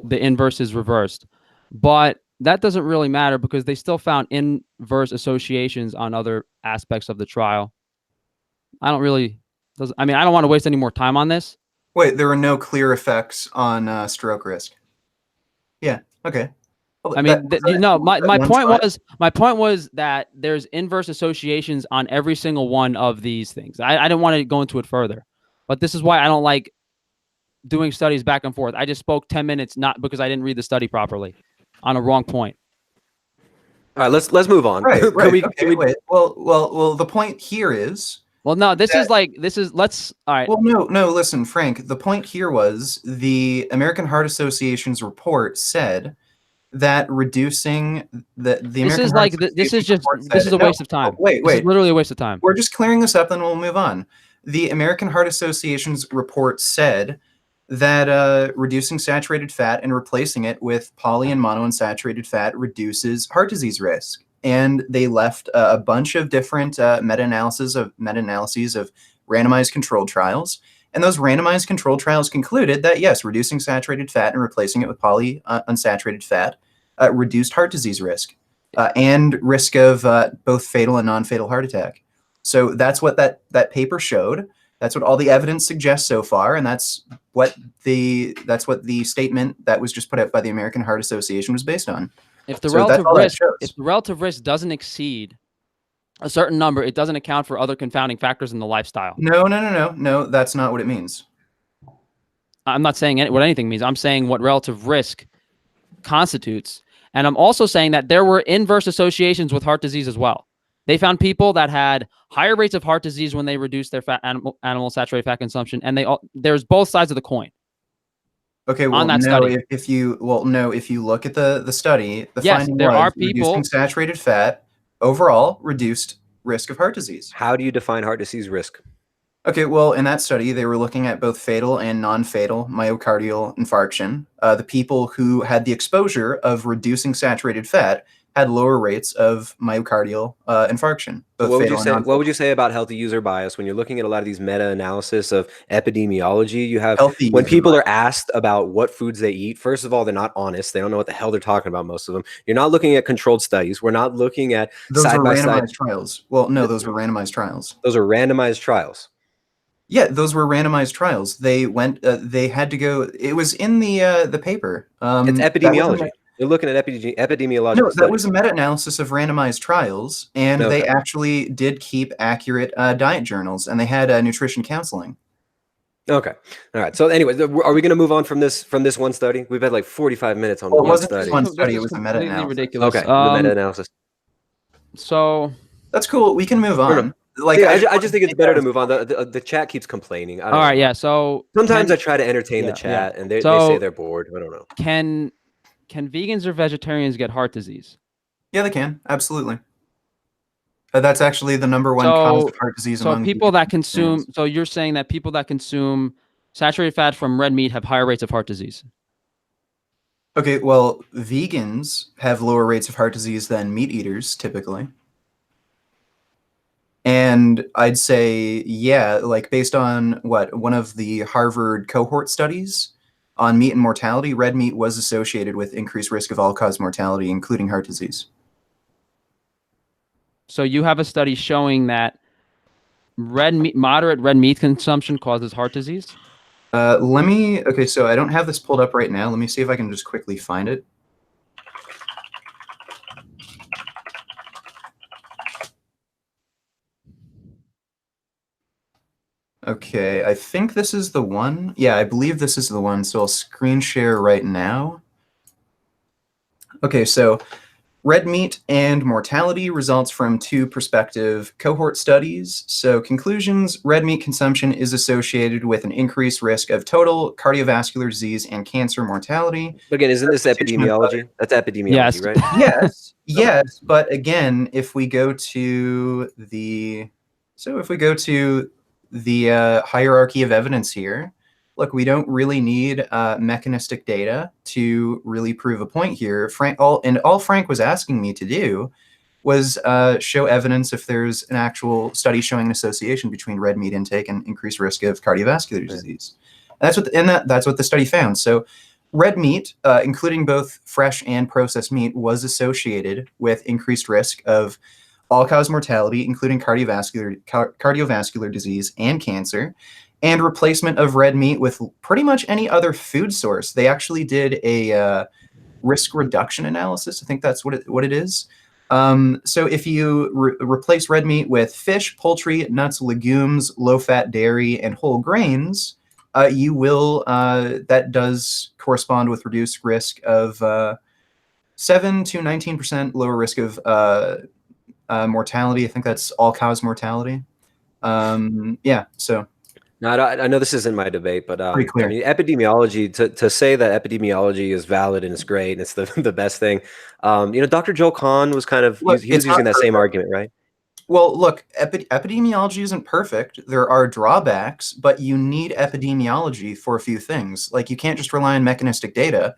the inverse is reversed. But that doesn't really matter because they still found inverse associations on other aspects of the trial. I don't want to waste any more time on this. Wait, there were no clear effects on stroke risk. Yeah, okay. Well, I mean, my point trial. was that there's inverse associations on every single one of these things. I didn't want to go into it further, but this is why I don't like doing studies back and forth. I just spoke 10 minutes, not because I didn't read the study properly on a wrong point. All right, let's move on. Right. Can we... Wait. Well. The point here is. Well, no, let's. All right. Well, no. Listen, Frank. The point here was the American Heart Association's report said that reducing the This is a waste of time. Wait. This is literally a waste of time. We're just clearing this up, and we'll move on. The American Heart Association's report said that reducing saturated fat and replacing it with poly and monounsaturated fat reduces heart disease risk. And they left a bunch of different meta-analyses of randomized controlled trials. And those randomized controlled trials concluded that, yes, reducing saturated fat and replacing it with poly unsaturated fat reduced heart disease risk and risk of both fatal and non-fatal heart attack. So that's what that paper showed. That's what all the evidence suggests so far, and that's what the statement that was just put out by the American Heart Association was based on. If the relative risk doesn't exceed a certain number, it doesn't account for other confounding factors in the lifestyle. No, that's not what it means. I'm not saying what anything means. I'm saying what relative risk constitutes, and I'm also saying that there were inverse associations with heart disease as well. They found people that had higher rates of heart disease when they reduced their animal saturated fat consumption, and there's both sides of the coin. Okay, well, if you look at the study, the finding was reducing saturated fat overall reduced risk of heart disease. How do you define heart disease risk? Okay, well, in that study, they were looking at both fatal and non-fatal myocardial infarction. The people who had the exposure of reducing saturated fat had lower rates of myocardial infarction. What would you say about healthy user bias when you're looking at a lot of these meta-analysis of epidemiology? You have when people are asked about what foods they eat, first of all, they're not honest. They don't know what the hell they're talking about, most of them. You're not looking at controlled studies. We're not looking at side-by-side trials. Well, no, those were randomized trials. Those are randomized trials. Yeah, those were randomized trials. They went. They had to go. It was in the paper. It's epidemiology. You're looking at epidemiological No, that was a meta-analysis of randomized trials, and they actually did keep accurate diet journals, and they had nutrition counseling. Okay. All right. So anyway, are we going to move on from this one study? We've had like 45 minutes on one study. One study. It was a meta-analysis. Ridiculous. Okay, the meta-analysis. So that's cool. We can move on. I just think it's better to move on. The chat keeps complaining. All right. Yeah. So sometimes I try to entertain the chat, and they say they're bored. I don't know. Can vegans or vegetarians get heart disease? Yeah, they can. Absolutely. That's actually the number one cause of heart disease among people that consume. So you're saying that people that consume saturated fat from red meat have higher rates of heart disease? Okay, well, vegans have lower rates of heart disease than meat eaters typically. And I'd say, yeah, like based on one of the Harvard cohort studies on meat and mortality, red meat was associated with increased risk of all-cause mortality, including heart disease. So you have a study showing that moderate red meat consumption causes heart disease? Okay, so I don't have this pulled up right now. Let me see if I can just quickly find it. Okay, I think this is the one. Yeah, I believe this is the one, so I'll screen share right now. Okay, so red meat and mortality results from two prospective cohort studies. So conclusions, red meat consumption is associated with an increased risk of total cardiovascular disease and cancer mortality. Again, isn't this epidemiology? That's epidemiology, right? Yes, but again, if we go to the hierarchy of evidence here, look, we don't really need mechanistic data to really prove a point here. All Frank was asking me to do was show evidence if there's an actual study showing an association between red meat intake and increased risk of cardiovascular disease. That's what the study found. So red meat, including both fresh and processed meat, was associated with increased risk of all-cause mortality, including cardiovascular disease and cancer, and replacement of red meat with pretty much any other food source. They actually did a risk reduction analysis. I think that's what it is. So if you replace red meat with fish, poultry, nuts, legumes, low-fat dairy, and whole grains, you will, that does correspond with reduced risk of 7 to 19% lower risk of mortality. I think that's all-cause mortality. Yeah, so. Now, I know this isn't my debate, but Pretty clear. I mean, epidemiology, to say that epidemiology is valid and it's great and it's the best thing, Dr. Joel Kahn was kind of, Look, he was using that same argument, right? Well, look, epidemiology isn't perfect. There are drawbacks, but you need epidemiology for a few things. Like, you can't just rely on mechanistic data.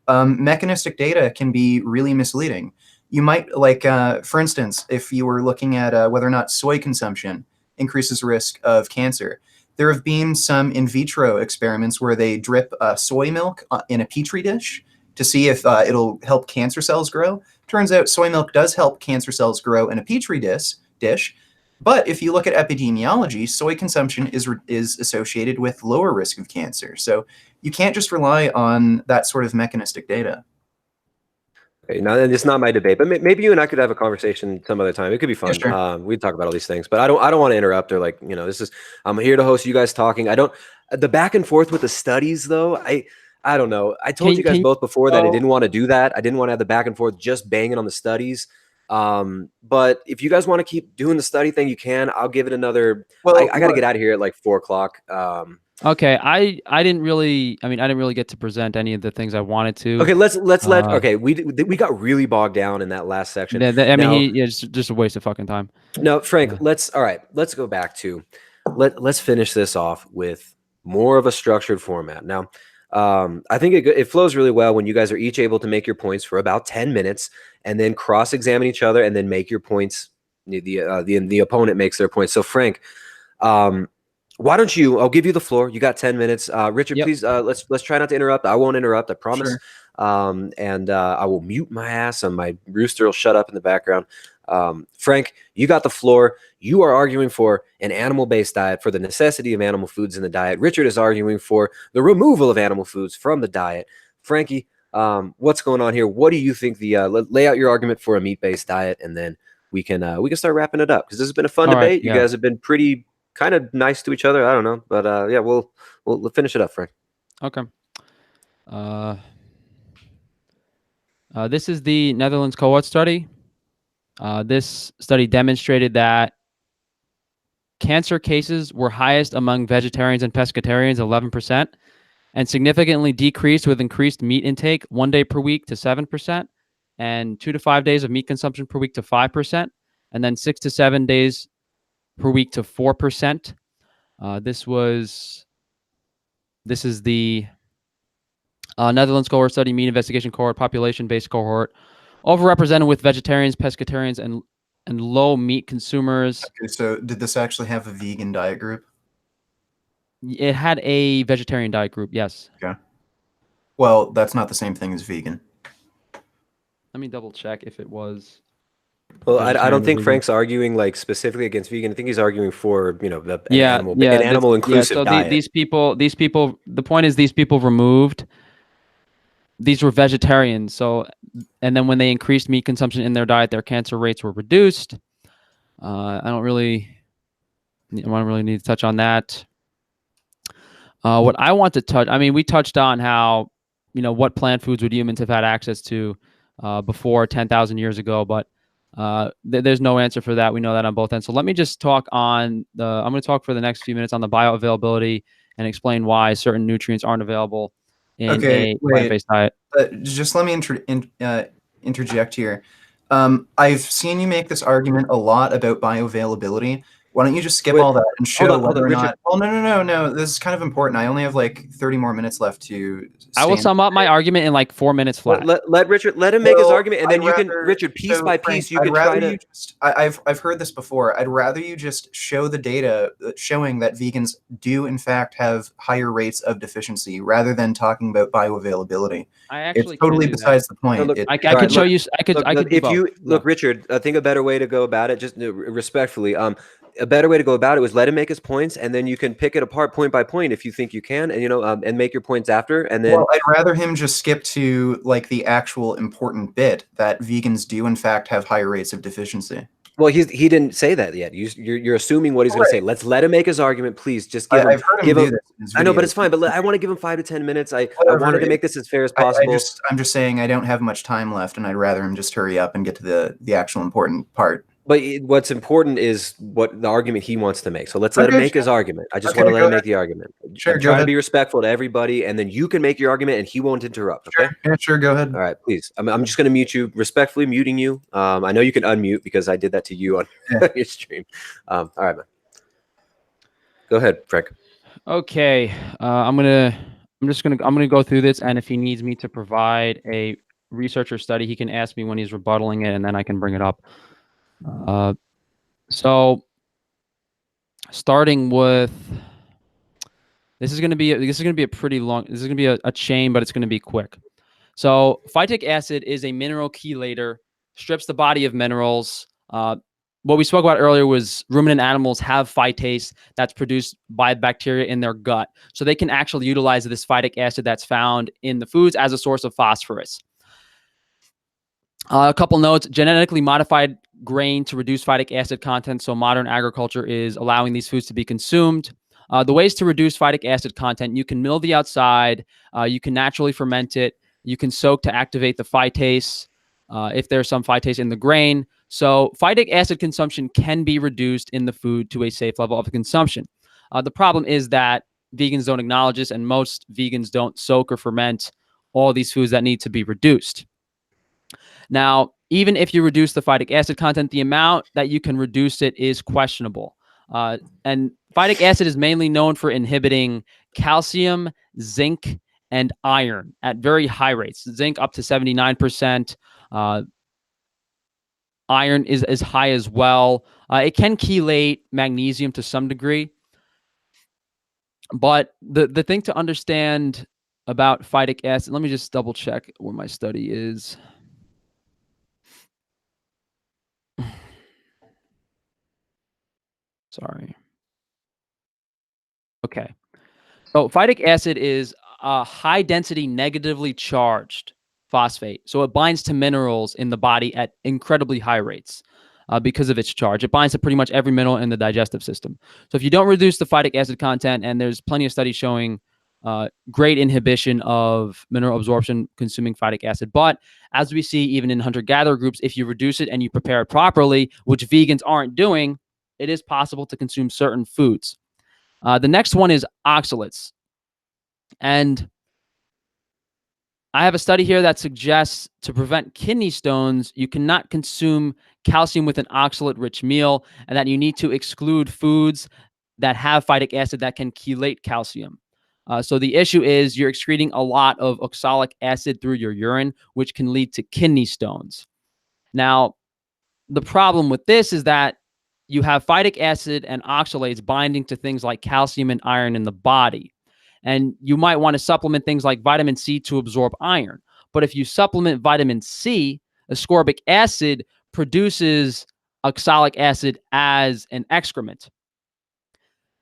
Mechanistic data can be really misleading. You might, like, for instance, if you were looking at whether or not soy consumption increases risk of cancer, there have been some in vitro experiments where they drip soy milk in a petri dish to see if it'll help cancer cells grow. Turns out soy milk does help cancer cells grow in a petri dish. But if you look at epidemiology, soy consumption is associated with lower risk of cancer. So you can't just rely on that sort of mechanistic data. Okay, now, it's not my debate, but maybe you and I could have a conversation some other time. It could be fun. Yeah, sure. We'd talk about all these things, but I don't want to interrupt or, like, I'm here to host you guys talking. The back and forth with the studies though. I don't know. I told you guys both before that I didn't want to do that. I didn't want to have the back and forth just banging on the studies. But if you guys want to keep doing the study thing, you can. I'll give it another. Well, I got to get out of here at like 4 o'clock. Okay, I didn't really get to present any of the things I wanted to. Okay, let's let. Okay, we got really bogged down in that last section. It's just a waste of fucking time. No, Frank. Let's go back to let's finish this off with more of a structured format. Now, I think it flows really well when you guys are each able to make your points for about 10 minutes and then cross-examine each other and then make your points. The opponent makes their points. So, Frank, why don't you? I'll give you the floor. You got 10 minutes. Richard, yep. Please. Let's try not to interrupt. I won't interrupt. I promise. Sure. And I will mute my ass, and my rooster will shut up in the background. Frank, you got the floor. You are arguing for an animal-based diet, for the necessity of animal foods in the diet. Richard is arguing for the removal of animal foods from the diet. Frankie, what's going on here? What do you think? Lay out your argument for a meat-based diet, and then we can start wrapping it up, because this has been a fun debate. Right, you guys have been pretty kind of nice to each other. I don't know, but yeah, we'll finish it up, Frank. Okay. This is the Netherlands cohort study. This study demonstrated that cancer cases were highest among vegetarians and pescatarians, 11%, and significantly decreased with increased meat intake 1 day per week to 7%, and 2 to 5 days of meat consumption per week to 5%, and then 6 to 7 days per week to 4%. This is the Netherlands cohort study, meat investigation cohort, population-based cohort, overrepresented with vegetarians, pescatarians, and low meat consumers. Okay, so did this actually have a vegan diet group? It had a vegetarian diet group, yes. Okay. Well, that's not the same thing as vegan. Let me double check if it was. Well, I don't think Frank's arguing like specifically against vegan. I think he's arguing for, an animal inclusive diet. These people. The point is, these people removed. These were vegetarians. So, and then when they increased meat consumption in their diet, their cancer rates were reduced. I don't really need to touch on that. What I want to touch, we touched on how, what plant foods would humans have had access to before 10,000 years ago, but there's no answer for that. We know that on both ends. So let me just talk on I'm going to talk for the next few minutes on the bioavailability and explain why certain nutrients aren't available in a plant-based diet. Just let me interject here. I've seen you make this argument a lot about bioavailability. Why don't you just skip all that and show whether or not... Oh, no. This is kind of important. I only have like 30 more minutes left to... I will sum up my argument in like 4 minutes flat. Let Richard, let him make his argument, and then you can, Richard, piece by piece, you can try to... I've heard this before. I'd rather you just show the data showing that vegans do in fact have higher rates of deficiency, rather than talking about bioavailability. It's totally besides the point. Look, I could show you... I could. If you look, Richard, I think a better way to go about it, just respectfully, a better way to go about it was let him make his points, and then you can pick it apart point by point if you think you can, and and make your points after. And then, well, I'd rather him just skip to like the actual important bit that vegans do in fact have higher rates of deficiency. well, he didn't say that yet. You're assuming what he's going to say. Let's let him make his argument, please. Just give him. I've heard him give do him. this in his I know, but videos. it's fine. But I want to give him 5 to 10 minutes. I Whatever. wanted to make this as fair as possible. I'm just saying I don't have much time left, and I'd rather him just hurry up and get to the actual important part. But what's important is what the argument he wants to make. So let's let him make his argument. I just want to let him make the argument. Sure, Try to be respectful to everybody, and then you can make your argument, and he won't interrupt. Okay? Sure. Yeah, sure. Go ahead. All right, please. I'm just going to mute you, respectfully muting you. I know you can unmute because I did that to you on your stream. All right, man. Go ahead, Frank. Okay, I'm gonna go through this, and if he needs me to provide a research or study, he can ask me when he's rebuttaling it, and then I can bring it up. So starting with this is going to be a pretty long. This is going to be a chain, but it's going to be quick. So phytic acid is a mineral chelator, strips the body of minerals. What we spoke about earlier was ruminant animals have phytase that's produced by bacteria in their gut. So they can actually utilize this phytic acid that's found in the foods as a source of phosphorus. A couple notes: genetically modified grain to reduce phytic acid content. So modern agriculture is allowing these foods to be consumed. The ways to reduce phytic acid content: you can mill the outside, you can naturally ferment it, you can soak to activate the phytase if there's some phytase in the grain. So phytic acid consumption can be reduced in the food to a safe level of consumption. The problem is that vegans don't acknowledge this, and most vegans don't soak or ferment all these foods that need to be reduced. Now, even if you reduce the phytic acid content, the amount that you can reduce it is questionable. And phytic acid is mainly known for inhibiting calcium, zinc, and iron at very high rates. Zinc up to 79%. Iron is as high as well. It can chelate magnesium to some degree. But the thing to understand about phytic acid, let me just double check where my study is. Sorry. Okay. So phytic acid is a high density negatively charged phosphate. So it binds to minerals in the body at incredibly high rates because of its charge. It binds to pretty much every mineral in the digestive system. So if you don't reduce the phytic acid content, and there's plenty of studies showing great inhibition of mineral absorption consuming phytic acid. But as we see, even in hunter-gatherer groups, if you reduce it and you prepare it properly, which vegans aren't doing, it is possible to consume certain foods. The next one is oxalates. And I have a study here that suggests to prevent kidney stones, you cannot consume calcium with an oxalate-rich meal, and that you need to exclude foods that have phytic acid that can chelate calcium. So the issue is you're excreting a lot of oxalic acid through your urine, which can lead to kidney stones. Now, the problem with this is that you have phytic acid and oxalates binding to things like calcium and iron in the body. And you might want to supplement things like vitamin C to absorb iron. But if you supplement vitamin C, ascorbic acid produces oxalic acid as an excrement.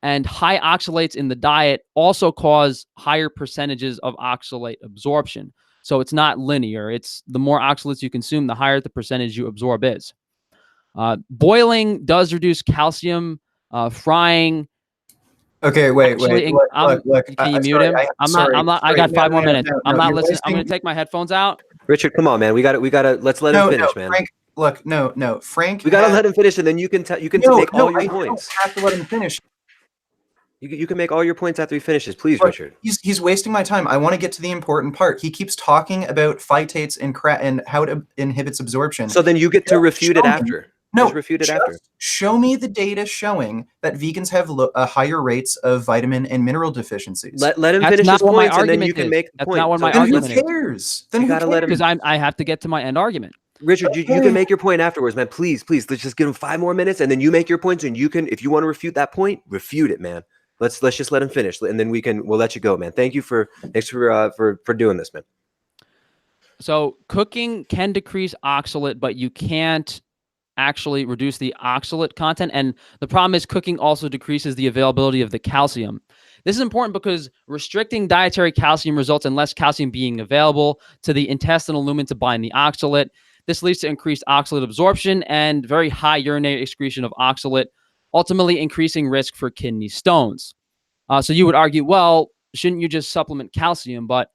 And high oxalates in the diet also cause higher percentages of oxalate absorption. So it's not linear. It's the more oxalates you consume, the higher the percentage you absorb is. Boiling does reduce calcium. Frying. Okay, wait. Look. Can you mute him? I'm not. I got 5 more minutes. I'm not listening. I'm going to take my headphones out. Richard, come on, man. We got to. Let's let him finish, man. Frank, look, no, Frank. We got to let him finish, and then you can make all your points. I have to let him finish. You can make all your points after he finishes, please, Richard. He's wasting my time. I want to get to the important part. He keeps talking about phytates and how it inhibits absorption. So then you get to refute it after. No, just refute it after. Show me the data showing that vegans have higher rates of vitamin and mineral deficiencies. Let him finish his points, and then you can make the point. That's not what my argument is. Then who cares? Then you got to let him. Because I have to get to my end argument. Richard, you can make your point afterwards, man. Please, let's just give him 5 more minutes, and then you make your points, and you can, if you want to refute that point, refute it, man. Let's just let him finish, and then we'll let you go, man. Thanks for doing this, man. So cooking can decrease oxalate, but you can't actually reduce the oxalate content. And the problem is cooking also decreases the availability of the calcium. This is important because restricting dietary calcium results in less calcium being available to the intestinal lumen to bind the oxalate. This leads to increased oxalate absorption and very high urinary excretion of oxalate, ultimately increasing risk for kidney stones. So you would argue, well, shouldn't you just supplement calcium? But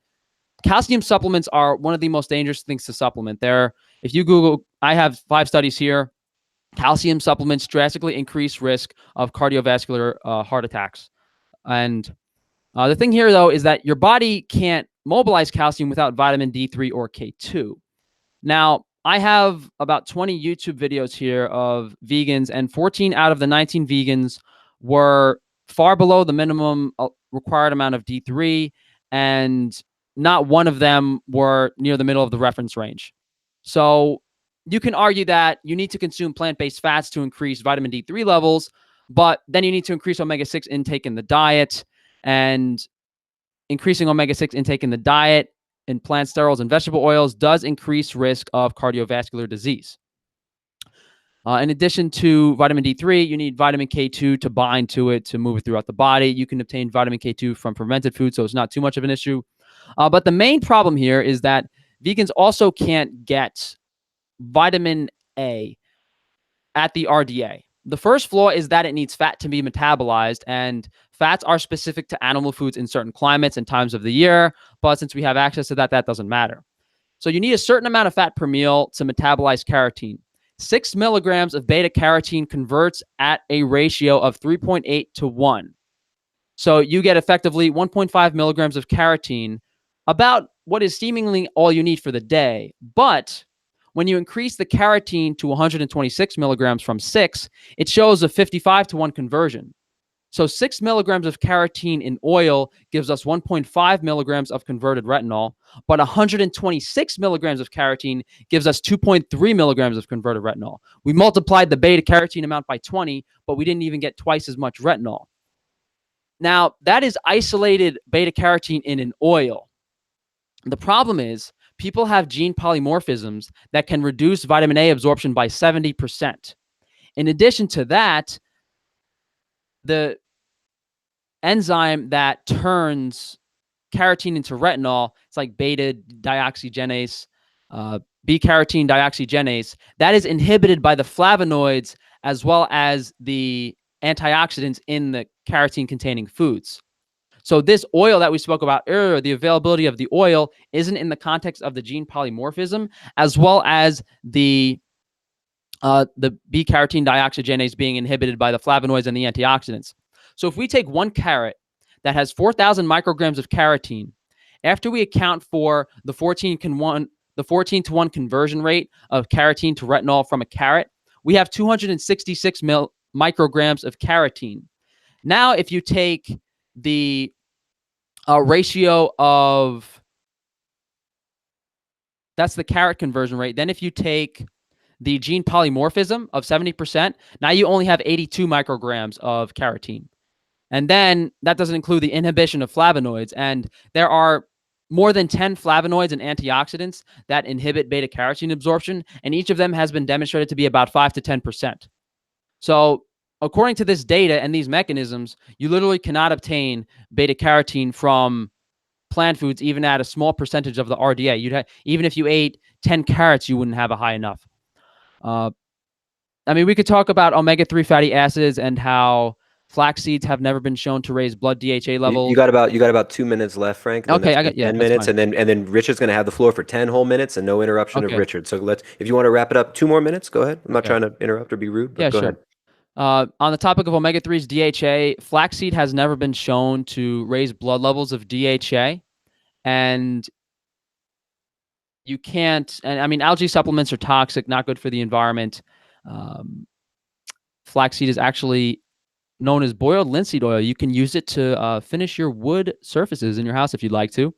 calcium supplements are one of the most dangerous things to supplement. If you Google, I have 5 studies here. Calcium supplements drastically increase risk of cardiovascular heart attacks. And the thing here, though, is that your body can't mobilize calcium without vitamin D3 or K2. Now, I have about 20 YouTube videos here of vegans, and 14 out of the 19 vegans were far below the minimum required amount of D3, and not one of them were near the middle of the reference range. So you can argue that you need to consume plant-based fats to increase vitamin D3 levels, but then you need to increase omega-6 intake in the diet, and increasing omega-6 intake in the diet in plant sterols and vegetable oils does increase risk of cardiovascular disease. In addition to vitamin D3, you need vitamin K2 to bind to it, to move it throughout the body. You can obtain vitamin K2 from fermented food, so it's not too much of an issue. But the main problem here is that vegans also can't get vitamin A at the RDA. The first flaw is that it needs fat to be metabolized, and fats are specific to animal foods in certain climates and times of the year. But since we have access to that, that doesn't matter. So you need a certain amount of fat per meal to metabolize carotene. 6 milligrams of beta carotene converts at a ratio of 3.8 to 1. So you get effectively 1.5 milligrams of carotene, about what is seemingly all you need for the day. But when you increase the carotene to 126 milligrams from 6, it shows a 55 to 1 conversion. So 6 milligrams of carotene in oil gives us 1.5 milligrams of converted retinol, but 126 milligrams of carotene gives us 2.3 milligrams of converted retinol. We multiplied the beta carotene amount by 20, but we didn't even get twice as much retinol. Now, that is isolated beta carotene in an oil. The problem is people have gene polymorphisms that can reduce vitamin A absorption by 70%. In addition to that, the enzyme that turns carotene into retinol, it's like beta dioxygenase, B-carotene dioxygenase, that is inhibited by the flavonoids as well as the antioxidants in the carotene-containing foods. So this oil that we spoke about earlier, the availability of the oil isn't in the context of the gene polymorphism, as well as the B-carotene dioxygenase being inhibited by the flavonoids and the antioxidants. So if we take one carrot that has 4,000 micrograms of carotene, after we account for the 14 to 1 conversion rate of carotene to retinol from a carrot, we have 266 micrograms of carotene. Now, if you take the ratio of, that's the carrot conversion rate. Then if you take the gene polymorphism of 70%, now you only have 82 micrograms of carotene. And then that doesn't include the inhibition of flavonoids. And there are more than 10 flavonoids and antioxidants that inhibit beta carotene absorption, and each of them has been demonstrated to be about 5 to 10%. So according to this data and these mechanisms, you literally cannot obtain beta carotene from plant foods, even at a small percentage of the RDA. Even if you ate 10 carrots, you wouldn't have a high enough. I mean, we could talk about omega-3 fatty acids and how flax seeds have never been shown to raise blood DHA levels. You got about 2 minutes left, Frank. Okay, I got 10 minutes, and then Richard's going to have the floor for 10 whole minutes and no interruption of Richard. So if you want to wrap it up, 2 more minutes, go ahead. I'm not trying to interrupt or be rude, but go ahead. On the topic of omega-3's DHA, flaxseed has never been shown to raise blood levels of DHA, and you can't. And I mean, algae supplements are toxic, not good for the environment. Flaxseed is actually known as boiled linseed oil. You can use it to finish your wood surfaces in your house if you'd like to.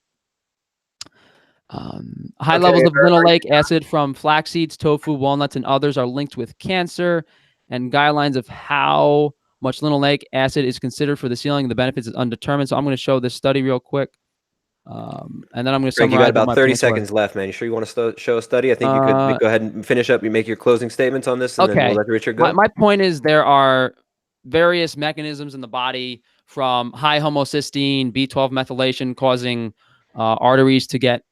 High levels of linoleic acid from flax seeds, tofu, walnuts, and others are linked with cancer, and guidelines of how much linoleic acid is considered for the ceiling. The benefits is undetermined. So I'm going to show this study real quick. And then I'm going to Frank, summarize. you got about what my 30 points were. seconds left, man. You sure you want to show a study? I think you could go ahead and finish up. You make your closing statements on this, and then we'll let Richard go. My point is there are various mechanisms in the body, from high homocysteine, B12 methylation causing arteries to get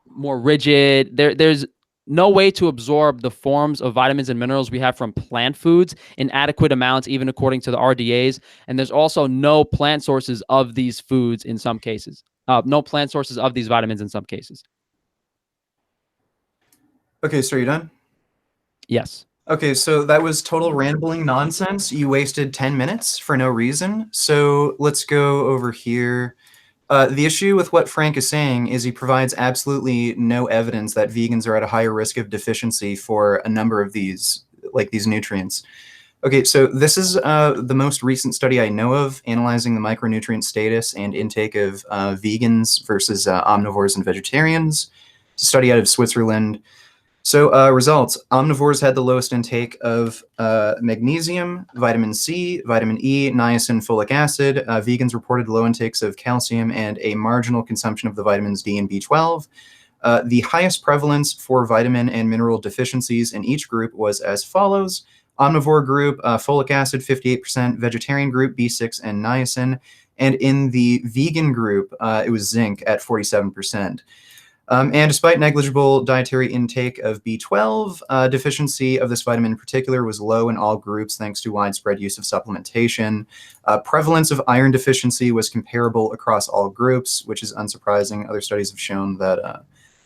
more rigid. There's no way to absorb the forms of vitamins and minerals we have from plant foods in adequate amounts, even according to the RDAs. And there's also no plant sources of these foods in some cases. No plant sources of these vitamins in some cases. Okay, so you're done? Yes. Okay, so that was total rambling nonsense. You wasted 10 minutes for no reason. So let's go over here. The issue with what Frank is saying is he provides absolutely no evidence that vegans are at a higher risk of deficiency for a number of these, like these nutrients. Okay, so this is the most recent study I know of analyzing the micronutrient status and intake of vegans versus omnivores and vegetarians. It's a study out of Switzerland. So results, omnivores had the lowest intake of magnesium, vitamin C, vitamin E, niacin, folic acid. Vegans reported low intakes of calcium and a marginal consumption of the vitamins D and B12. The highest prevalence for vitamin and mineral deficiencies in each group was as follows. Omnivore group, folic acid, 58%, vegetarian group, B6 and niacin. And in the vegan group, it was zinc at 47%. And despite negligible dietary intake of B12, deficiency of this vitamin in particular was low in all groups thanks to widespread use of supplementation. Prevalence of iron deficiency was comparable across all groups, which is unsurprising. Other studies have shown that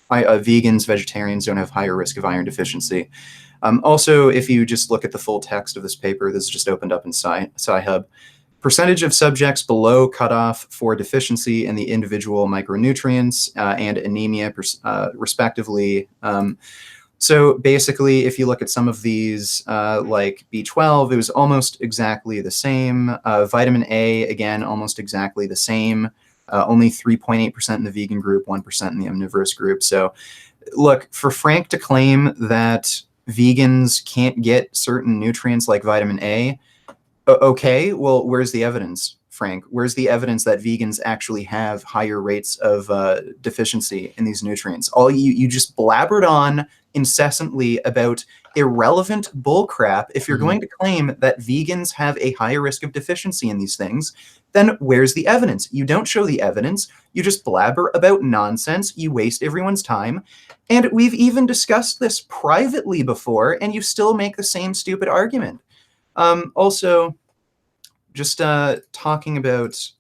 vegans, vegetarians don't have higher risk of iron deficiency. Also, if you just look at the full text of this paper, this is just opened up in Sci-Hub. Percentage of subjects below cutoff for deficiency in the individual micronutrients and anemia, respectively. So basically, if you look at some of these, like B12, it was almost exactly the same. Vitamin A, again, almost exactly the same. Only 3.8% in the vegan group, 1% in the omnivorous group. So look, for Frank to claim that vegans can't get certain nutrients like vitamin A, okay, well, where's the evidence, Frank? Where's the evidence that vegans actually have higher rates of deficiency in these nutrients? All you just blabbered on incessantly about irrelevant bullcrap. If you're going to claim that vegans have a higher risk of deficiency in these things, then where's the evidence? You don't show the evidence. You just blabber about nonsense. You waste everyone's time. And we've even discussed this privately before, and you still make the same stupid argument. Also, just talking about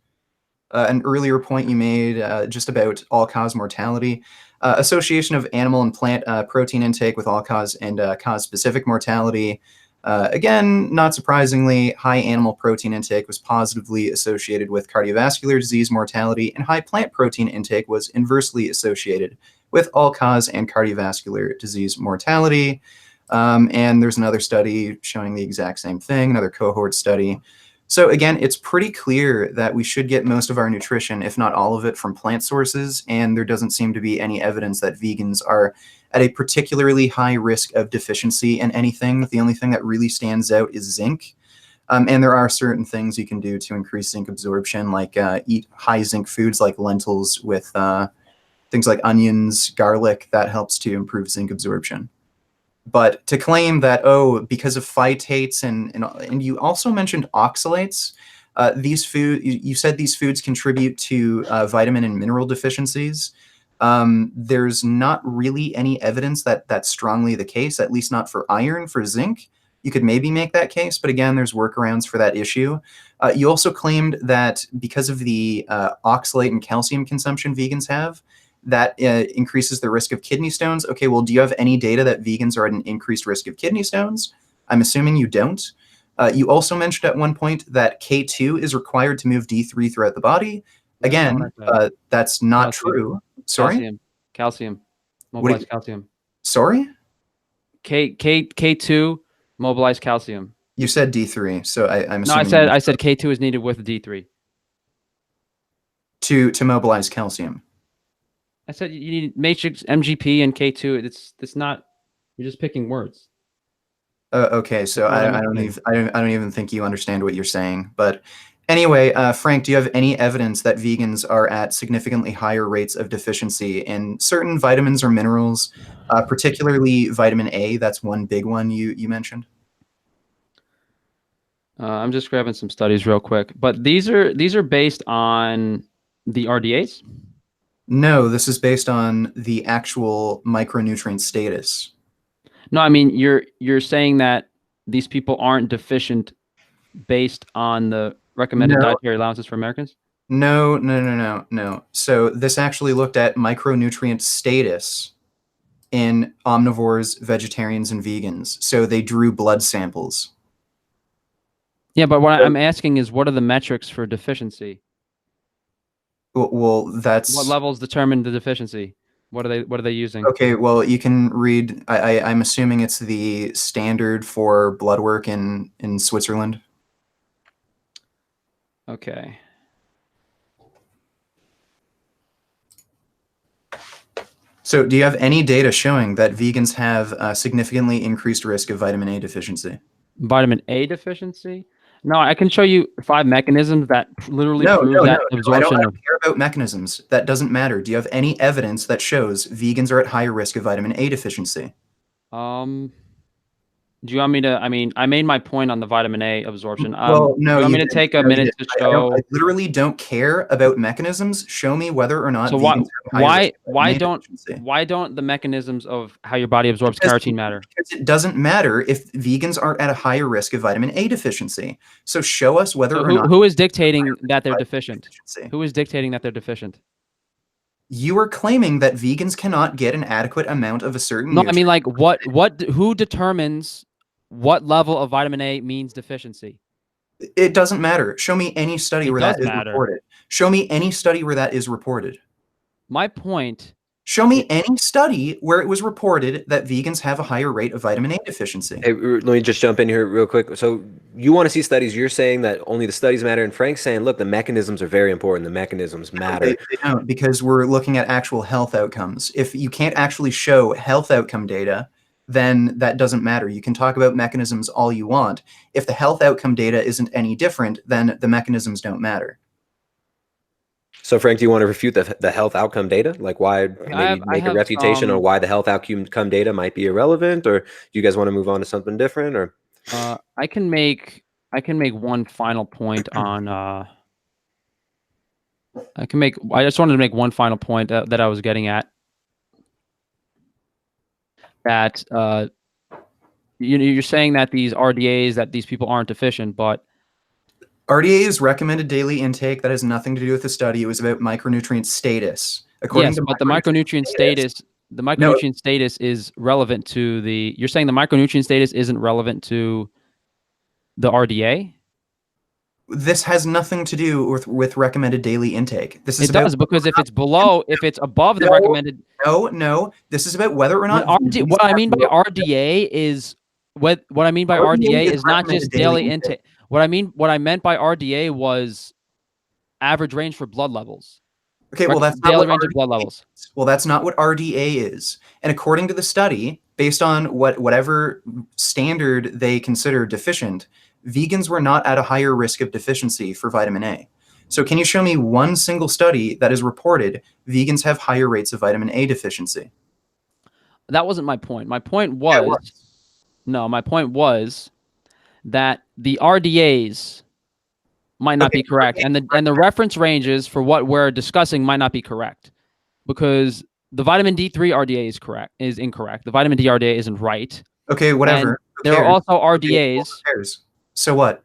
an earlier point you made just about all-cause mortality, association of animal and plant protein intake with all-cause and cause-specific mortality. Again, not surprisingly, high animal protein intake was positively associated with cardiovascular disease mortality, and high plant protein intake was inversely associated with all-cause and cardiovascular disease mortality. And there's another study showing the exact same thing, another cohort study. So again, it's pretty clear that we should get most of our nutrition, if not all of it, from plant sources, and there doesn't seem to be any evidence that vegans are at a particularly high risk of deficiency in anything. The only thing that really stands out is zinc. And there are certain things you can do to increase zinc absorption, like eat high zinc foods like lentils with things like onions, garlic. That helps to improve zinc absorption. But to claim that, oh, because of phytates and you also mentioned oxalates, you said these foods contribute to vitamin and mineral deficiencies. There's not really any evidence that that's strongly the case, at least not for iron. For zinc, you could maybe make that case, but again, there's workarounds for that issue. You also claimed that because of the oxalate and calcium consumption vegans have, that increases the risk of kidney stones. Okay, well, do you have any data that vegans are at an increased risk of kidney stones? I'm assuming you don't. You also mentioned at one point that K2 is required to move D3 throughout the body. Again, that's not true. Sorry? Calcium. Mobilized calcium. Sorry? K2, mobilized calcium. You said D3, so I'm assuming... No, I said K2 is needed with D3. To mobilize calcium. I said you need matrix, MGP, and K2. It's not. You're just picking words. Okay, so I don't even think you understand what you're saying. But Anyway, Frank, do you have any evidence that vegans are at significantly higher rates of deficiency in certain vitamins or minerals, particularly vitamin A? That's one big one you mentioned. I'm just grabbing some studies real quick, but these are based on the RDAs. No, this is based on the actual micronutrient status. No, I mean you're saying that these people aren't deficient based on the recommended No. dietary allowances for Americans? No. So this actually looked at micronutrient status in omnivores, vegetarians, and vegans. So they drew blood samples. Yeah, but what I'm asking is, what are the metrics for deficiency? Well, that's What levels determine the deficiency? What are they using? okay. Well, you can read. I'm assuming it's the standard for blood work in Switzerland. Okay. So, do you have any data showing that vegans have a significantly increased risk of vitamin A deficiency? Vitamin A deficiency? No, I can show you 5 mechanisms that literally No, prove no, that no. absorption I of. don't care about mechanisms. That doesn't matter. Do you have any evidence that shows vegans are at higher risk of vitamin A deficiency? Do you want me to? I mean, I made my point on the vitamin A absorption. Well, no, do you want me to didn't. take a No, you minute to didn't. show? I literally don't care about mechanisms. Show me whether or not So vegans have higher risk of vitamin A deficiency. why don't the mechanisms of how your body absorbs carotene matter? Because it doesn't matter if vegans aren't at a higher risk of vitamin A deficiency. So show us whether So or not who is dictating that they're vitamin A deficient? deficiency. Who is dictating that they're deficient? You are claiming that vegans cannot get an adequate amount of a certain No, I nutrient. mean, like, who determines what level of vitamin A means deficiency? It doesn't matter. Show me any study It where does that is matter. reported. Show me any study where that is reported. My point. Show me any study where it was reported that vegans have a higher rate of vitamin A deficiency. Hey, let me just jump in here real quick. So you want to see studies? You're saying that only the studies matter, and Frank's saying, look, the mechanisms are very important. The mechanisms matter. They don't, because we're looking at actual health outcomes. If you can't actually show health outcome data, then that doesn't matter. You can talk about mechanisms all you want. If the health outcome data isn't any different, then the mechanisms don't matter. So, Frank, do you want to refute the health outcome data? Like why maybe make a refutation on why the health outcome data might be irrelevant, or do you guys want to move on to something different? Or I can make one final point on. I just wanted to make one final point that I was getting at. That you're saying that these RDAs, that these people aren't deficient, but RDA is recommended daily intake. That has nothing to do with the study. It was about micronutrient status. According to but the micronutrient status, status is relevant to the. You're saying the micronutrient status isn't relevant to the RDA? This has nothing to do with recommended daily intake. This is does, because if it's below, if it's above the recommended. No. This is about whether or not. What I mean by RDA is what I mean by RDA is not just daily intake. What I meant by RDA was average range for blood levels. Okay, well that's daily range of blood levels. Well, that's not what RDA is. And according to the study, based on whatever standard they consider deficient, vegans were not at a higher risk of deficiency for vitamin A. So can you show me one single study that has reported vegans have higher rates of vitamin A deficiency? That wasn't my point. My point was, my point was that the RDAs might not be correct, and the reference ranges for what we're discussing might not be correct, because the vitamin D3 RDA is incorrect. The vitamin D RDA isn't right. Okay, whatever. There are also RDAs. So what?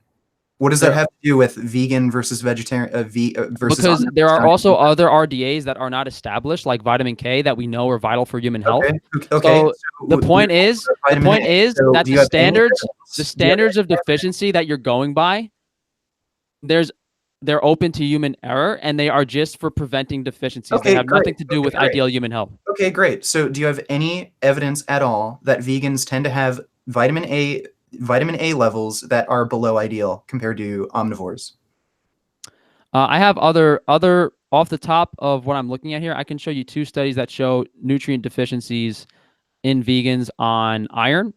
What does that have to do with vegan versus vegetarian? Versus because there are also other RDAs that are not established, like vitamin K, that we know are vital for human health. Okay. So the point is that the standards of deficiency that you're going by, they're open to human error, and they are just for preventing deficiencies. They have nothing to do with ideal human health. Okay, great. So do you have any evidence at all that vegans tend to have vitamin A levels that are below ideal compared to omnivores? I have other off the top of what I'm looking at here. I can show you 2 studies that show nutrient deficiencies in vegans on iron.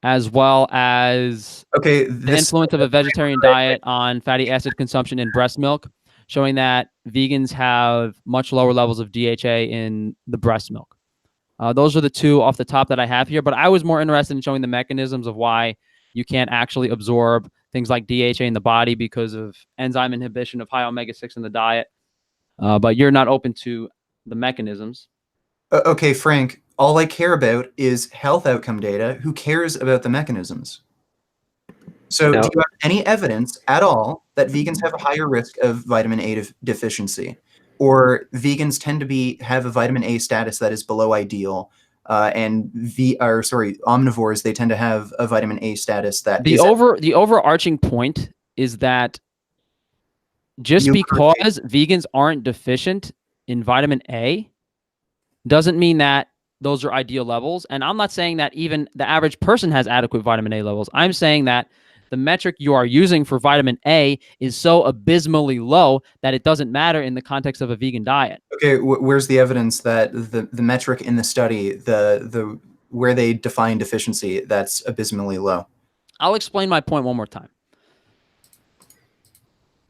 as well as Okay, the influence of a vegetarian diet on fatty acid consumption in breast milk, showing that vegans have much lower levels of DHA in the breast milk. Those are the two off the top that I have here, but I was more interested in showing the mechanisms of why you can't actually absorb things like DHA in the body because of enzyme inhibition of high omega-6 in the diet. But you're not open to the mechanisms. Okay, Frank, all I care about is health outcome data. Who cares about the mechanisms? So Now- do you have any evidence at all that vegans have a higher risk of vitamin A deficiency? Or vegans tend to have a vitamin A status that is below ideal, and omnivores, they tend to have a vitamin A status that the overarching point is that just because vegans aren't deficient in vitamin A doesn't mean that those are ideal levels. And I'm not saying that even the average person has adequate vitamin A levels. I'm saying that the metric you are using for vitamin A is so abysmally low that it doesn't matter in the context of a vegan diet. Okay, where's the evidence that the metric in the study, the where they define deficiency, that's abysmally low? I'll explain my point one more time.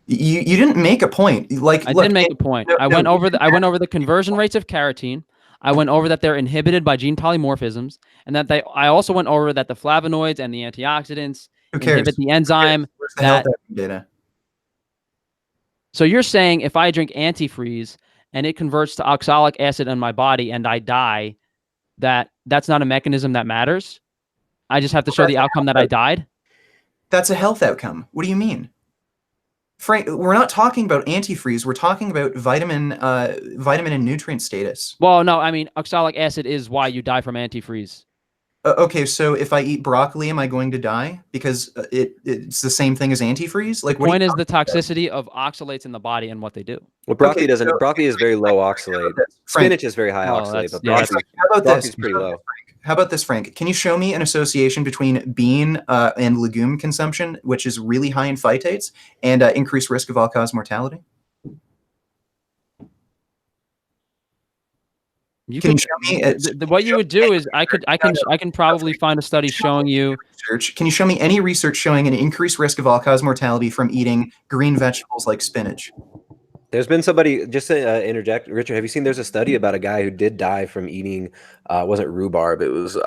You didn't make a point. Like, I did make a point. I went over the conversion rates of carotene. I went over that they're inhibited by gene polymorphisms, and that I also went over that the flavonoids and the antioxidants inhibit the enzyme. Where's the health data? So you're saying if I drink antifreeze and it converts to oxalic acid in my body and I die, that's not a mechanism that matters? I just have to show the outcome that I died? That's a health outcome. What do you mean? Frank, we're not talking about antifreeze. We're talking about vitamin and nutrient status. Well, no, I mean, oxalic acid is why you die from antifreeze. Okay, so if I eat broccoli, am I going to die? Because it's the same thing as antifreeze? Like, the point is the toxicity of oxalates in the the body and what they do. Well, broccoli broccoli is very low oxalate. Spinach is very high oxalate, but broccoli is pretty low. How about this, Frank? Can you show me an association between bean and legume consumption, which is really high in phytates, and increased risk of all-cause mortality? Can you show me? What you would do is I can probably find a study showing you. Can you show me any research showing an increased risk of all-cause mortality from eating green vegetables like spinach? There's been somebody, just to interject, Richard, have you seen there's a study about a guy who did die from eating, it wasn't rhubarb, it was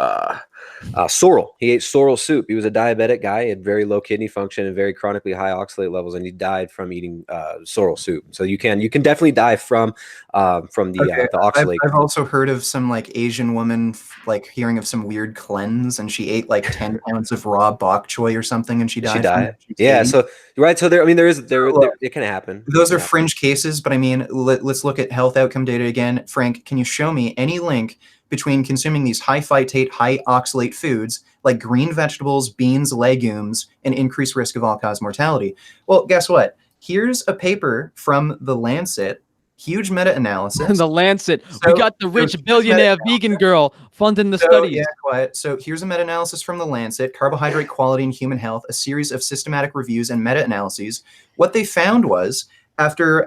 sorrel. He ate sorrel soup. He was a diabetic guy, he had very low kidney function and very chronically high oxalate levels, and he died from eating sorrel soup. So you can definitely die from the oxalate. I've also heard of some like Asian woman like hearing of some weird cleanse, and she ate like 10 pounds of raw bok choy or something, and she died. Yeah, so right, so it can happen. Those are fringe cases, but I mean, let's look at health outcome data again. Frank, can you show me any link between consuming these high phytate, high oxalate foods like green vegetables, beans, legumes, and increased risk of all-cause mortality? Well, guess what? Here's a paper from The Lancet, huge meta-analysis. The Lancet. We got the rich billionaire vegan girl funding the studies. Yeah, quiet. So here's a meta-analysis from The Lancet, Carbohydrate Quality in Human Health, a series of systematic reviews and meta-analyses. What they found was, after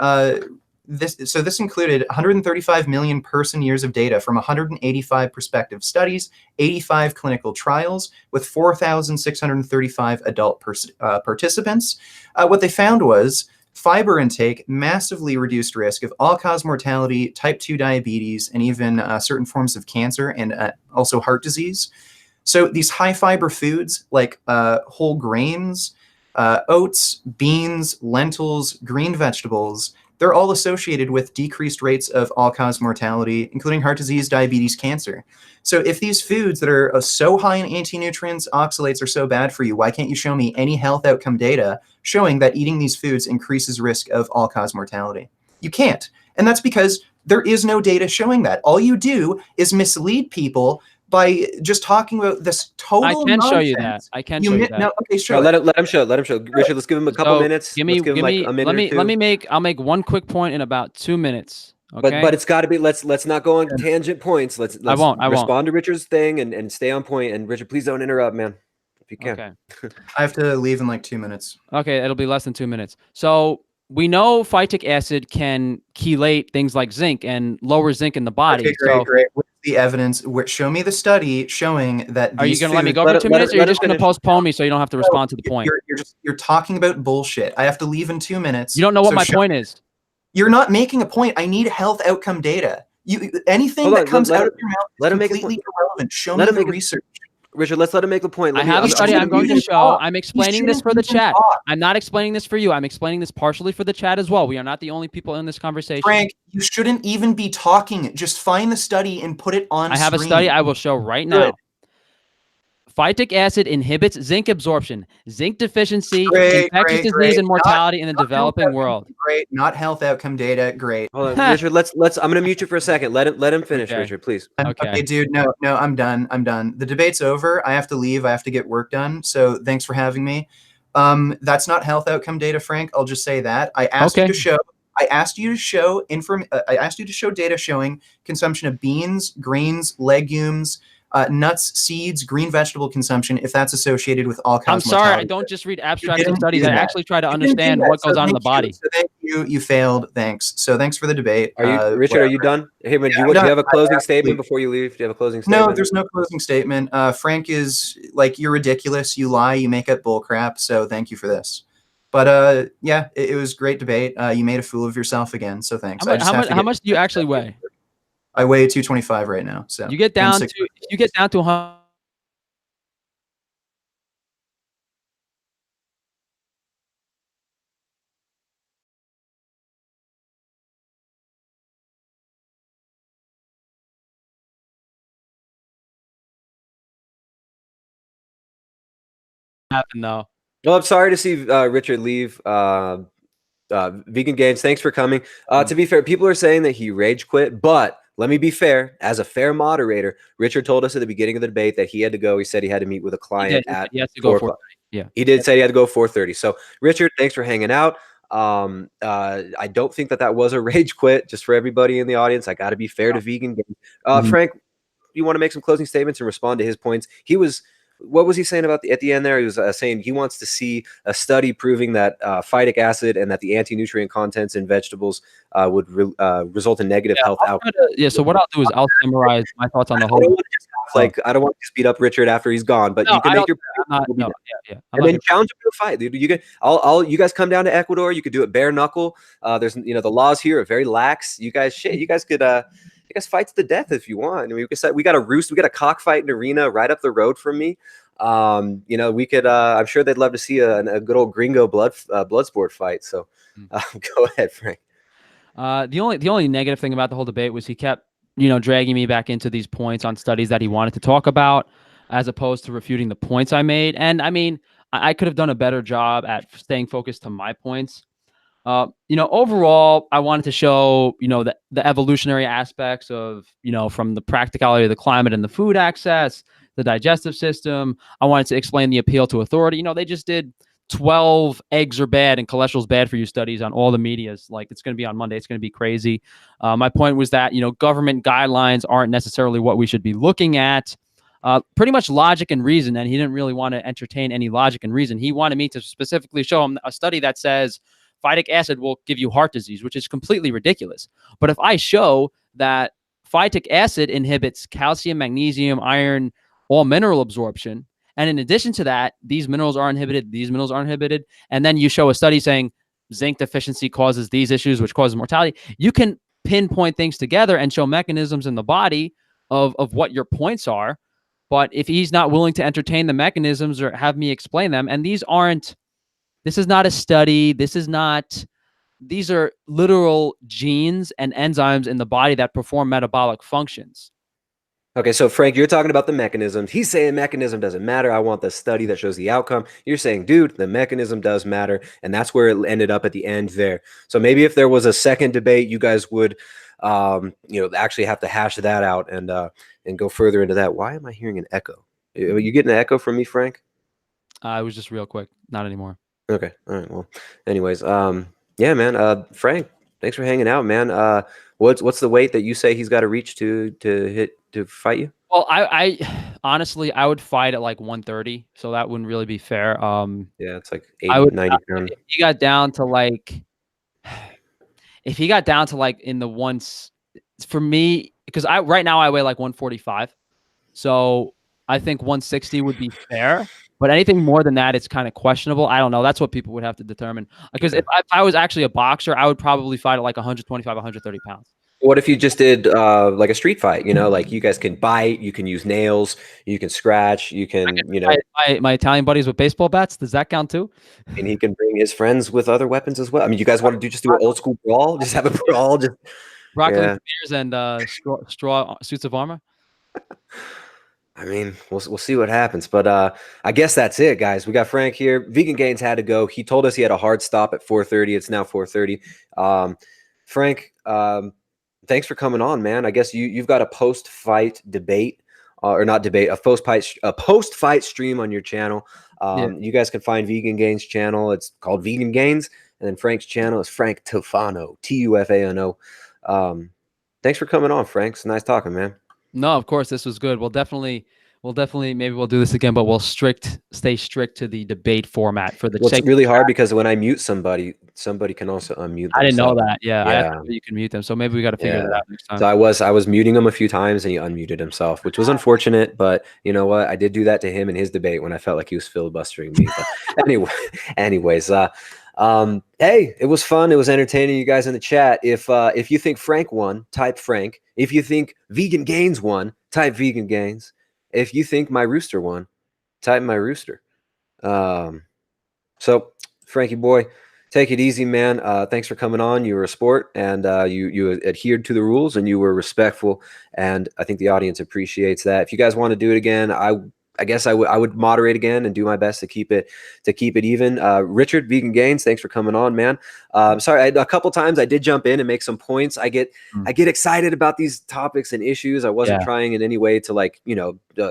this included 135 million person years of data from 185 prospective studies, 85 clinical trials with 4,635 adult participants. What they found was fiber intake massively reduced risk of all-cause mortality, type 2 diabetes, and even certain forms of cancer and also heart disease. So these high fiber foods like whole grains, oats, beans, lentils, green vegetables, they're all associated with decreased rates of all-cause mortality, including heart disease, diabetes, cancer. So if these foods that are so high in anti-nutrients, oxalates, are so bad for you, why can't you show me any health outcome data showing that eating these foods increases risk of all-cause mortality? You can't. And that's because there is no data showing that. All you do is mislead people by just talking about this total nonsense. Show you that. I can show you that. No, okay, sure. Let him show. Richard, let's give him a couple minutes. I'll make one quick point in about 2 minutes. Okay? But it's got to be. Let's not go on tangent points. Let's I won't respond to Richard's thing and stay on point. And Richard, please don't interrupt, man. If you can. Okay. I have to leave in like 2 minutes. Okay, it'll be less than 2 minutes. So we know phytic acid can chelate things like zinc and lower zinc in the body. Okay, great. the evidence. Show me the study showing that Are you these going to let me foods. go for 2 minutes, or you're let him just going to finish. postpone me so you don't have to respond to the point? You're talking about bullshit. I have to leave in 2 minutes. You don't know what so my point is. You're not making a point. I need health outcome data. Anything Hold that on, comes let out him- of your mouth let is him make a completely point. irrelevant. Show Let me him the make a- research. Richard, let's let him make the point. I have a You study I'm shouldn't going to even show. talk. I'm You explaining this shouldn't for the even chat. talk. I'm not explaining this for you. I'm explaining this partially for the chat as well. We are not the only people in this conversation. Frank, you shouldn't even be talking. Just find the study and put it on I have a screen. study I will show right now. Phytic acid inhibits zinc absorption, zinc deficiency, infectious disease, and mortality in the developing world. Great, not health outcome data. Great. Hold on, Richard. Let's. I'm gonna mute you for a second. Let him finish, Okay. Richard, please. Okay. Dude. No, I'm done. The debate's over. I have to leave. I have to get work done. So thanks for having me. That's not health outcome data, Frank. I'll just say that. I asked you to show. I asked you to show I asked you to show data showing consumption of beans, grains, legumes, nuts, seeds, green vegetable consumption, if that's associated with all-cause I'm sorry, mortality. I don't just read abstracts and studies. I actually try to You didn't do understand that. what So goes on in the thank you. body. So thank you. You failed. Thanks. So thanks for the debate. Are you, Richard? Whatever. Are you done? Hey, man, Yeah, do you I'm have a closing done. statement before you leave? Do you have a closing statement? No, there's no closing statement. Frank is like, you're ridiculous. You lie. You make up bull crap. So thank you for this. But yeah, it was great debate. You made a fool of yourself again. So thanks. How much do you actually weigh? I weigh 225 right now. So you get down to 100. Happen though. Well, I'm sorry to see Richard leave. Vegan Gains, thanks for coming. To be fair, people are saying that he rage quit, but let me be fair. As a fair moderator, Richard told us at the beginning of the debate that he had to go. He said he had to meet with a client at he has to 4 go o'clock. Yeah, he did say he had to go 4:30. So, Richard, thanks for hanging out. I don't think that was a rage quit. Just for everybody in the audience, I got to be fair to Vegan Gains. Frank, you want to make some closing statements and respond to his points? What was he saying about at the end there? He was saying he wants to see a study proving that phytic acid and that the anti-nutrient contents in vegetables would result in negative health outcomes. So what I'll do is I'll summarize my thoughts on the whole. I don't want to just beat up Richard after he's gone, but you can make your point. And then challenge him to a fight, dude. You guys come down to Ecuador. You could do it bare knuckle. There's the laws here are very lax. You guys could you guys fight to the death if you want. I mean, we got a roost. We got a cockfighting arena right up the road from me. We could. I'm sure they'd love to see a good old gringo blood sport fight. So, go ahead, Frank. The only negative thing about the whole debate was he kept dragging me back into these points on studies that he wanted to talk about, as opposed to refuting the points I made. And I mean, I could have done a better job at staying focused to my points. Overall, I wanted to show, the evolutionary aspects of, from the practicality of the climate and the food access, the digestive system. I wanted to explain the appeal to authority. They just did 12 eggs are bad and cholesterol's bad for you studies on all the medias. Like, it's going to be on Monday. It's going to be crazy. My point was that, government guidelines aren't necessarily what we should be looking at. Pretty much logic and reason. And he didn't really want to entertain any logic and reason. He wanted me to specifically show him a study that says phytic acid will give you heart disease, which is completely ridiculous. But if I show that phytic acid inhibits calcium, magnesium, iron, all mineral absorption, and in addition to that, these minerals are inhibited, and then you show a study saying zinc deficiency causes these issues, which causes mortality, you can pinpoint things together and show mechanisms in the body of what your points are. But if he's not willing to entertain the mechanisms or have me explain them, and this is not a study. These are literal genes and enzymes in the body that perform metabolic functions. Okay, so Frank, you're talking about the mechanisms. He's saying mechanism doesn't matter. I want the study that shows the outcome. You're saying, dude, the mechanism does matter. And that's where it ended up at the end there. So maybe if there was a second debate, you guys would, actually have to hash that out and go further into that. Why am I hearing an echo? Are you getting an echo from me, Frank? It was just real quick. Not anymore. Okay. All right. Well, anyways, yeah, man. Frank, thanks for hanging out, man. What's the weight that you say he's got to reach to fight you? Well, I honestly, I would fight at like 130, so that wouldn't really be fair. Yeah, it's like 80, 90 pounds. If he got down to like in the ones, for me, because right now I weigh like 145, so I think 160 would be fair. But anything more than that, it's kind of questionable. I don't know. That's what people would have to determine. Because if I was actually a boxer, I would probably fight at like 125, 130 pounds. What if you just did like a street fight? You know, like you guys can bite, you can use nails, you can scratch, you can, you know, my Italian buddies with baseball bats. Does that count too? and he can bring his friends with other weapons as well. I mean, you guys want to just do an old school brawl? Just have a brawl? Just Broccoli yeah. spears and straw suits of armor. I mean, we'll see what happens, but I guess that's it, guys. We got Frank here. Vegan Gains had to go. He told us he had a hard stop at 4:30. It's now 4:30. Frank, thanks for coming on, man. I guess you've got a post-fight debate, or not debate, a post-fight stream on your channel. You guys can find Vegan Gains channel. It's called Vegan Gains, and then Frank's channel is Frank Tufano, Tufano. Thanks for coming on, Frank. It's nice talking, man. No, of course, this was good. We'll definitely, maybe we'll do this again, but we'll stay strict to the debate format for the. Well, it's really hard because when I mute somebody can also unmute them. I didn't know that. Yeah, yeah. I have to know you can mute them. So maybe we got to figure that out next time. So I was muting him a few times and he unmuted himself, which was unfortunate. But you know what? I did do that to him in his debate when I felt like he was filibustering me. But anyways, hey, it was fun. It was entertaining. You guys in the chat. If you think Frank won, type Frank. If you think Vegan Gains won, type Vegan Gains. If you think my rooster won, type my rooster. So Frankie boy, take it easy, man. Thanks for coming on. You were a sport, and you adhered to the rules, and you were respectful, and I think the audience appreciates that. If you guys want to do it again, I guess I would moderate again and do my best to keep it even. Richard, Vegan Gains, thanks for coming on, man. Sorry, a couple times I did jump in and make some points. I get excited about these topics and issues. I wasn't trying in any way to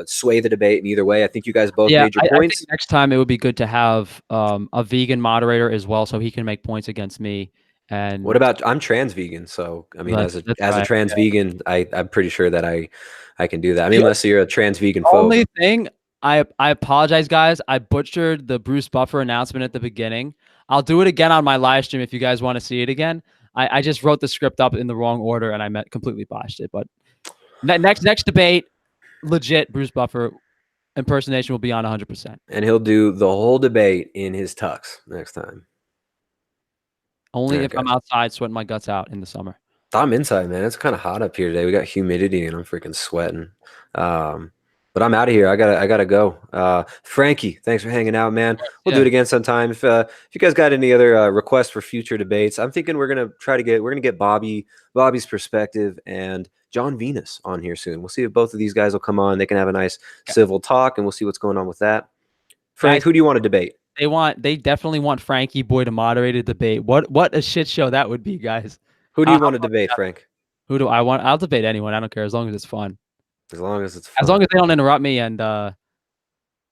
sway the debate in either way. I think you guys both made your points. I think next time it would be good to have a vegan moderator as well, so he can make points against me. And what about I'm trans vegan, so I mean, as a trans vegan, I'm pretty sure that I can do that. I mean, unless you're a trans vegan. Only thing. I apologize, guys. I butchered the Bruce Buffer announcement at the beginning. I'll do it again on my live stream if you guys want to see it again. I just wrote the script up in the wrong order and I completely botched it. But next debate, legit Bruce Buffer impersonation will be on 100%. And he'll do the whole debate in his tux next time. Only if I'm outside sweating my guts out in the summer. I'm inside, man. It's kind of hot up here today. We got humidity and I'm freaking sweating. But I'm out of here. I gotta go. Frankie, thanks for hanging out, man. We'll do it again sometime. If you guys got any other requests for future debates, I'm thinking we're gonna get Bobby's perspective and John Venus on here soon. We'll see if both of these guys will come on. They can have a nice civil talk, and we'll see what's going on with that. Frank, who do you want to debate? They definitely want Frankie boy to moderate a debate. What a shit show that would be, guys. Who do you want to debate, Frank? Who do I want? I'll debate anyone. I don't care as long as it's fun. As long as it's fun. As long as they don't interrupt me and as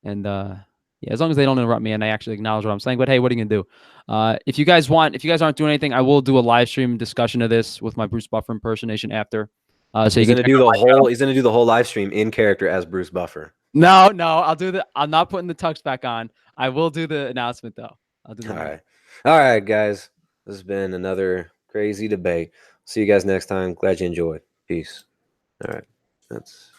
long as they don't interrupt me and they actually acknowledge what I'm saying. But hey, what are you gonna do? If you guys aren't doing anything, I will do a live stream discussion of this with my Bruce Buffer impersonation after. So he's gonna do the whole live stream in character as Bruce Buffer. No, I'm not putting the tux back on. I will do the announcement though. I'll do the All right, guys. This has been another crazy debate. See you guys next time. Glad you enjoyed. Peace. All right. That's